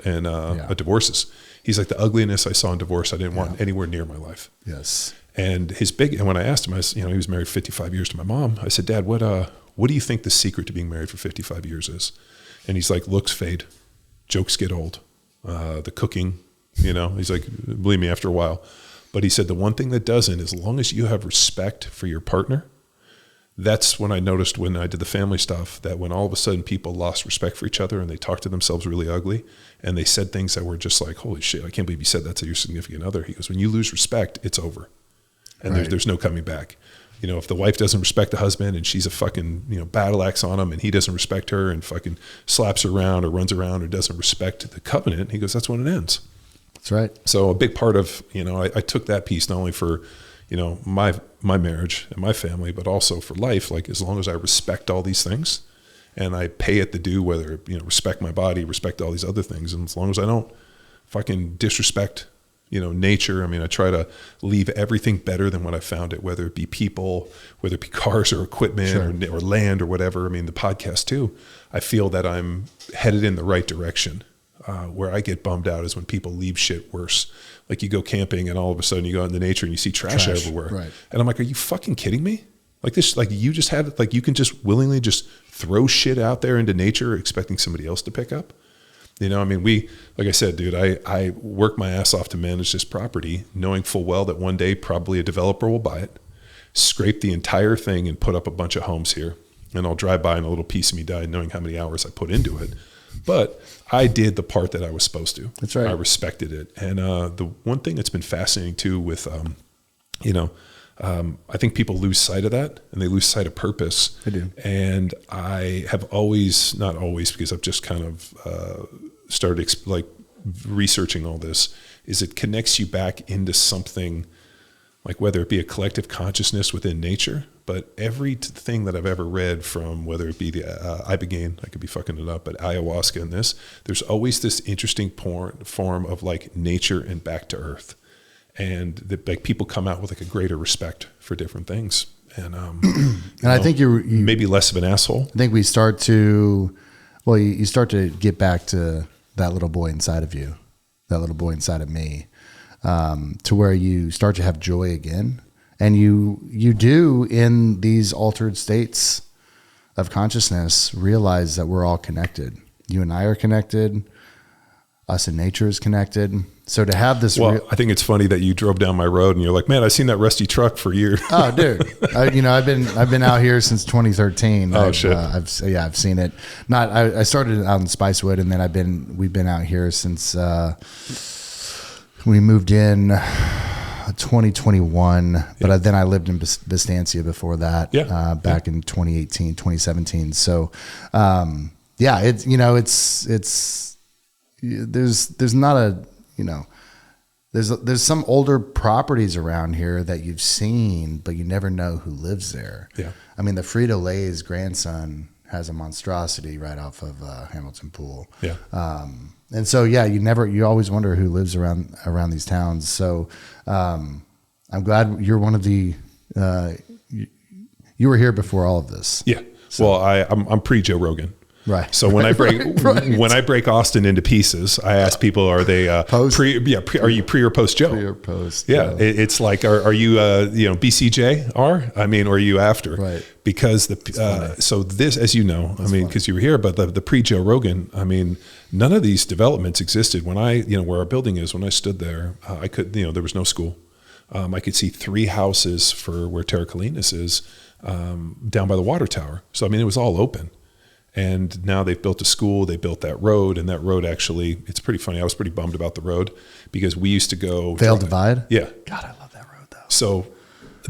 divorces. He's like, the ugliness I saw in divorce, I didn't want anywhere near my life. Yes. And and when I asked him, he was married 55 years to my mom. I said, Dad, what do you think the secret to being married for 55 years is? And he's like, looks fade, jokes get old, the cooking, he's like, believe me, after a while. But he said, the one thing that doesn't, as long as you have respect for your partner. That's when I noticed, when I did the family stuff, that when all of a sudden people lost respect for each other and they talked to themselves really ugly, and they said things that were just like, holy shit, I can't believe you said that to your significant other. He goes, when you lose respect, it's over. And there's no coming back. If the wife doesn't respect the husband and she's a fucking, battle axe on him, and he doesn't respect her and fucking slaps her around or runs around or doesn't respect the covenant, he goes, that's when it ends. That's right. So a big part of, I took that piece not only for, my marriage and my family, but also for life. Like, as long as I respect all these things and I pay it the due, whether, respect my body, respect all these other things. And as long as I don't fucking disrespect, nature. I mean, I try to leave everything better than when I found it, whether it be people, whether it be cars or equipment or land or whatever. I mean, the podcast too, I feel that I'm headed in the right direction. Where I get bummed out is when people leave shit worse. Like, you go camping and all of a sudden you go out into nature and you see trash everywhere. Right. And I'm like, are you fucking kidding me? Like this, like you just have it, like you can just willingly just throw shit out there into nature expecting somebody else to pick up. I mean, like I said, dude, I work my ass off to manage this property, knowing full well that one day probably a developer will buy it, scrape the entire thing and put up a bunch of homes here. And I'll drive by and a little piece of me died knowing how many hours I put into it. But I did the part that I was supposed to. That's right. I respected it. And the one thing that's been fascinating too with, I think people lose sight of that, and they lose sight of purpose. They do. And I have always, not always, because I've just kind of started researching all this, is it connects you back into something, like whether it be a collective consciousness within nature. But everything that I've ever read, from whether it be the ibogaine, I could be fucking it up, but ayahuasca and this, there's always this interesting form of like nature and back to earth. And like people come out with like a greater respect for different things. And I think you maybe less of an asshole. I think we start to, you start to get back to that little boy inside of you, that little boy inside of me, to where you start to have joy again. And you do, in these altered states of consciousness, realize that we're all connected. You and I are connected. Us and nature is connected. So to have this, I think it's funny that you drove down my road and you're like, man, I've seen that rusty truck for years. Oh, dude, I've been out here since 2013. Oh shit. I've seen it. I started out in Spicewood, and then we've been out here since we moved in. 2021, but then I lived in Vistancia before that, back in 2018, 2017. So, it's, there's not a, there's some older properties around here that you've seen, but you never know who lives there. Yeah. I mean, the Frito-Lay's grandson has a monstrosity right off of Hamilton Pool. Yeah. And so, you always wonder who lives around these towns. So, I'm glad you're one of the, you were here before all of this. Yeah. So. Well, I'm pre Joe Rogan. Right. So when I break Austin into pieces, I ask people, are they post? are you pre or post Joe? Pre or post. Yeah. It's like, are you BCJR? I mean, or are you after? Right. Because so this, as you know, because you were here, but the pre Joe Rogan, I mean, none of these developments existed when where our building is. When I stood there, I could, there was no school. I could see 3 houses for where Terra Colinas is, down by the water tower. So, I mean, it was all open. And now they've built a school, they built that road, and that road actually, it's pretty funny. I was pretty bummed about the road because we used to go. Vale Divide? Yeah. God, I love that road though. So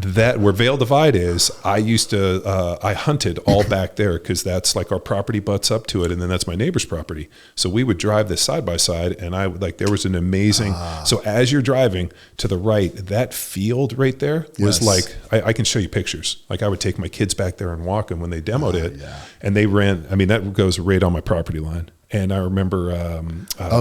where Vale Divide is, I used to, I hunted all back there because that's like our property butts up to it. And then that's my neighbor's property. So we would drive this side by side and there was an amazing, so as you're driving to the right, that field right there was like, I can show you pictures. Like I would take my kids back there and walk them when they demoed it. Yeah. And they ran, that goes right on my property line. And I remember.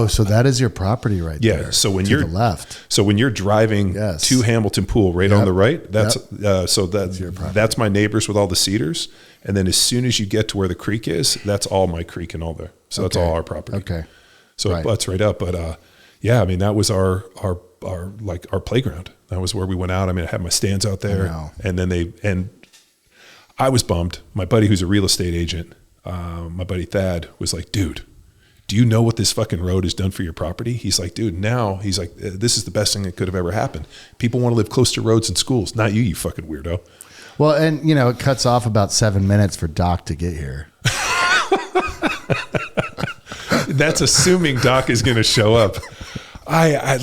So that is your property right there. Yeah. So when to you're the left, so when you're driving to Hamilton Pool, right on the right, that's my neighbors with all the cedars. And then as soon as you get to where the creek is, that's all my creek and all there. So that's all our property. Okay. So it butts right up. But that was our playground. That was where we went out. I had my stands out there, and then I was bummed. My buddy, who's a real estate agent, my buddy Thad, was like, dude, do you know what this fucking road has done for your property? He's like, dude, this is the best thing that could have ever happened. People want to live close to roads and schools, not you fucking weirdo. Well, and it cuts off about 7 minutes for Doc to get here. That's assuming Doc is going to show up. I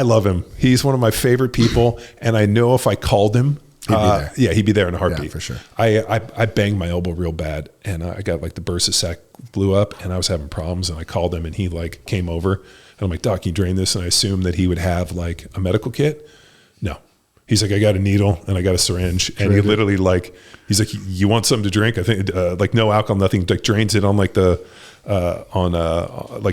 love him. He's one of my favorite people. And I know if I called him, he'd be there. Yeah, he'd be there in a heartbeat. Yeah, for sure. I banged my elbow real bad, and I got the bursa sac blew up, and I was having problems, and I called him, and he came over, and I'm like, Doc, can you drain this? And I assumed that he would have a medical kit. No. He's like, I got a needle and I got a syringe, and he literally he's like, you want something to drink? I think no alcohol, nothing. Drains it on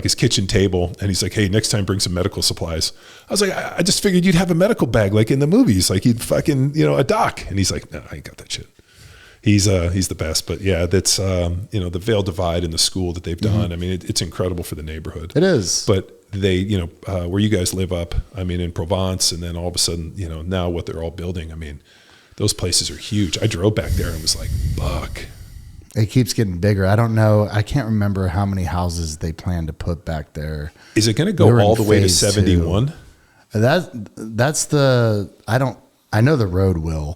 his kitchen table, and he's like, hey, next time bring some medical supplies. I was like, I just figured you'd have a medical bag like in the movies, like you'd fucking a doc. And he's like, no, I ain't got that shit. He's the best. But yeah, that's the Vale Divide and the school that they've done. It's incredible for the neighborhood. It is. But they, where you guys live up, in Provence, and then all of a sudden, now what they're all building, those places are huge. I drove back there and was like, fuck. It keeps getting bigger. I don't know. I can't remember how many houses they plan to put back there. Is it going to go all the way to 71? That's I know the road will,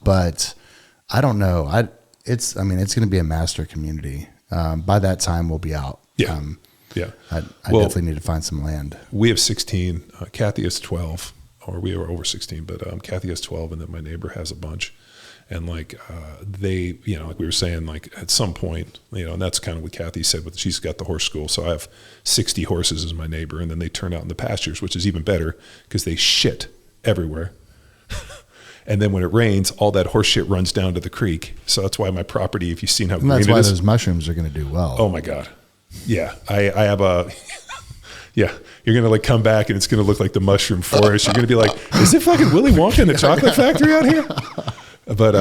but I don't know. It's going to be a master community. By that time we'll be out. Yeah. I definitely need to find some land. We have 16. Kathy has 12, or we are over 16, but Kathy has 12, and then my neighbor has a bunch. And they, like we were saying, at some point, and that's kind of what Kathy said, but she's got the horse school. So I have 60 horses as my neighbor, and then they turn out in the pastures, which is even better because they shit everywhere. And then when it rains, all that horse shit runs down to the creek. So that's why my property, if you've seen how green it is. That's why those mushrooms are going to do well. Oh my God. Yeah. I have yeah, you're going to come back and it's going to look like the mushroom forest. You're going to be like, is it fucking Willy Wonka and the chocolate factory out here? But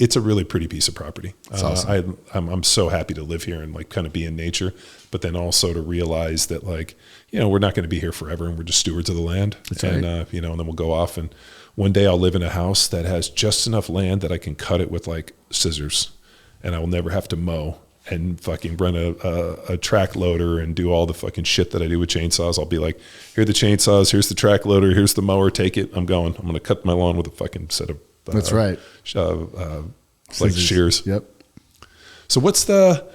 it's a really pretty piece of property. Awesome. I'm so happy to live here and kind of be in nature, but then also to realize that we're not going to be here forever and we're just stewards of the land. That's and right. And then we'll go off, and one day I'll live in a house that has just enough land that I can cut it with scissors, and I will never have to mow and fucking run a track loader and do all the fucking shit that I do with chainsaws. I'll be like, here are the chainsaws, here's the track loader, here's the mower, take it, I'm going. I'm going to cut my lawn with a fucking set of that's right. Shears. Yep. So what's the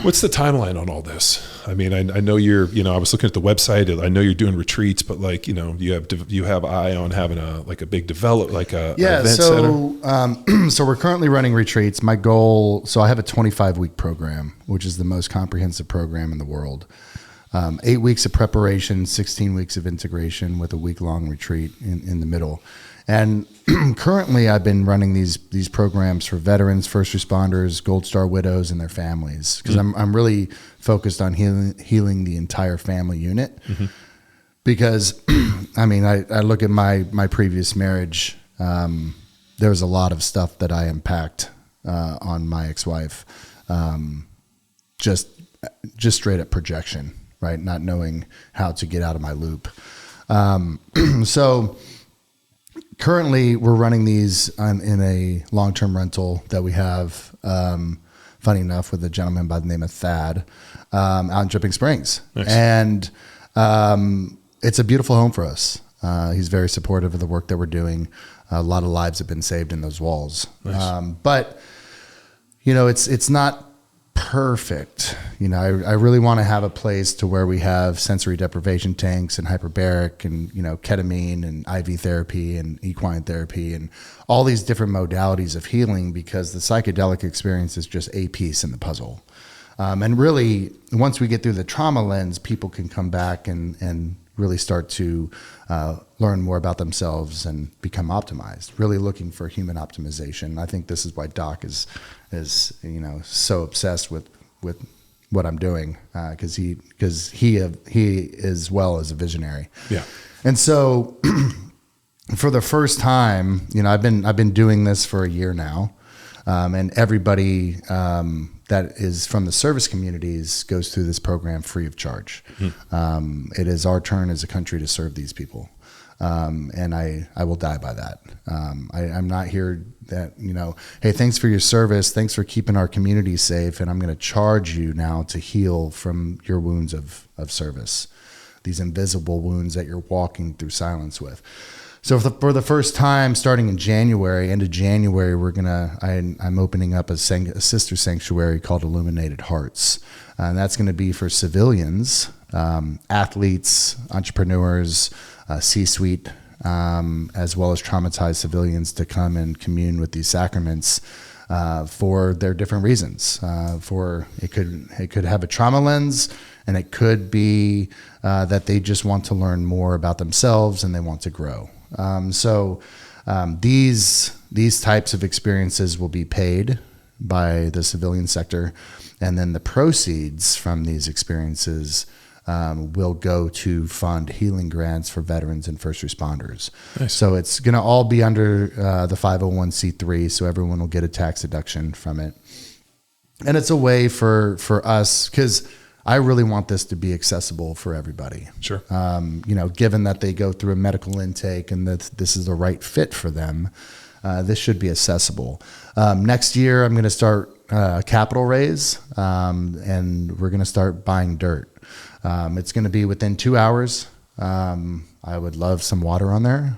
What's the timeline on all this? I mean, I know you're, I was looking at the website. I know you're doing retreats, but like, you have eye on having a big develop, like a event center. So we're currently running retreats. My goal, so I have a 25-week program, which is the most comprehensive program in the world. 8 weeks of preparation, 16 weeks of integration with a week-long retreat in the middle. And currently I've been running these programs for veterans, first responders, Gold Star widows, and their families, because I'm really focused on healing the entire family unit. Mm-hmm. Because I mean, I look at my previous marriage. There was a lot of stuff that I impacted on my ex-wife, just straight up projection, right? Not knowing how to get out of my loop. So currently we're running these in a long-term rental that we have, funny enough, with a gentleman by the name of Thad, out in Dripping Springs. Nice. And it's a beautiful home for us. He's very supportive of the work that we're doing. A lot of lives have been saved in those walls. Nice. But it's not perfect. I really want to have a place to where we have sensory deprivation tanks and hyperbaric and, ketamine and IV therapy and equine therapy and all these different modalities of healing, because the psychedelic experience is just a piece in the puzzle. And really, once we get through the trauma lens, people can come back and really start to learn more about themselves and become optimized, really looking for human optimization. I think this is why Doc is so obsessed with what I'm doing, because he as well as a visionary. Yeah. And so for the first time, I've been doing this for a year now, and everybody that is from the service communities goes through this program free of charge. It is our turn as a country to serve these people. And I will die by that. I'm not here that, hey, thanks for your service. Thanks for keeping our community safe. And I'm going to charge you now to heal from your wounds of service, these invisible wounds that you're walking through silence with. So for the first time, starting in January, end of January, I'm opening up a sister sanctuary called Illuminated Hearts. And that's going to be for civilians, athletes, entrepreneurs, C-suite, as well as traumatized civilians to come and commune with these sacraments for their different reasons. For it could have a trauma lens, and it could be that they just want to learn more about themselves and they want to grow. So these types of experiences will be paid by the civilian sector, and then the proceeds from these experiences will go to fund healing grants for veterans and first responders. Nice. So it's going to all be under the 501c3, so everyone will get a tax deduction from it. And it's a way for us, because I really want this to be accessible for everybody. Sure. Given that they go through a medical intake and that this is the right fit for them, this should be accessible. Next year, I'm going to start a capital raise, and we're going to start buying dirt. It's going to be within 2 hours. I would love some water on there.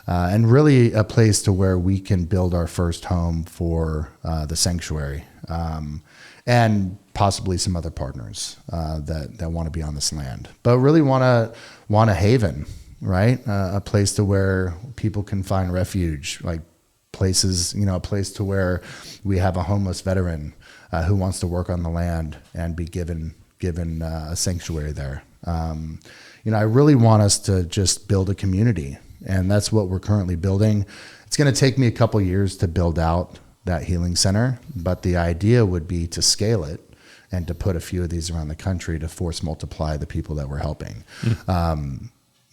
And really a place to where we can build our first home for the sanctuary, and possibly some other partners that want to be on this land, but really want a haven, right? A place to where people can find refuge, like places, a place to where we have a homeless veteran who wants to work on the land and be given a sanctuary there. I really want us to just build a community, and that's what we're currently building. It's going to take me a couple years to build out that healing center, but the idea would be to scale it and to put a few of these around the country to force multiply the people that we're helping.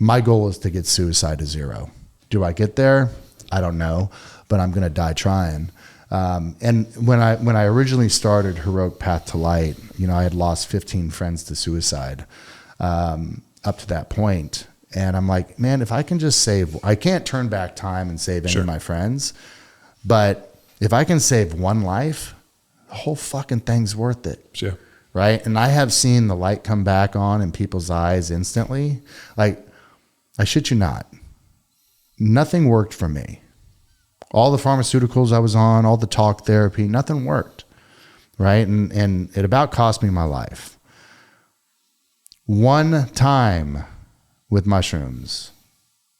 My goal is to get suicide to zero. Do I get there? I don't know, but I'm going to die trying. And when I originally started Heroic Path to Light, I had lost 15 friends to suicide up to that point. And I'm like, man, if I can just I can't turn back time and save any of my friends, but if I can save one life, the whole fucking thing's worth it. Sure. Right? And I have seen the light come back on in people's eyes instantly. Like, I shit you not. Nothing worked for me. All the pharmaceuticals I was on, all the talk therapy, nothing worked. right? And it about cost me my life. One time with mushrooms,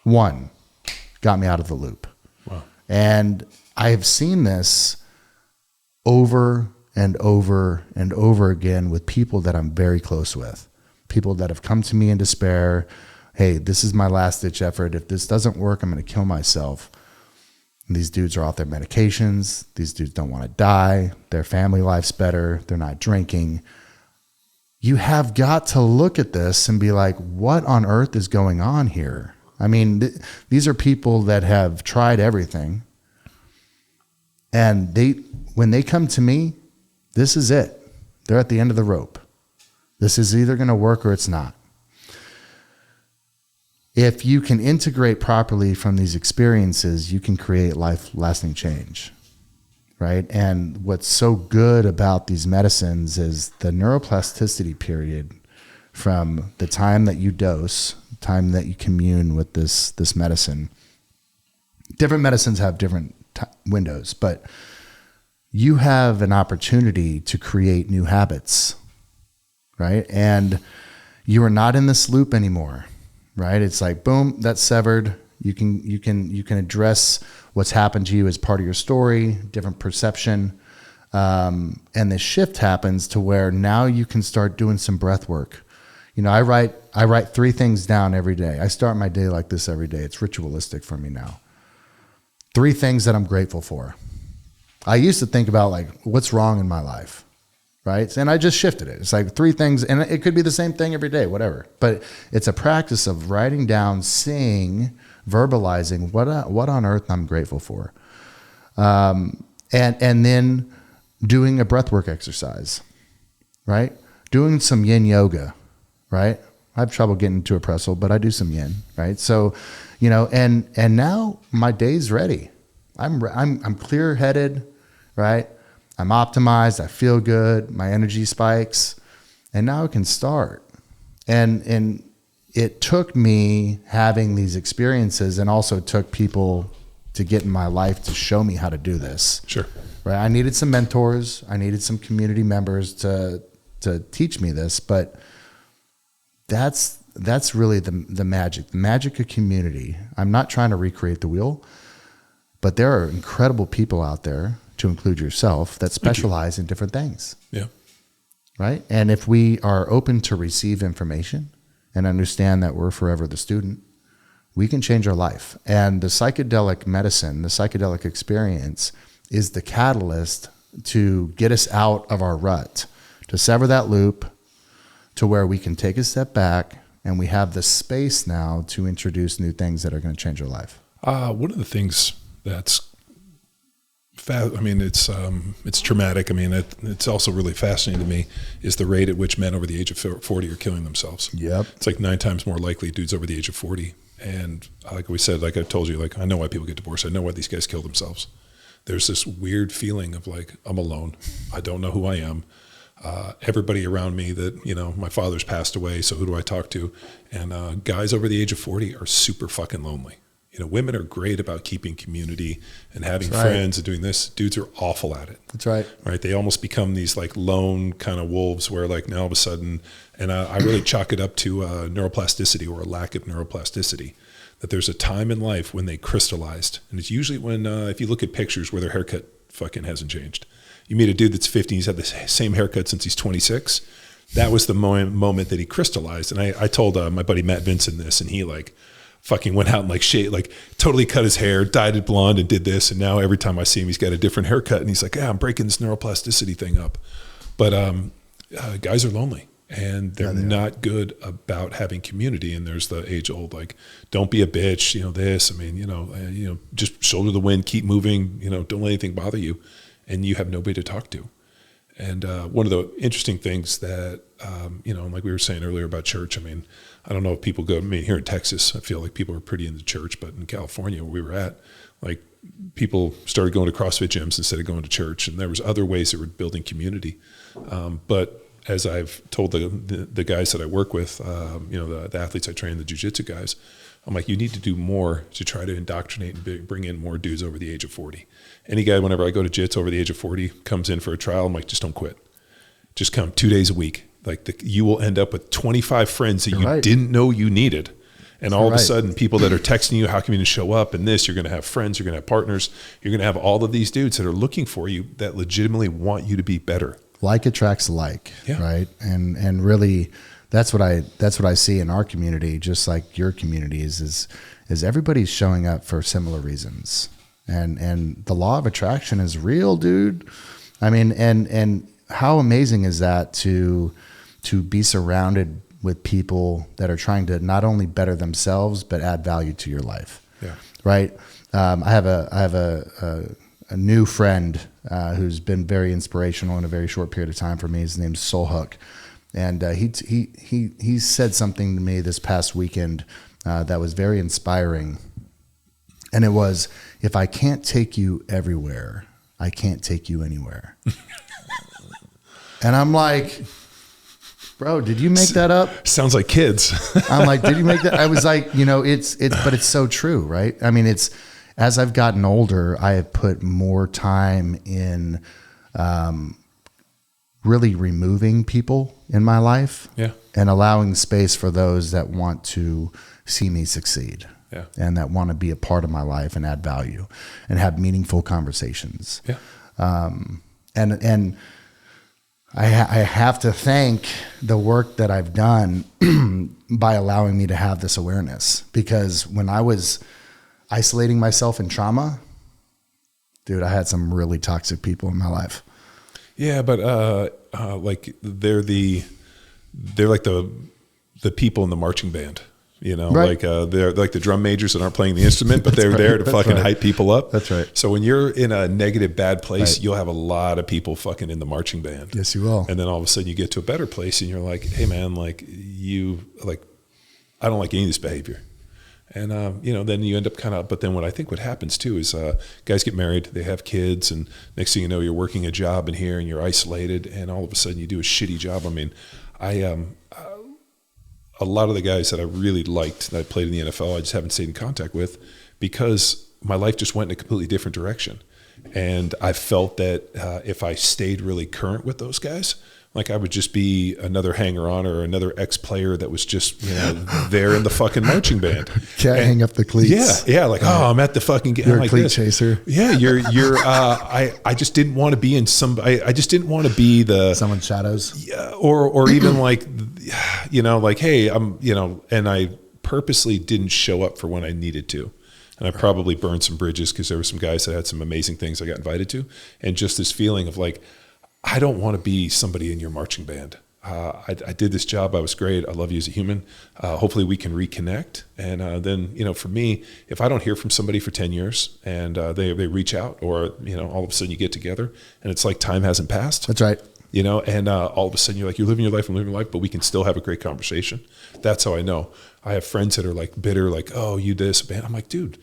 got me out of the loop. Wow. And I have seen this over and over and over again with people that I'm very close with, people that have come to me in despair. Hey, this is my last ditch effort. If this doesn't work, I'm going to kill myself. And these dudes are off their medications. These dudes don't want to die. Their family life's better. They're not drinking. You have got to look at this and be like, what on earth is going on here? I mean, these are people that have tried everything. And when they come to me, this is it. They're at the end of the rope. This is either going to work or it's not. If you can integrate properly from these experiences, you can create life-lasting change, right? And what's so good about these medicines is the neuroplasticity period from the time that you dose, time that you commune with this medicine. Different medicines have different windows, but you have an opportunity to create new habits, right? And you are not in this loop anymore, right? It's like, boom, that's severed. You can address what's happened to you as part of your story, different perception. And the shift happens to where now you can start doing some breath work. You know, I write 3 things down every day. I start my day like this every day. It's ritualistic for me now. 3 things that I'm grateful for. I used to think about like, what's wrong in my life, right? And I just shifted it. It's like 3 things, and it could be the same thing every day, whatever. But it's a practice of writing down, seeing, verbalizing what on earth I'm grateful for. And then doing a breathwork exercise, right? Doing some yin yoga, right? I have trouble getting to a pretzel, but I do some yin, right? So, you know, and now my day's ready. I'm clear-headed, right? I'm optimized. I feel good. My energy spikes, and now I can start. And it took me having these experiences, and also took people to get in my life to show me how to do this. Sure. Right. I needed some mentors. I needed some community members to teach me this, but that's really the magic of community. I'm not trying to recreate the wheel, but there are incredible people out there, to include yourself, that specialize in different things. Yeah. Right. And if we are open to receive information and understand that we're forever the student, we can change our life. And the psychedelic medicine, the psychedelic experience, is the catalyst to get us out of our rut, to sever that loop, to where we can take a step back, and we have the space now to introduce new things that are going to change our life. One of the things that's it's traumatic. I mean, it's also really fascinating to me is the rate at which men over the age of 40 are killing themselves. Yep. It's like 9 times more likely dudes over the age of 40. And like we said, like I told you, like I know why people get divorced. I know why these guys kill themselves. There's this weird feeling of like, I'm alone. I don't know who I am. Everybody around me that, you know, my father's passed away, so who do I talk to? And guys over the age of 40 are super fucking lonely. You know, women are great about keeping community and having friends and doing this. Dudes are awful at it. That's right. Right. They almost become these like lone kind of wolves where like now all of a sudden, and I really chalk it up to neuroplasticity or a lack of neuroplasticity, that there's a time in life when they crystallized. And it's usually when, if you look at pictures where their haircut fucking hasn't changed. You meet a dude that's 50, he's had the same haircut since he's 26. That was the moment that he crystallized. And I told my buddy Matt Vincent this, and he like fucking went out and like totally cut his hair, dyed it blonde and did this. And now every time I see him, he's got a different haircut, and he's like, yeah, I'm breaking this neuroplasticity thing up. But guys are lonely, and they're not good about having community. And there's the age old, like, don't be a bitch, you know, this, I mean, just shoulder the wind, keep moving, don't let anything bother you. And you have nobody to talk to. And one of the interesting things that, like we were saying earlier about church, I mean, I don't know if people go, here in Texas, I feel like people are pretty into church, but in California where we were at, like people started going to CrossFit gyms instead of going to church. And there was other ways that were building community. But as I've told the guys that I work with, the athletes I train, the jiu-jitsu guys, I'm like, you need to do more to try to indoctrinate and bring in more dudes over the age of 40. Any guy, whenever I go to JITS over the age of 40, comes in for a trial, I'm like, just don't quit. Just come 2 days a week. Like you will end up with 25 friends that you didn't know you needed. And all of a sudden, people that are texting you, how come you didn't show up? And this, you're going to have friends, you're going to have partners, you're going to have all of these dudes that are looking for you that legitimately want you to be better. Like attracts like, right? And really, that's what I see in our community, just like your community is everybody's showing up for similar reasons, and the law of attraction is real, dude. I mean, and how amazing is that to be surrounded with people that are trying to not only better themselves but add value to your life. Yeah. Right. I have a new friend who's been very inspirational in a very short period of time for me. His name's Soul Hook, and he said something to me this past weekend that was very inspiring. And it was, if I can't take you everywhere, I can't take you anywhere. And I'm like, bro, did you make that up? Sounds like kids. I'm like, did you make that? I was like, but it's so true, right? I mean, as I've gotten older, I have put more time in really removing people in my life, and allowing space for those that want to see me succeed, and that want to be a part of my life and add value and have meaningful conversations. And I have to thank the work that I've done by allowing me to have this awareness, because when I was isolating myself in trauma, dude, I had some really toxic people in my life. Yeah, but like they're like the people in the marching band. Like they're like the drum majors that aren't playing the instrument, but they're there to fucking hype people up. That's right. So when you're in a negative, bad place, you'll have a lot of people fucking in the marching band. Yes, you will. And then all of a sudden you get to a better place and you're like, hey man, I don't like any of this behavior. And, then you end up but then what happens too is guys get married, they have kids, and next thing you know, you're working a job in here and you're isolated, and all of a sudden you do a shitty job. I mean, a lot of the guys that I really liked that I played in the NFL, I just haven't stayed in contact with because my life just went in a completely different direction. And I felt that if I stayed really current with those guys, like I would just be another hanger-on or another ex-player that was just there in the fucking marching band. Can't hang up the cleats. Yeah. Like, I'm at the fucking game. You're like a cleat this. chaser. Yeah, you're. I just didn't want to be in I just didn't want to be someone's shadows. Yeah, or even like, like, hey, and I purposely didn't show up for when I needed to. And I probably burned some bridges because there were some guys that had some amazing things I got invited to. And just this feeling of like, I don't want to be somebody in your marching band. I did this job. I was great. I love you as a human. Hopefully we can reconnect. And then, for me, if I don't hear from somebody for 10 years and they reach out, or, all of a sudden you get together and it's like time hasn't passed. That's right. And all of a sudden you're like, you're living your life, I'm living your life, but we can still have a great conversation. That's how I know. I have friends that are like bitter, like, oh, you this, man. I'm like, dude,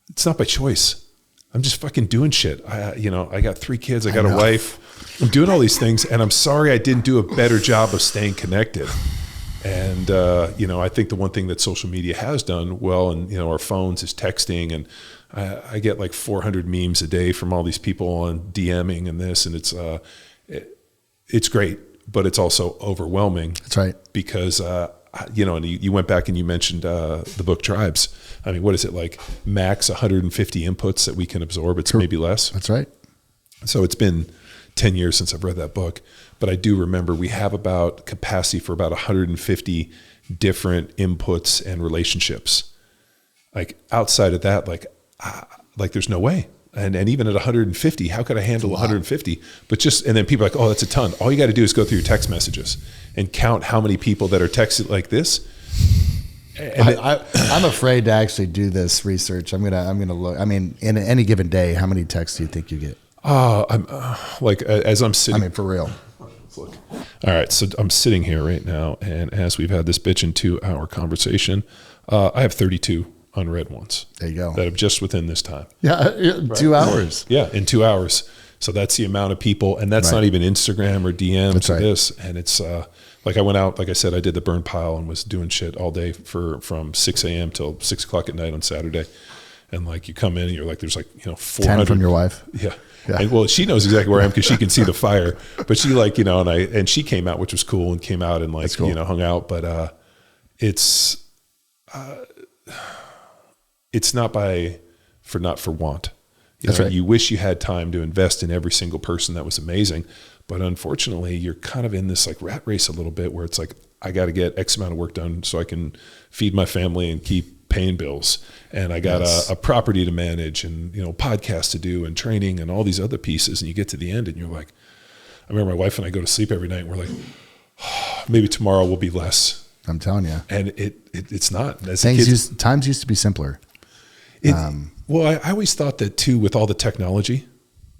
it's not by choice. I'm just fucking doing shit. I got 3 kids. I got a wife. I'm doing all these things, and I'm sorry I didn't do a better job of staying connected. And, I think the one thing that social media has done well, and, our phones is texting, and I get like 400 memes a day from all these people on DMing and this, and it's great, but it's also overwhelming. That's right. Because, and you went back and you mentioned the book Tribes. I mean, what is it, like max 150 inputs that we can absorb? It's maybe less. That's right. So it's been 10 years since I've read that book, but I do remember we have about capacity for about 150 different inputs and relationships. Like outside of that, like there's no way. And even at 150, how could I handle 150? But and then people are like, oh, that's a ton. All you got to do is go through your text messages and count how many people that are texted like this. And I'm afraid to actually do this research. I'm gonna look. I mean, in any given day, how many texts do you think you get? I'm as I'm sitting. I mean, for real. Let's look. All right, so I'm sitting here right now, and as we've had this bitchin' 2-hour conversation, I have 32 unread ones. There you go. That have just within this time. Yeah, right. 2 hours. Yeah, in 2 hours. So that's the amount of people, and that's not even Instagram or DMs or right. this. And it's Like I went out, like I said, I did the burn pile and was doing shit all day from 6 a.m. till 6 o'clock at night on Saturday. And like you come in and you're like, there's like, 400. 10 from your wife. Yeah. And well, she knows exactly where I am because she can see the fire, but she like, and she came out, which was cool, and came out and like, cool. Hung out. But it's not for want. That's right. You wish you had time to invest in every single person. That was amazing. But unfortunately, you're kind of in this like rat race a little bit where it's like, I got to get X amount of work done so I can feed my family and keep paying bills. And I got a property to manage and, podcasts to do and training and all these other pieces. And you get to the end and you're like, I remember my wife and I go to sleep every night and we're like, maybe tomorrow will be less. I'm telling you. And it's not. Times used to be simpler. Well, I always thought that too, with all the technology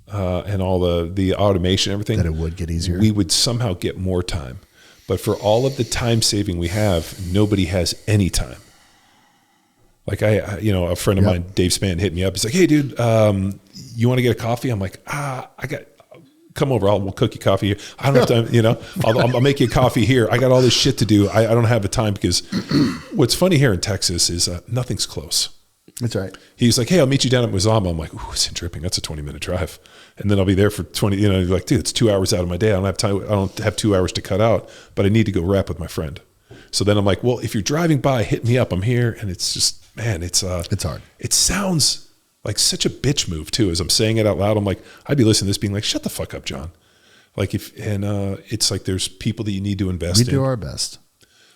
and all the automation and everything, that it would get easier. We would somehow get more time. But for all of the time saving we have, nobody has any time. Like a friend of mine, Dave Spann, hit me up. He's like, "Hey, dude, you want to get a coffee?" I'm like, come over. We'll cook you coffee here. I don't have time, I'll make you a coffee here. I got all this shit to do. I don't have the time because what's funny here in Texas is nothing's close. That's right. He's like, "Hey, I'll meet you down at Mazama." I'm like, "Ooh, it's in Dripping. That's a 20-minute drive." And then I'll be there for 20, like, dude, it's 2 hours out of my day. I don't have time. I don't have 2 hours to cut out, but I need to go rap with my friend. So then I'm like, well, if you're driving by, hit me up. I'm here. And it's just, man, it's hard. It sounds like such a bitch move too. As I'm saying it out loud, I'm like, I'd be listening to this being like, shut the fuck up, John. Like it's like, there's people that you need to invest in. We do our best.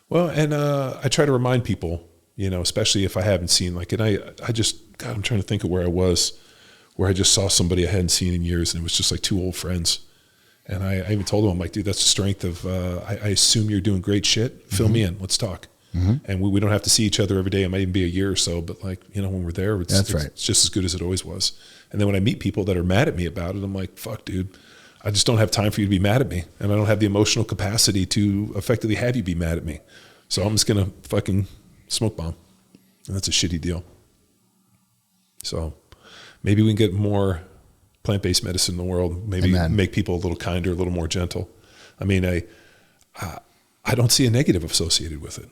Well, and I try to remind people, especially if I haven't seen, like, and I just, God, I'm trying to think of where I was, where I just saw somebody I hadn't seen in years, and it was just like two old friends. And I even told them, I'm like, dude, that's the strength of, I assume you're doing great shit. Fill me in. Let's talk. Mm-hmm. And we don't have to see each other every day. It might even be a year or so, but like, when we're there, it's just as good as it always was. And then when I meet people that are mad at me about it, I'm like, fuck, dude, I just don't have time for you to be mad at me. And I don't have the emotional capacity to effectively have you be mad at me. So I'm just going to fucking smoke bomb. And that's a shitty deal. So maybe we can get more plant-based medicine in the world. Maybe make people a little kinder, a little more gentle. I mean, I don't see a negative associated with it.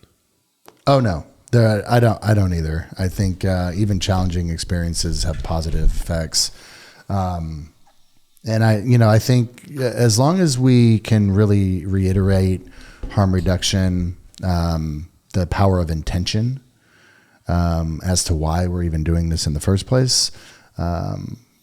Oh no, I don't either. I think even challenging experiences have positive effects. And I think as long as we can really reiterate harm reduction, the power of intention, as to why we're even doing this in the first place,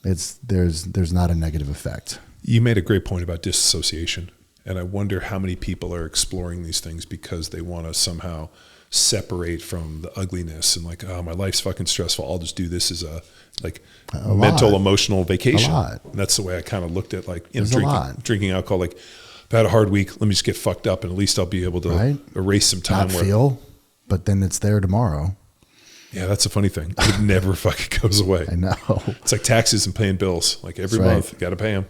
there's not a negative effect. You made a great point about disassociation, and I wonder how many people are exploring these things because they want to somehow separate from the ugliness and like, oh, my life's fucking stressful. I'll just do this as a mental, emotional vacation. And that's the way I kind of looked at like drinking alcohol. Like, I've had a hard week. Let me just get fucked up, and at least I'll be able to erase some time. But then it's there tomorrow. Yeah, that's a funny thing. It never fucking goes away. I know. It's like taxes and paying bills. Like every month, you got to pay them.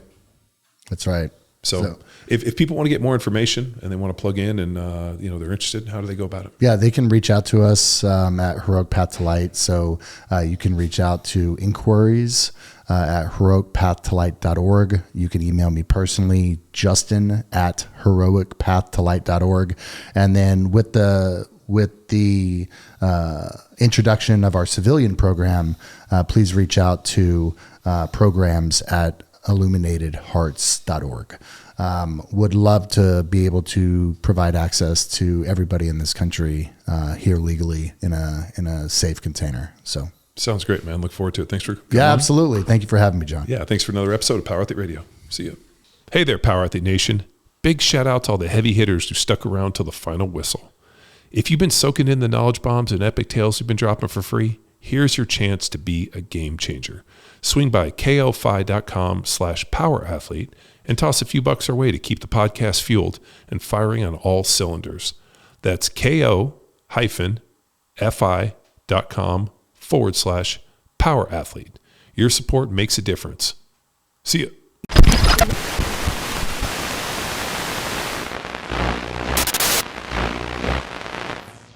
That's right. So if people want to get more information and they want to plug in and they're interested, how do they go about it? Yeah, they can reach out to us at Heroic Path to Light. So you can reach out to inquiries at heroicpathtolight.org. You can email me personally, Justin at heroicpathtolight.org. And then with the introduction of our civilian program, please reach out to programs at illuminatedhearts.org. Would love to be able to provide access to everybody in this country here legally in a safe container. So sounds great, man. Look forward to it. Thanks for coming on. Absolutely. Thank you for having me, John. Yeah, thanks for another episode of Power Athlete Radio. See you. Hey there, Power Athlete Nation. Big shout out to all the heavy hitters who stuck around till the final whistle. If you've been soaking in the knowledge bombs and epic tales we've been dropping for free, here's your chance to be a game changer. Swing by kofi.com/powerathlete and toss a few bucks our way to keep the podcast fueled and firing on all cylinders. That's ko-fi.com/powerathlete. Your support makes a difference. See ya.